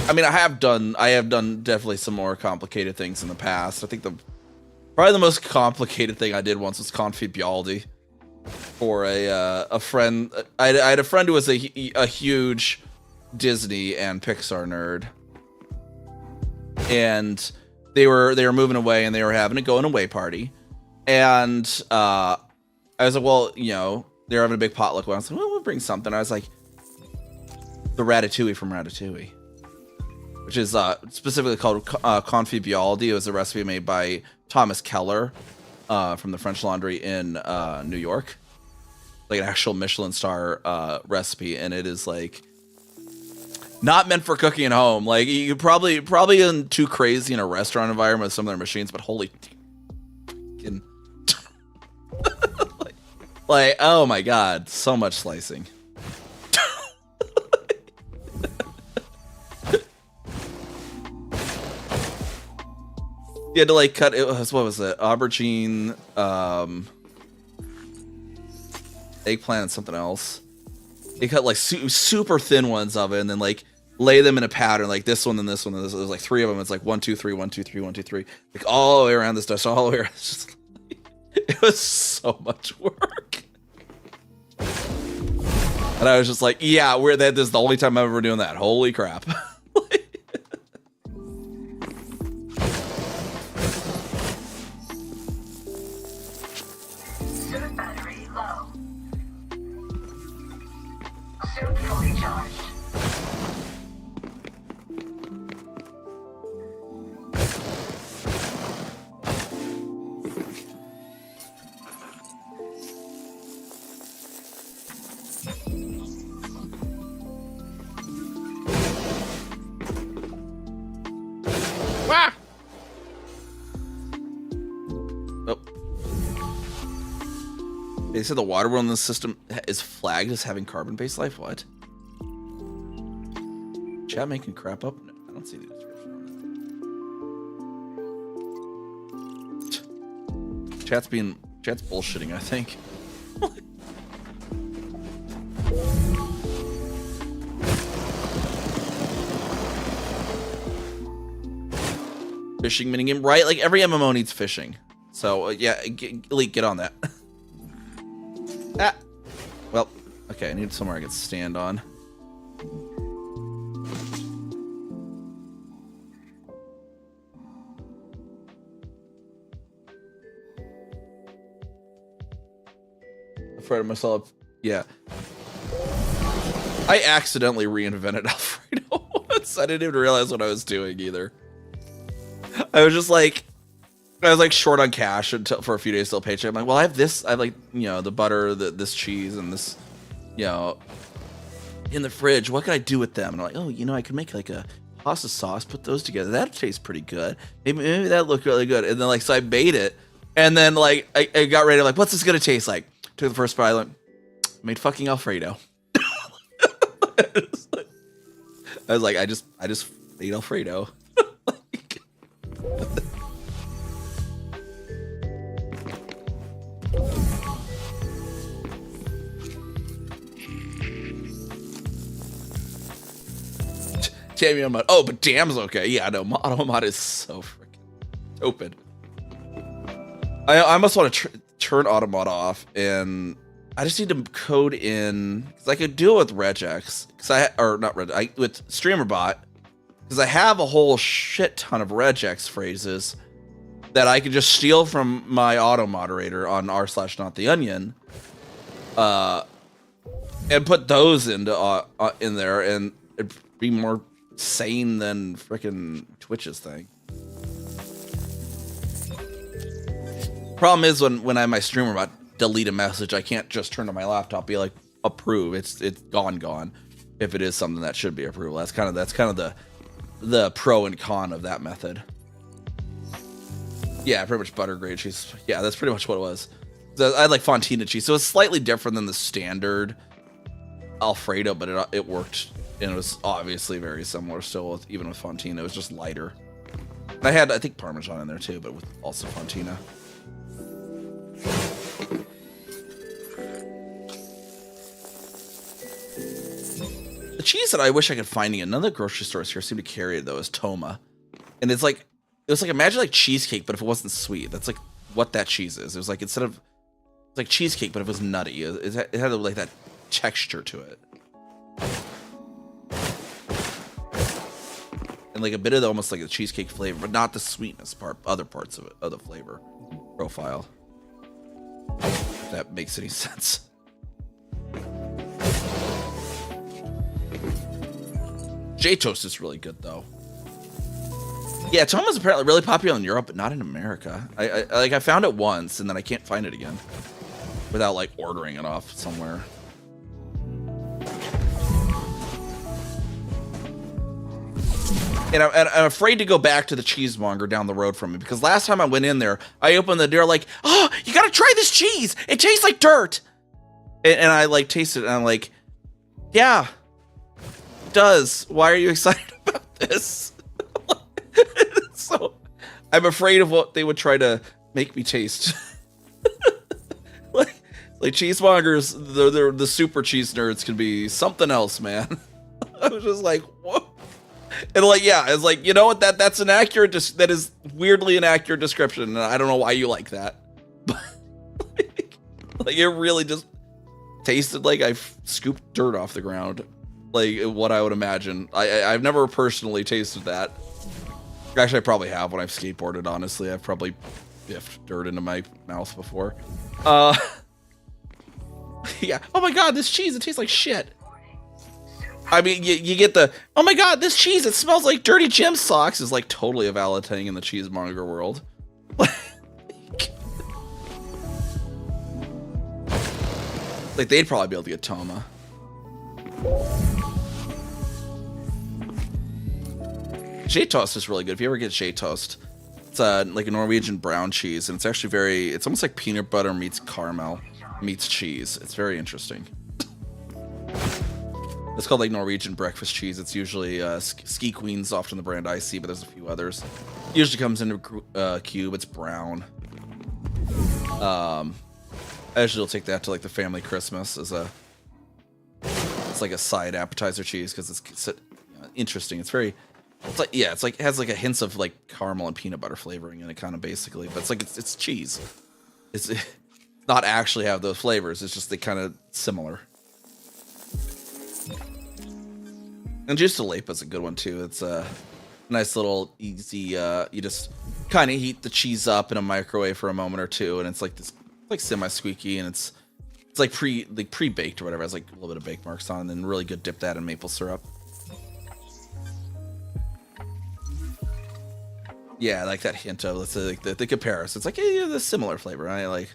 I mean, I have done definitely some more complicated things in the past. I think probably the most complicated thing I did once was Confibialdi for a friend. I had a friend who was a huge Disney and Pixar nerd, and they were moving away and they were having a going away party, and I was like, well, they're having a big potluck. I was like, well, we'll bring something. I was like, the Ratatouille from Ratatouille, which is specifically called Confibialdi. It was a recipe made by Thomas Keller from the French Laundry in New York. Like an actual Michelin star recipe, and it is like not meant for cooking at home. Like you probably isn't too crazy in a restaurant environment with some of their machines, but holy like oh my god, so much slicing. You had to like cut it. What was it? Aubergine, eggplant, and something else. You cut like super thin ones of it, and then like lay them in a pattern, like this one, and this one, and this. There's like 3 of them. It's like 1, 2, 3, 1, 2, 3, 1, 2, 3, like all the way around this dish, all the way around. It's just, it was so much work, and I was just like, yeah, this is the only time I'm ever doing that. Holy crap. They said the water world in the system is flagged as having carbon-based life. What? Chat making crap up? No, I don't see the description on it. Chat's bullshitting, I think. Fishing minigame, right? Like every MMO needs fishing. So yeah, Elite, get on that. Ah, well, okay. I need somewhere I can stand on. Afraid of myself. Yeah. I accidentally reinvented Alfredo once. I didn't even realize what I was doing either. I was like short on cash until for a few days till paycheck. I'm like, well, I have this. I have like, the butter, this cheese, and this, in the fridge. What can I do with them? And I'm like, oh, I could make like a pasta sauce. Put those together. That tastes pretty good. Maybe that looked really good. And then like, so I made it, and then like I got ready. Like, what's this gonna taste like? Took the first bite. Like, made fucking Alfredo. I was like, I just ate Alfredo. Jamie on mod. Oh, but damn's okay. Yeah, no, auto mod is so freaking stupid. I almost want to turn auto mod off, and I just need to code in because I could do it with regex with StreamerBot because I have a whole shit ton of regex phrases, that I could just steal from my auto moderator on r/nottheonion, and put those into in there, and it'd be more sane than freaking Twitch's thing. Problem is when I have my streamer bot delete a message, I can't just turn to my laptop, be like, approve. It's gone. If it is something that should be approved, that's kind of the pro and con of that method. Yeah, pretty much butter grade cheese. Yeah, that's pretty much what it was. I had like Fontina cheese, so it's slightly different than the standard Alfredo, but it worked, and it was obviously very similar still, even with Fontina. It was just lighter. And I had, I think, Parmesan in there too, but with also Fontina. The cheese that I wish I could find in another grocery stores here seem to carry it though is Toma, and it was like imagine like cheesecake, but if it wasn't sweet. That's like what that cheese is. It was like it's like cheesecake, but it was nutty. It had like that texture to it, and like a bit of almost like a cheesecake flavor, but not the sweetness part. Other parts of it, of the flavor profile. If that makes any sense. J-Toast is really good though. Yeah, Toma's apparently really popular in Europe, but not in America. I found it once, and then I can't find it again without like ordering it off somewhere. And I'm afraid to go back to the cheesemonger down the road from me, because last time I went in there, I opened the door like, oh, you gotta try this cheese. It tastes like dirt. And I like tasted it, and I'm like, yeah, it does. Why are you excited about this? So I'm afraid of what they would try to make me taste. like cheesemongers, the super cheese nerds can be something else, man. I was just like, whoa. And like, yeah, it's like, you know what? That's an accurate, that is weirdly an accurate description. And I don't know why you like that. But like it really just tasted like I scooped dirt off the ground. Like what I would imagine. I've never personally tasted that. Actually, I probably have when I've skateboarded, honestly. I've probably biffed dirt into my mouth before. Yeah. Oh my god, this cheese, it tastes like shit. I mean, you get the, oh my god, this cheese, it smells like dirty gym socks, is like totally a valid thing in the cheesemonger world. Like, they'd probably be able to get Toma. J-Toast is really good. If you ever get J-Toast, it's like a Norwegian brown cheese, and it's actually it's almost like peanut butter meets caramel meets cheese. It's very interesting. It's called like Norwegian breakfast cheese. It's usually Ski Queen's often the brand I see, but there's a few others. It usually comes in a cube. It's brown. I usually will take that to like the family Christmas as it's like a side appetizer cheese, because it's interesting. It's like, yeah, it's like, it has like a hints of like caramel and peanut butter flavoring in it, kind of basically, but it's like it's cheese. It's not actually have those flavors. It's just they kind of similar. And Juice de Lepa is a good one too. It's a nice little easy. You just kind of heat the cheese up in a microwave for a moment or two, and it's like this, like semi-squeaky, and it's like pre-baked or whatever. It has like a little bit of bake marks on, and then really good dip that in maple syrup. Yeah, like that hint of, let's say, like the comparison. It's like, yeah, the similar flavor, right? Like,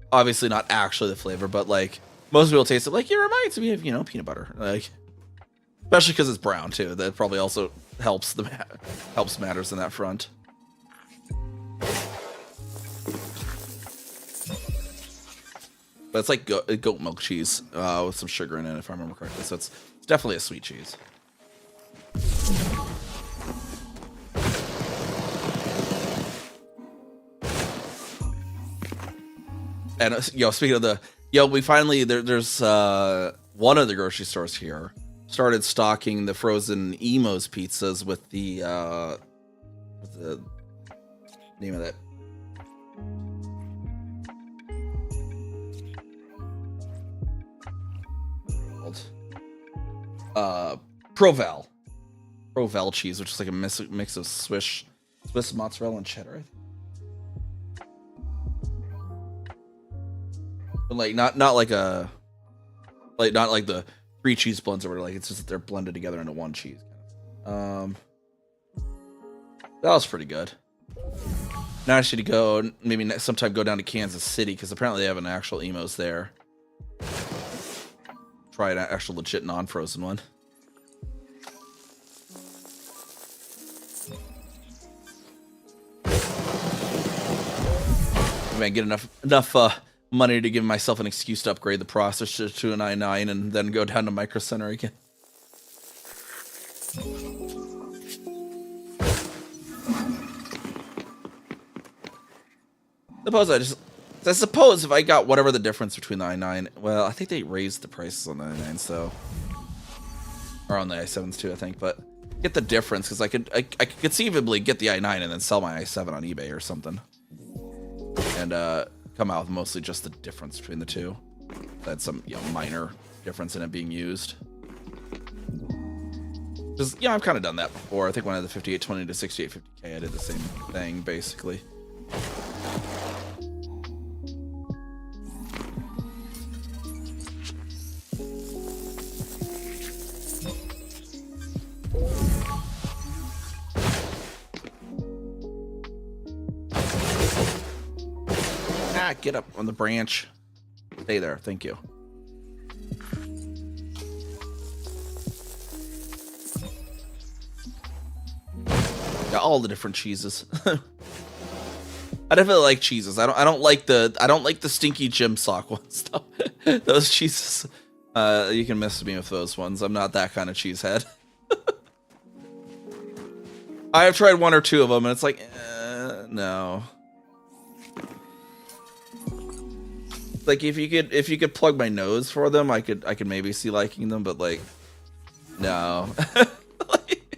obviously not actually the flavor, but like most people taste it like, it reminds me of, peanut butter. Like, especially because it's brown too. That probably also helps matters in that front. But it's like goat milk cheese with some sugar in it, if I remember correctly. So it's definitely a sweet cheese. And speaking of we finally there's one of the grocery stores here started stocking the frozen Emo's pizzas with the name of that. Provel cheese, which is like a mix of Swiss mozzarella and cheddar. But like not like a not like the 3 cheese blends or whatever. Like it's just that they're blended together into one cheese. That was pretty good. Now I should go maybe sometime go down to Kansas City because apparently they have an actual Emos there. Try an actual legit non-frozen one. Man, get enough money to give myself an excuse to upgrade the processor to an i9 and then go down to Micro Center again. I suppose if I got whatever the difference between the i9, well, I think they raised the prices on the i9, so, or on the i7s too, I think, but get the difference because I could conceivably get the i9 and then sell my i7 on eBay or something. And come out with mostly just the difference between the two. That's some minor difference in it being used. Because I've kind of done that before. I think when I had the 5820 to 6850K, I did the same thing basically. Get up on the branch. Stay there. Thank you. Got all the different cheeses. I definitely like cheeses. I don't like the stinky gym sock ones though. Those cheeses. You can miss me with those ones. I'm not that kind of cheesehead. I have tried 1 or 2 of them and it's like no. Like if you could plug my nose for them, I could maybe see liking them, but like no. Like,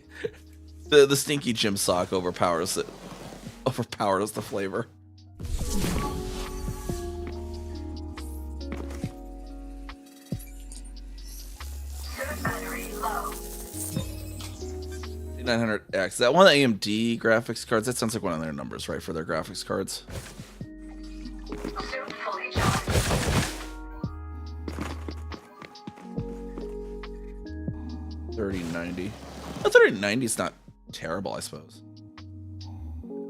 the stinky gym sock overpowers the flavor. $900X. That one AMD graphics cards. That sounds like one of their numbers, right, for their graphics cards. 3090. Oh, 3090 is not terrible, I suppose.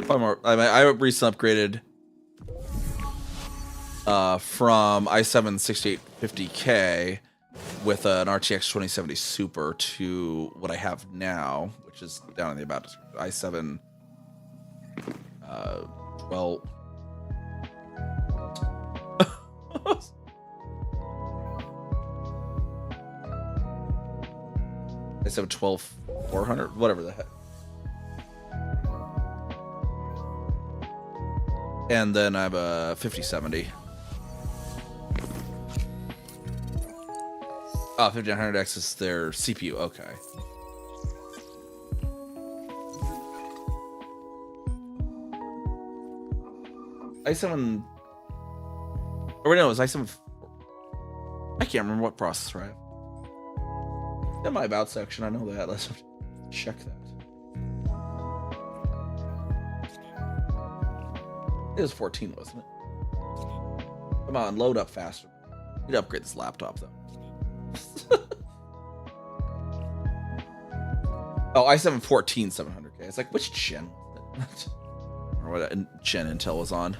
I recently upgraded from i7 6850K with an RTX 2070 Super to what I have now, which is down in the about i7 12. i7 12400, whatever the heck. And then I have a 5070. Oh, 5900X is their CPU. Okay. i7. Or no, it was i7. I can't remember what processor I have. In my about section, I know that. Let's check that. It was 14, wasn't it? Come on, load up faster. Need to upgrade this laptop though. Oh, i7 14700K. It's like, which gen was it? Or what gen Intel was on.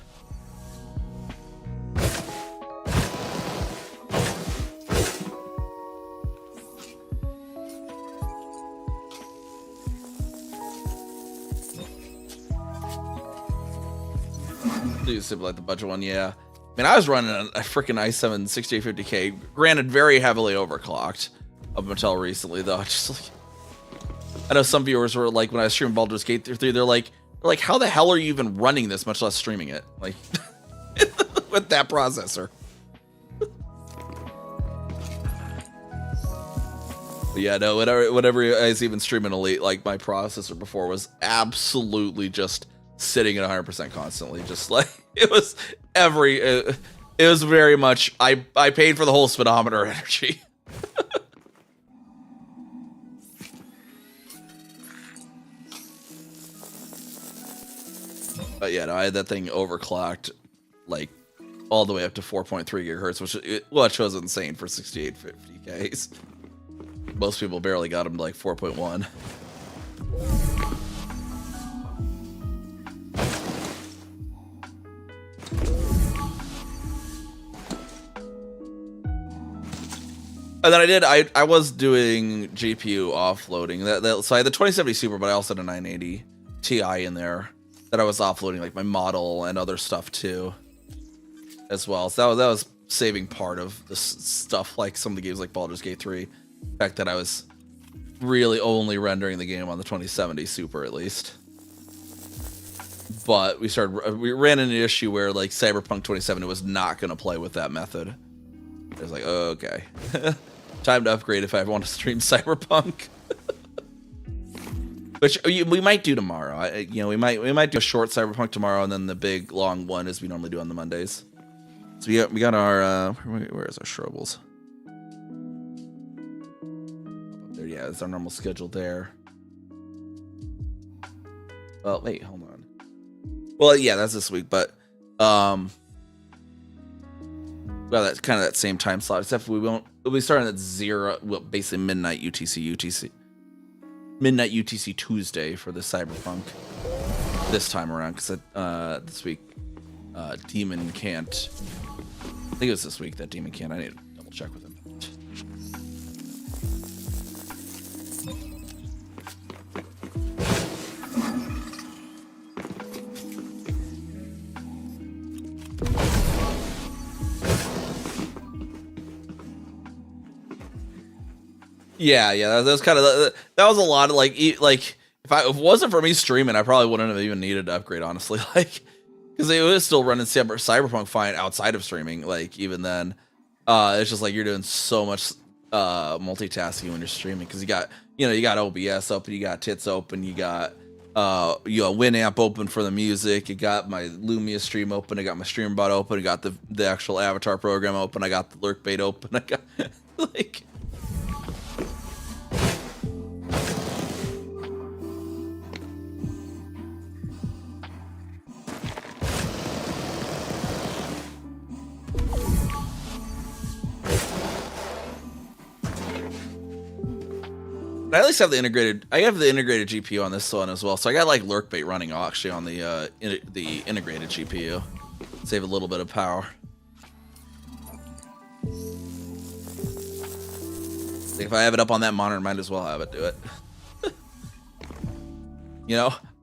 Simple like the budget one, yeah. I mean, I was running a freaking i7 6850K, granted very heavily overclocked up until recently, though. Just like, I know some viewers were like, when I was streaming Baldur's Gate 3, they're like, how the hell are you even running this, much less streaming it? Like, with that processor. But yeah, no, whatever I was even streaming Elite, like my processor before was absolutely just sitting at 100% constantly, just like it was it was very much I paid for the whole speedometer energy. But yeah, no, I had that thing overclocked like all the way up to 4.3 gigahertz, which it shows insane for 6850Ks. Most people barely got them to like 4.1. And then I was doing GPU offloading. So I had the 2070 Super, but I also had a 980 Ti in there that I was offloading like my model and other stuff too, as well. So that was saving part of the stuff, like some of the games like Baldur's Gate 3. The fact that I was really only rendering the game on the 2070 Super at least. But we ran into an issue where like Cyberpunk 2070 was not going to play with that method. It was like, oh, okay. Time to upgrade if I want to stream Cyberpunk. Which we might do tomorrow. We might do a short Cyberpunk tomorrow, and then the big long one as we normally do on the Mondays. So we got our where is our Schrobles? There, yeah, it's our normal schedule there. Well, wait, hold on. Well, yeah, that's this week, but well, that's kind of that same time slot, except for we'll be starting at 0, well, basically midnight UTC Tuesday for the Cyberpunk this time around, because this week Demon can't. I think it was this week that Demon can't. I need to double check with him. Yeah, that was kind of that was a lot of like if it wasn't for me streaming, I probably wouldn't have even needed to upgrade, honestly, like because it was still running Cyberpunk fine outside of streaming. Like even then, it's just like you're doing so much multitasking when you're streaming because you got OBS open, you got tits open, you got Winamp open for the music, you got my Lumia stream open, I got my StreamBot open, I got the actual avatar program open, I got the lurk bait open, I got like. I at least have the integrated. I have the integrated GPU on this one as well, so I got like lurk bait running actually on the integrated GPU. Save a little bit of power. If I have it up on that monitor, might as well have it do it.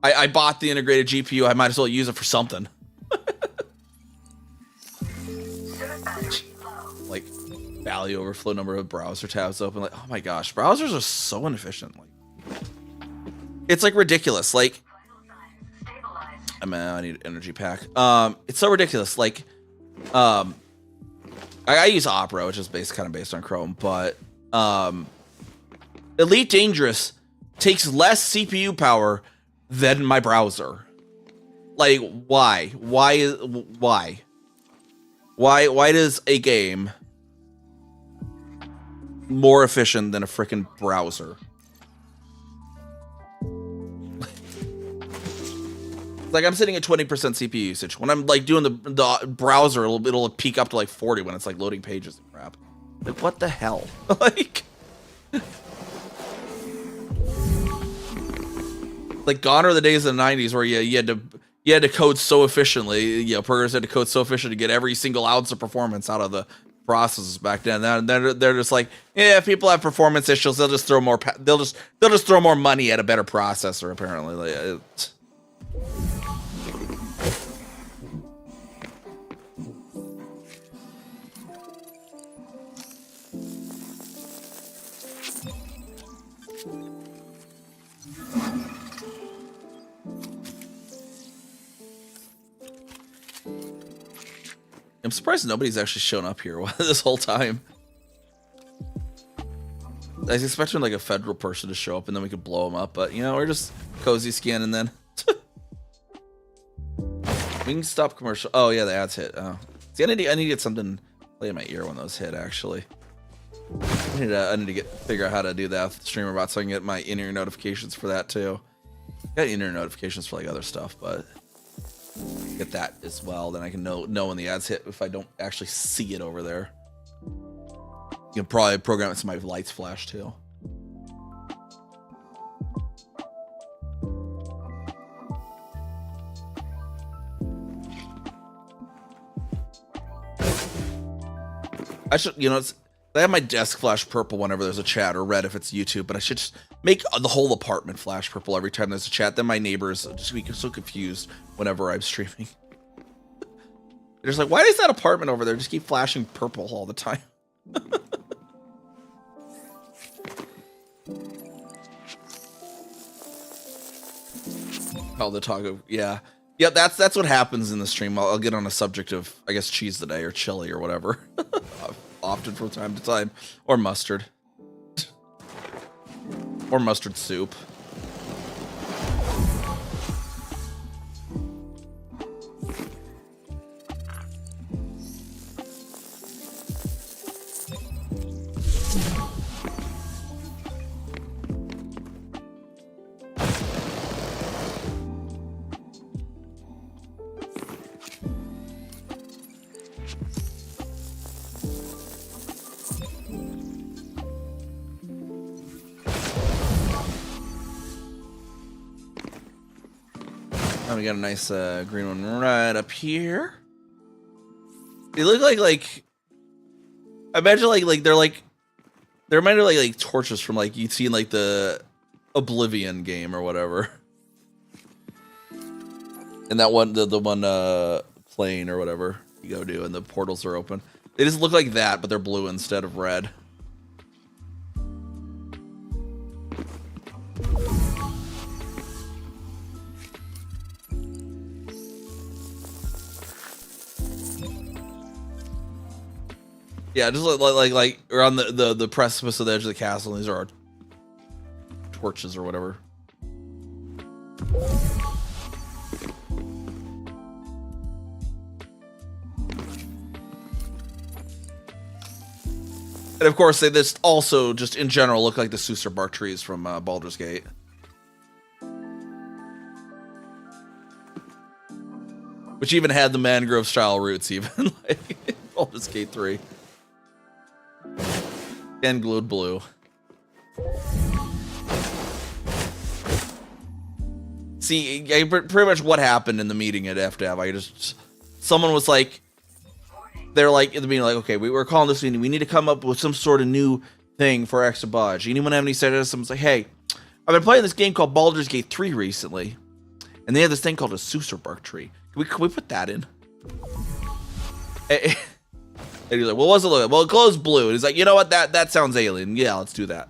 I bought the integrated GPU. I might as well use it for something. Like value overflow, number of browser tabs open. Like, oh my gosh, browsers are so inefficient. Like, it's like ridiculous. Like, I need an energy pack. It's so ridiculous. Like, I use Opera, which is kind of based on Chrome, but Elite Dangerous takes less CPU power than my browser. Like, why? Why does a game more efficient than a freaking browser? Like, I'm sitting at 20% CPU usage. When I'm like doing the browser, it'll peak up to like 40 when it's like loading pages and crap. Like, what the hell? Like gone are the days of the 90s where you had to code so efficiently. Programmers had to code so efficiently to get every single ounce of performance out of the processes back then. They're just like, yeah, if people have performance issues, they'll just throw more. They'll just throw more money at a better processor. Apparently, like, I'm surprised nobody's actually shown up here this whole time. I was expecting like a federal person to show up and then we could blow them up, but we're just cozy scanning then. We can stop commercial. Oh yeah, the ads hit. Oh, see, I need to get something play in my ear when those hit. Actually, I need to figure out how to do that with StreamerBot so I can get my in-ear notifications for that too. I got in-ear notifications for like other stuff, but get that as well. Then I can know when the ads hit if I don't actually see it over there. You can probably program it so my lights flash too. I should, you know, I have my desk flash purple whenever there's a chat, or red if it's YouTube, but I should just make the whole apartment flash purple every time there's a chat. Then my neighbors just be so confused whenever I'm streaming. They're just like, why does that apartment over there just keep flashing purple all the time? Oh, the taco, yeah. Yeah, that's what happens in the stream. I'll get on a subject of, I guess, cheese today or chili or whatever. Often from time to time. Or mustard. Or mustard soup. We got a nice green one right up here. They look like I imagine like they're reminded of like torches from like you'd see in like the Oblivion game or whatever. And that one the one plane or whatever you go to and the portals are open. They just look like that, but they're blue instead of red. Yeah, just like we're on the precipice of the edge of the castle, and these are our torches or whatever. And of course, they just also just in general look like the Susur bark trees from Baldur's Gate. Which even had the mangrove style roots, even like Baldur's Gate 3. And glowed blue. See, pretty much what happened in the meeting at FDev. Someone was like, they're like in the meeting, like, okay, we were calling this meeting. We need to come up with some sort of new thing for Extra Budge. Anyone have any suggestions? Someone's like, hey, I've been playing this game called Baldur's Gate 3 recently, and they have this thing called a Susur bark tree. Can we put that in? And he's like, well, what's it look like? Well, it glows blue. And he's like, you know what? That sounds alien. Yeah, let's do that.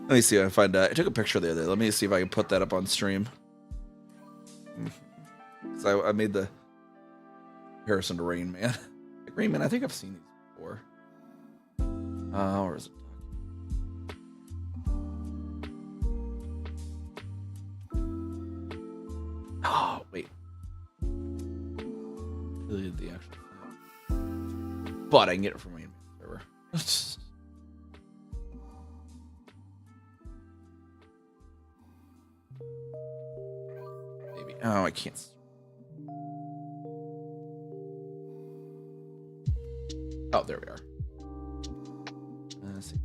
Let me see if I find I took a picture the other day. Let me see if I can put that up on stream. So I made the comparison to Rain Man. Rain Man, I think I've seen these before. Where is it? Oh, wait. Deleted the actual file. But I can get it from Rain Man. Maybe. Oh, I can't. Oh, there we are. Let's see.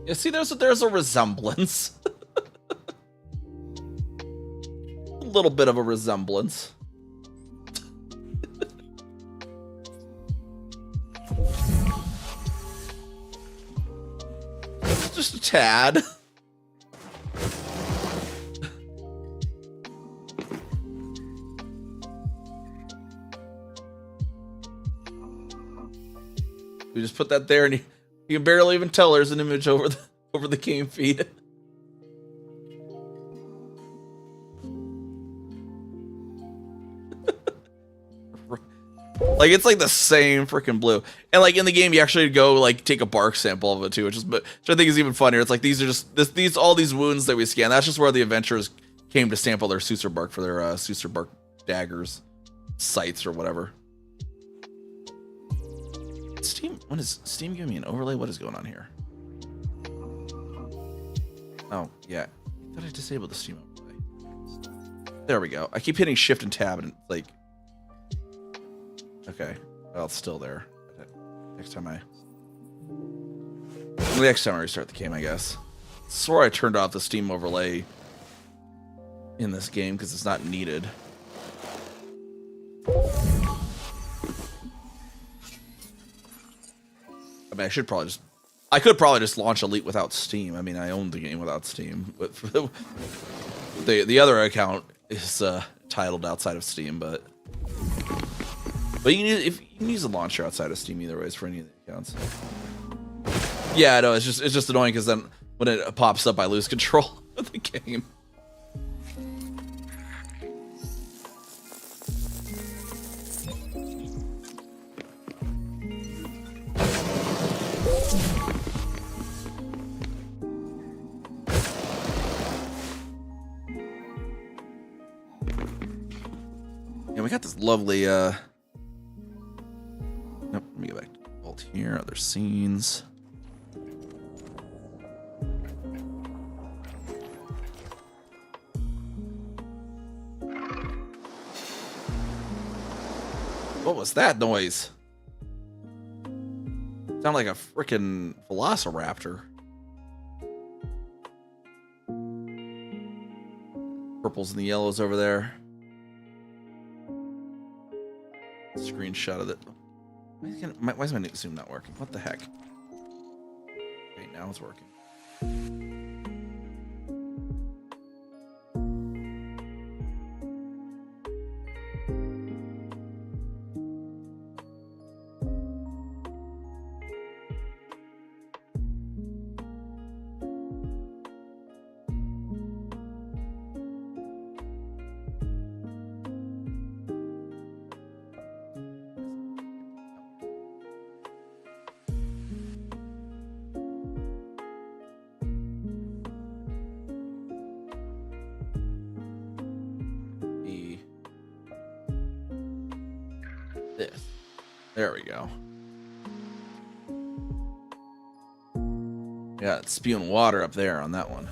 You see, there's a resemblance. A little bit of a resemblance. Just a tad. We just put that there, and you can barely even tell there's an image over the game feed. Like it's like the same freaking blue. And like in the game, you actually go like take a bark sample of it too, which I think is even funnier. It's like these are just all these wounds that we scan. That's just where the adventurers came to sample their Susur bark for their Susur bark daggers, sights or whatever. Steam, when is Steam giving me an overlay? What is going on here? Oh yeah, I thought I disabled the Steam overlay. There we go. I keep hitting Shift and Tab and like. Okay, well it's still there. Next time I restart the game, I guess. I swore I turned off the Steam overlay in this game because it's not needed. I mean, I could probably just launch Elite without Steam. I mean, I own the game without Steam. But the other account is titled outside of Steam, but you can use the launcher outside of Steam either ways for any of the accounts. Yeah, no, it's just annoying because then when it pops up, I lose control of the game. Yeah, we got this lovely nope, let me go back to the vault here, other scenes. What was that noise? Sounded like a freaking velociraptor. Purples and the yellows over there. Screenshot of it. Why is my zoom not working? What the heck? Okay, now it's working. This. There we go. Yeah, it's spewing water up there on that one.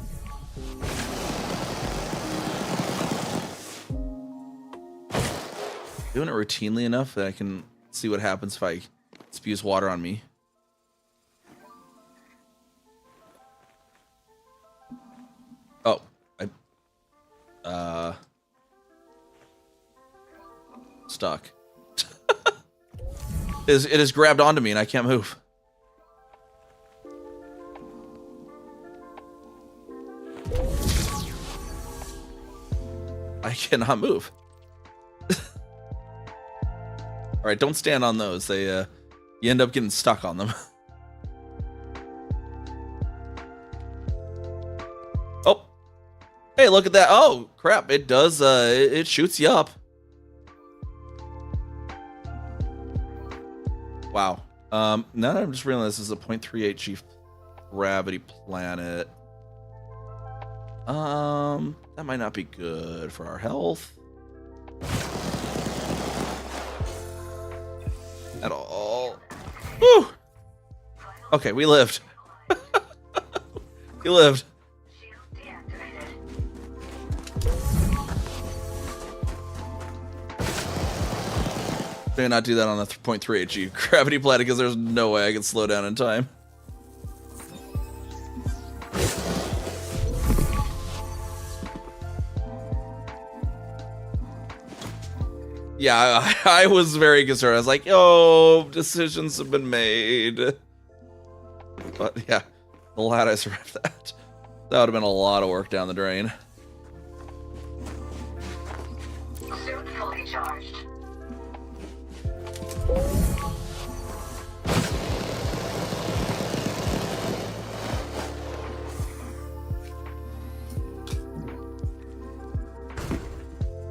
Doing it routinely enough that I can see what happens if I spews water on me. Oh, stuck. It has grabbed onto me and I can't move. I cannot move. All right, don't stand on those. They you end up getting stuck on them. Oh, hey, look at that! Oh, crap! It does. It shoots you up. Wow. Now that I'm just realizing this is a 0.38 G gravity planet. That might not be good for our health. At all. Whew. Okay, we lived. We lived. I cannot do that on a 0.38 G gravity planet because there's no way I can slow down in time. Yeah, I was very concerned. I was like, oh, decisions have been made. But yeah, glad I survived that. That would have been a lot of work down the drain. Suit fully charged.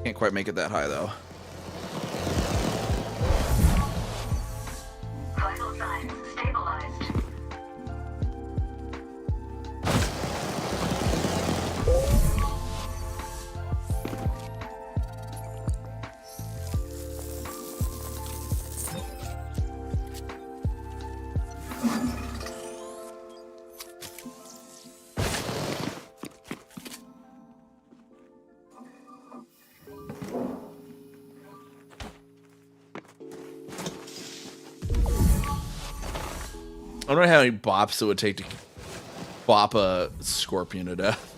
Can't quite make it that high though. I don't know how many bops it would take to bop a scorpion to death.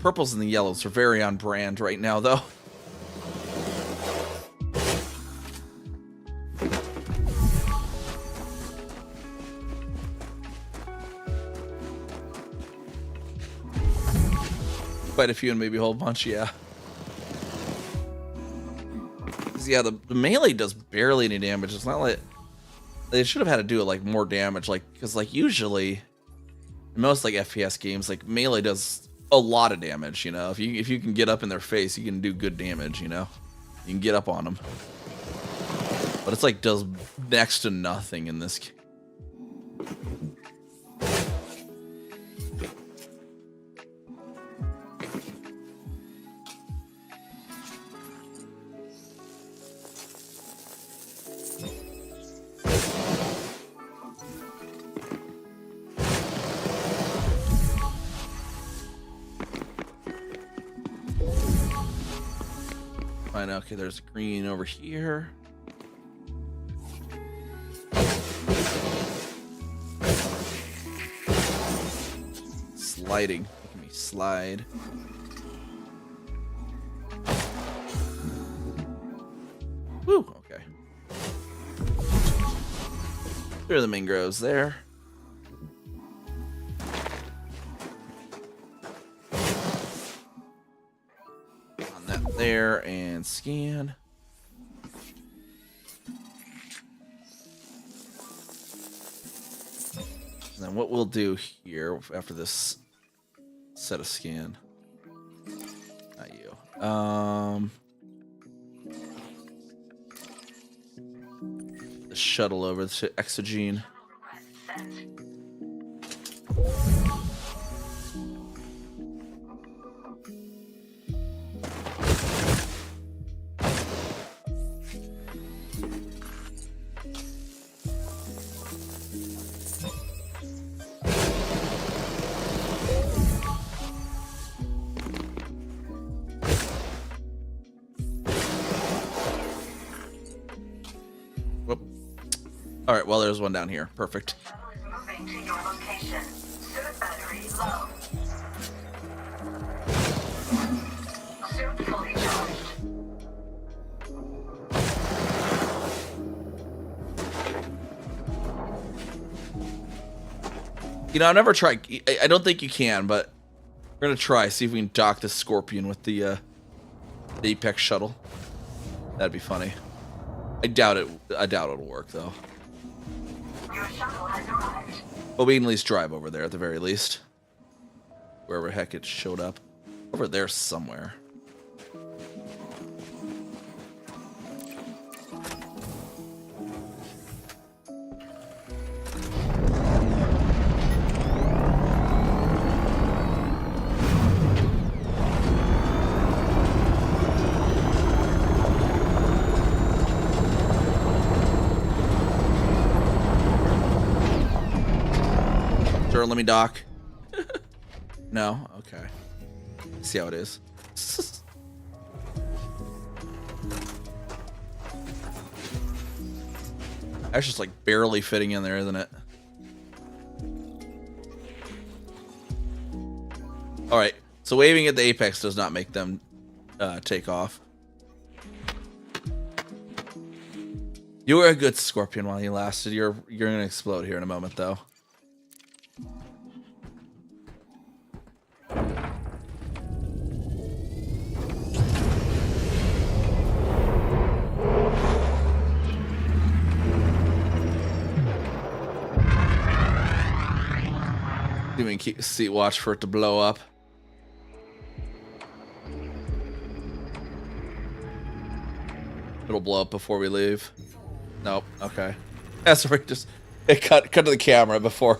Purples and the yellows are very on brand right now, though. Quite a few and maybe a whole bunch, yeah. 'Cause, yeah, the melee does barely any damage. It's not like they should have had to do it like more damage, like because like usually in most like FPS games, like melee does a lot of damage, you know. If you can get up in their face, you can do good damage, you know. You can get up on them. But it's like does next to nothing in this game. Fine, okay, there's green over here. Sliding. Making me slide. Woo, okay. There are the mangroves there. On that there and scan. And then what we'll do here after this set of scan. Not you. The shuttle over to Exogene. All right, well, there's one down here. Perfect. Moving to your location. Suit battery low. Suit fully charged. You know, I've never tried. I don't think you can, but we're gonna try. See if we can dock the Scorpion with the Apex shuttle. That'd be funny. I doubt it. I doubt it'll work though. Your shuttle has arrived. But we can at least drive over there at the very least. Wherever the heck it showed up. Over there somewhere. Sure, let me dock. No? Okay. See how it is. That's just like barely fitting in there, isn't it? Alright, so waving at the apex does not make them take off. You were a good Scorpion while you lasted. You're gonna explode here in a moment, though. Even keep seat watch for it to blow up. It'll blow up before we leave. Nope. Okay. That's right. Just it cut to the camera before.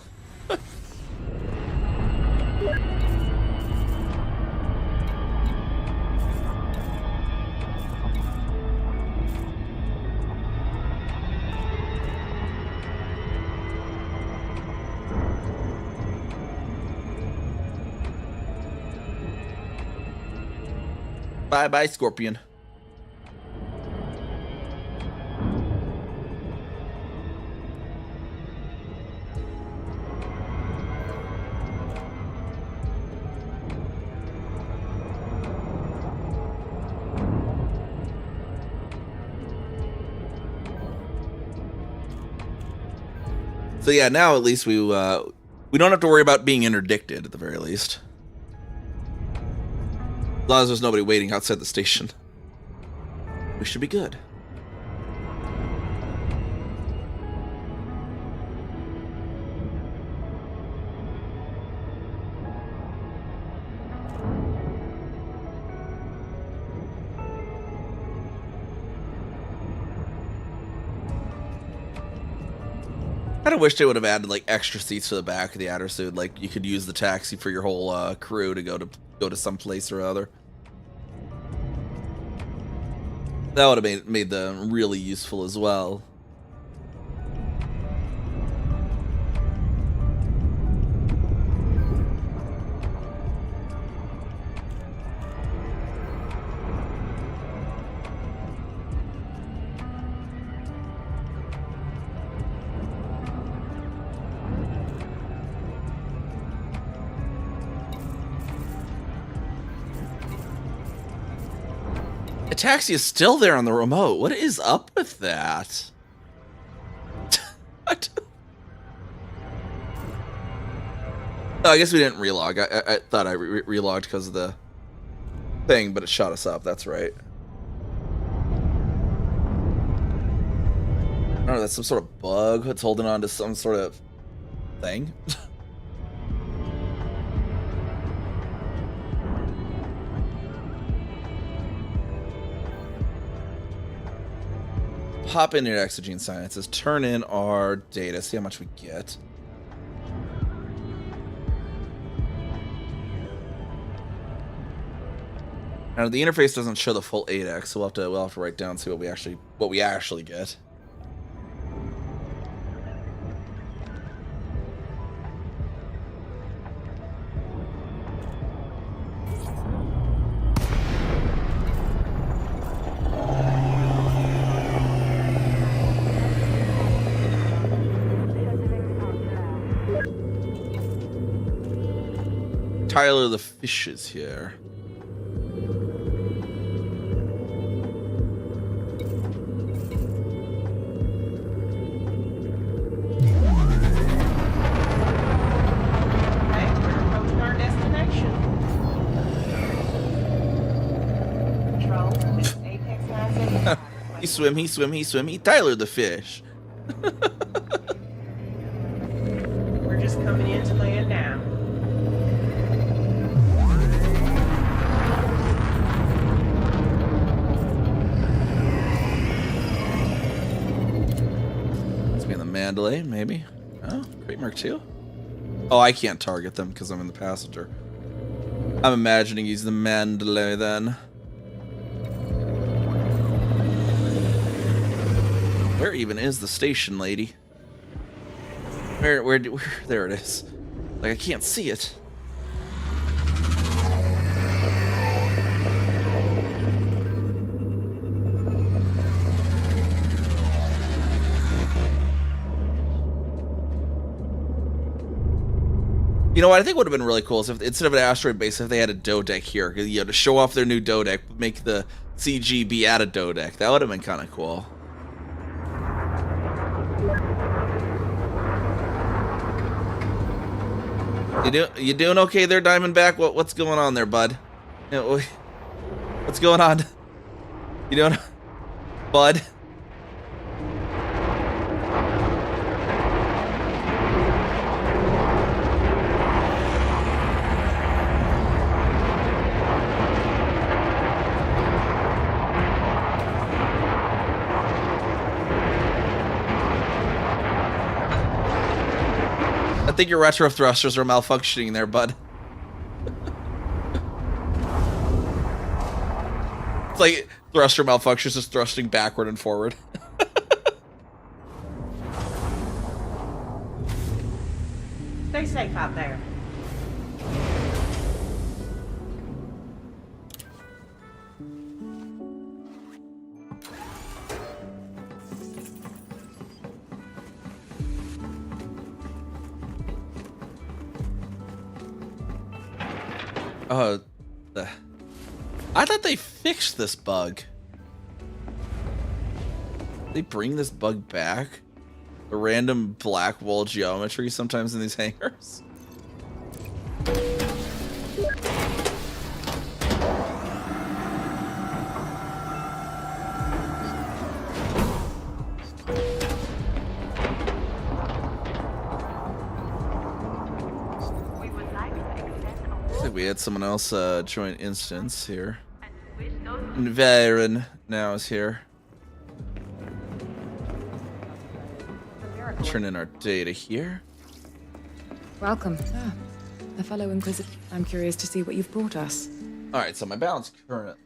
Bye bye, Scorpion. So yeah, now at least we don't have to worry about being interdicted at the very least. As long as there's nobody waiting outside the station, we should be good. I wish they would have added like extra seats to the back of the Addersuit. Like you could use the taxi for your whole crew to go to some place or other. That would have made them really useful as well. Taxi is still there on the remote. What is up with that? What? Oh, I guess we didn't relog. I thought I relogged because of the thing, but it shot us up. That's right. I don't know. That's some sort of bug that's holding on to some sort of thing. Hop in your Exogene Sciences, turn in our data, see how much we get. Now the interface doesn't show the full 8x, so we'll have to write down and see what we actually get. Tyler the Fish is here. Okay, we're approaching our destination. Control, this is Apex 975. He swim. Tyler the Fish. We're just coming in to lay it down. Mandalay, maybe. Oh, Great Mark 2. Oh, I can't target them because I'm in the passenger. I'm imagining he's the Mandalay then. Where even is the station, lady? Where there it is. Like I can't see it. You know what I think would have been really cool is if instead of an asteroid base, if they had a dodeck here, you know, to show off their new dodeck, make the CG be at a dodeck. That would have been kind of cool. You doing okay there, Diamondback? What's going on there, bud? What's going on? You doing, bud? think your retro thrusters are malfunctioning there, bud. It's like thruster malfunctions, just thrusting backward and forward. Stay safe out there. I thought they fixed this bug. They bring this bug back? The random black wall geometry sometimes in these hangars? I think we had someone else join instance here. And Varen now is here. Turn in our data here. Welcome. Ah, a fellow Inquisitor. I'm curious to see what you've brought us. Alright, so my balance current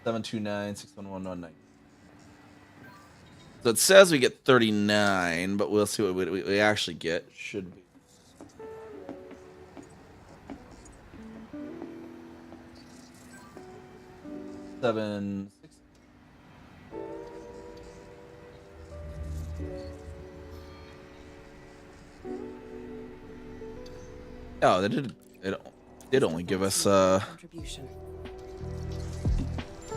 729-61119. So it says we get 39, but we'll see what we actually get. Should be. Seven, six. Oh, they did. It did only give us Contribution.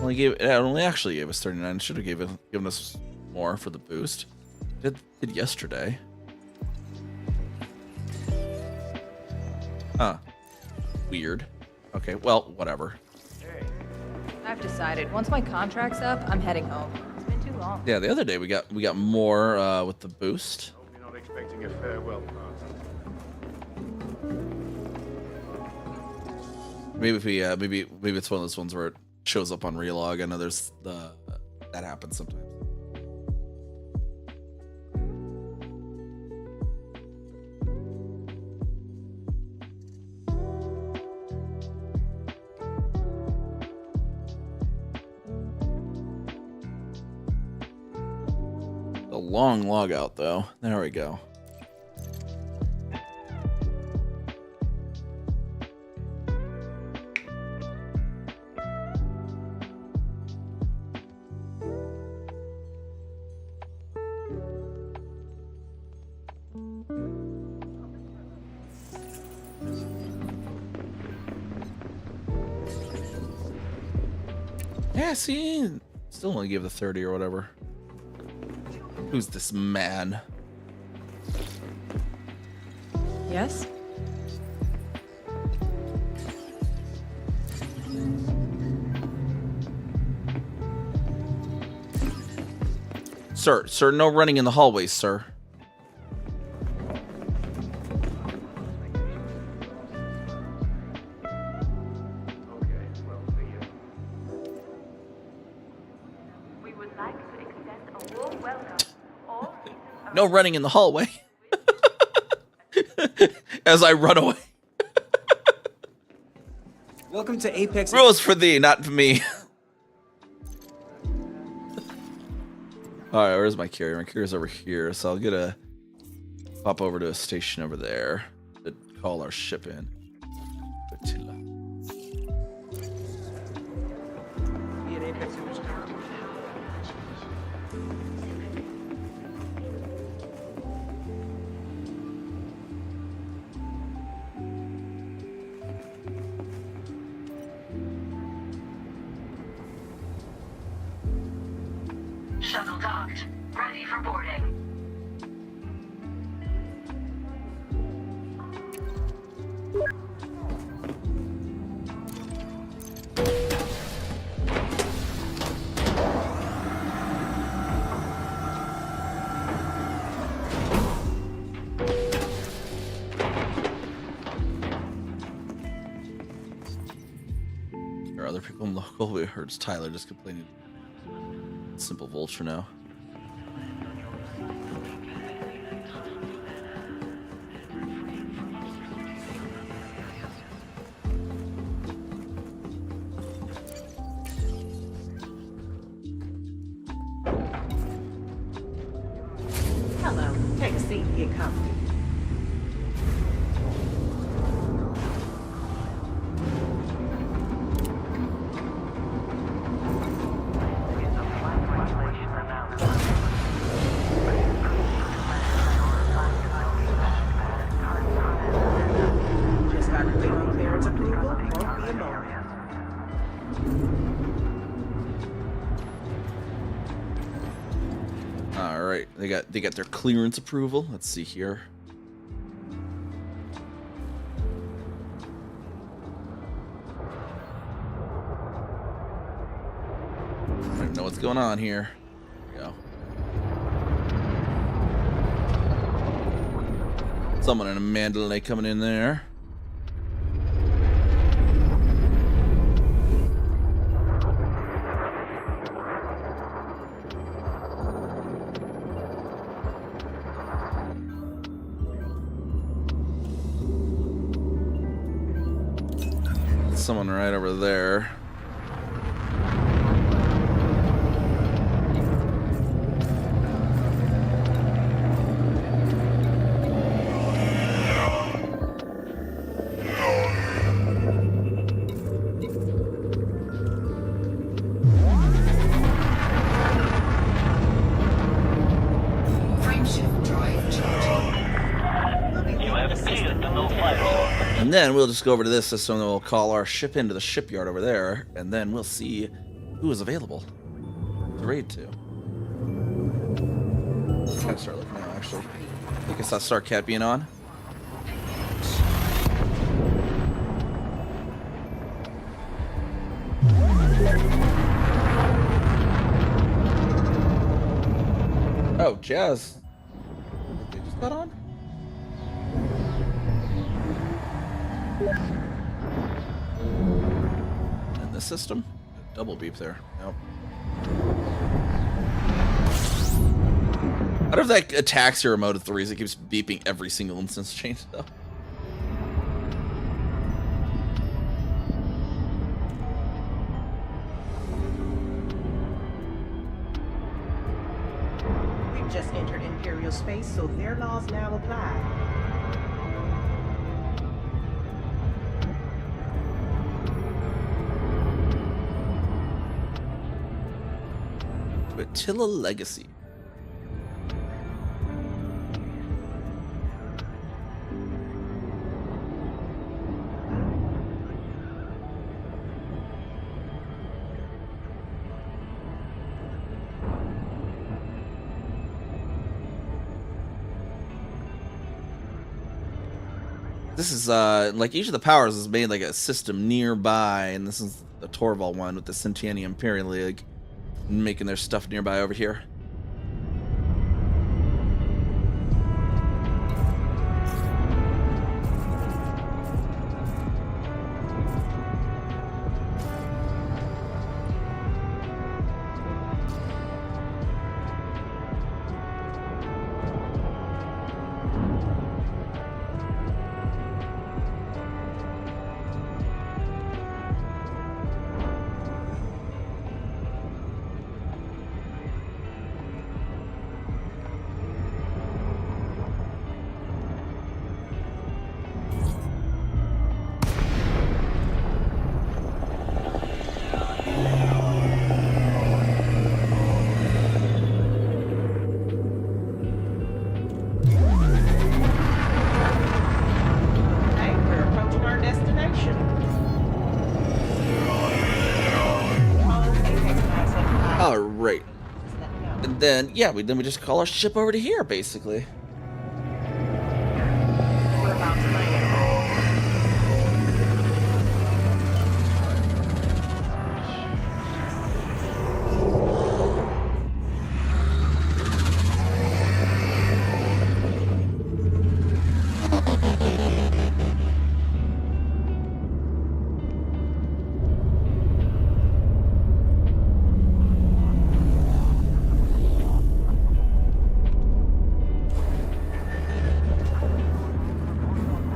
It only actually gave us 39. Should have given us more for the boost. It did yesterday. Huh. Weird. Okay, well, whatever. I've decided. Once my contract's up, I'm heading home. It's been too long. Yeah, the other day we got more with the boost. Hope you're not expecting a farewell party. Maybe if we maybe it's one of those ones where it shows up on relog. I know there's that happens sometimes. A long log out though. There we go. Yeah, see, still only give the 30 or whatever. Who's this man? Yes? Sir, no running in the hallways, sir. No running in the hallway. As I run away. Welcome to Apex. Rules for thee, not for me. Alright, where's my carrier? My carrier's over here, so I'll pop over to a station over there to call our ship in. Attila. Shuttle docked. Ready for boarding. There are other people in local. We heard it's Tyler just complaining. Simple vulture now. Hello. Take a seat and get comfy. Just got to wait on clearance approval. Won't be a moment. All right, they got their clearance approval. Let's see here. I don't even know what's going on here. There we go. Someone in a Mandalay coming in there. Someone right over there. Frameshift drive charging. You have cleared the no-fly zone. And then we'll just go over to this system and we'll call our ship into the shipyard over there, and then we'll see who is available to raid to. Gotta start looking now, actually. I think I saw Starcat being on. Oh, Jazz. They just got on? In this system? Double beep there. Nope. I wonder if that attacks your remote at 3s. It keeps beeping every single instance change, though. We've just entered Imperial space, so their laws now apply. Attila Legacy. This is like each of the powers is made like a system nearby, and this is the Torval one with the Centennial Imperial League making their stuff nearby over here. Then yeah, then we just call our ship over to here, basically. We're about to land.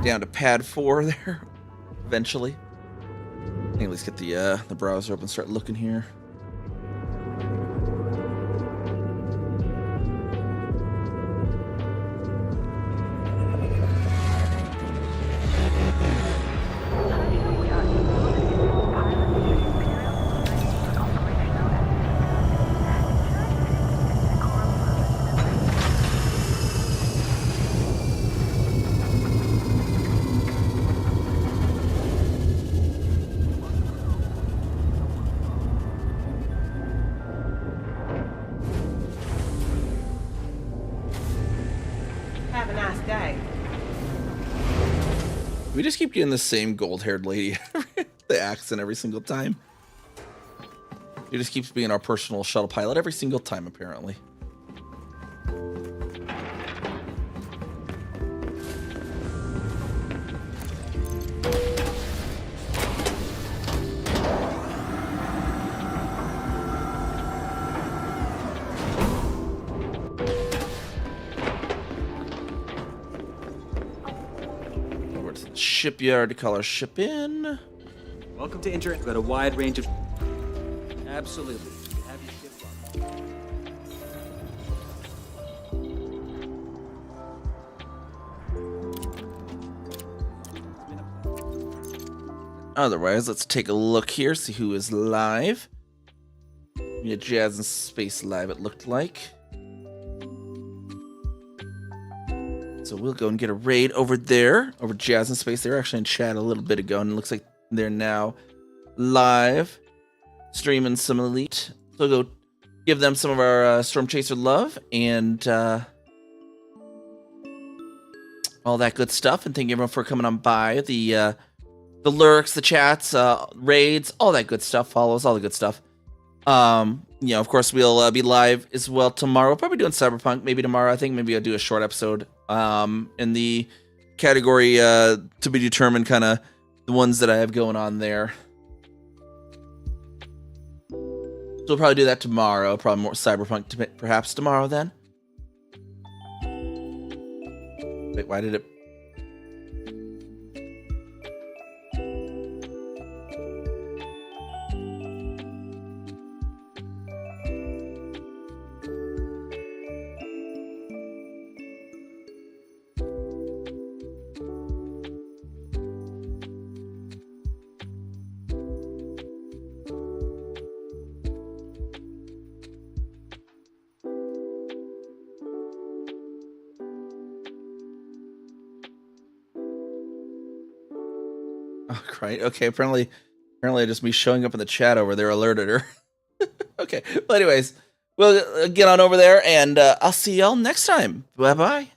Down to pad 4 there, eventually. I think let's get the browser open, start looking here. We just keep getting the same gold-haired lady, the accent every single time. She just keeps being our personal shuttle pilot every single time, apparently. Shipyard to call our ship in. Welcome to Inter. We've got a wide range of... Absolutely. Have your ship Otherwise, let's take a look here, see who is live. We had Jazz in Space live, it looked like. So we'll go and get a raid over there, over Jazz in Space. They were actually in chat a little bit ago, and it looks like they're now live, streaming some Elite. So we'll go give them some of our Storm Chaser love and all that good stuff. And thank you everyone for coming on by. The lurks, the chats, raids, all that good stuff, follows, all the good stuff. You know, of course, we'll be live as well tomorrow. We'll probably doing Cyberpunk maybe tomorrow. I think maybe I'll do a short episode in the category to be determined, kind of the ones that I have going on there. So we'll probably do that tomorrow. Probably more Cyberpunk perhaps tomorrow then. Wait, why did it... Right. Okay. Apparently just me showing up in the chat over there alerted her. Okay. Well, anyways, we'll get on over there, and I'll see y'all next time. Bye bye.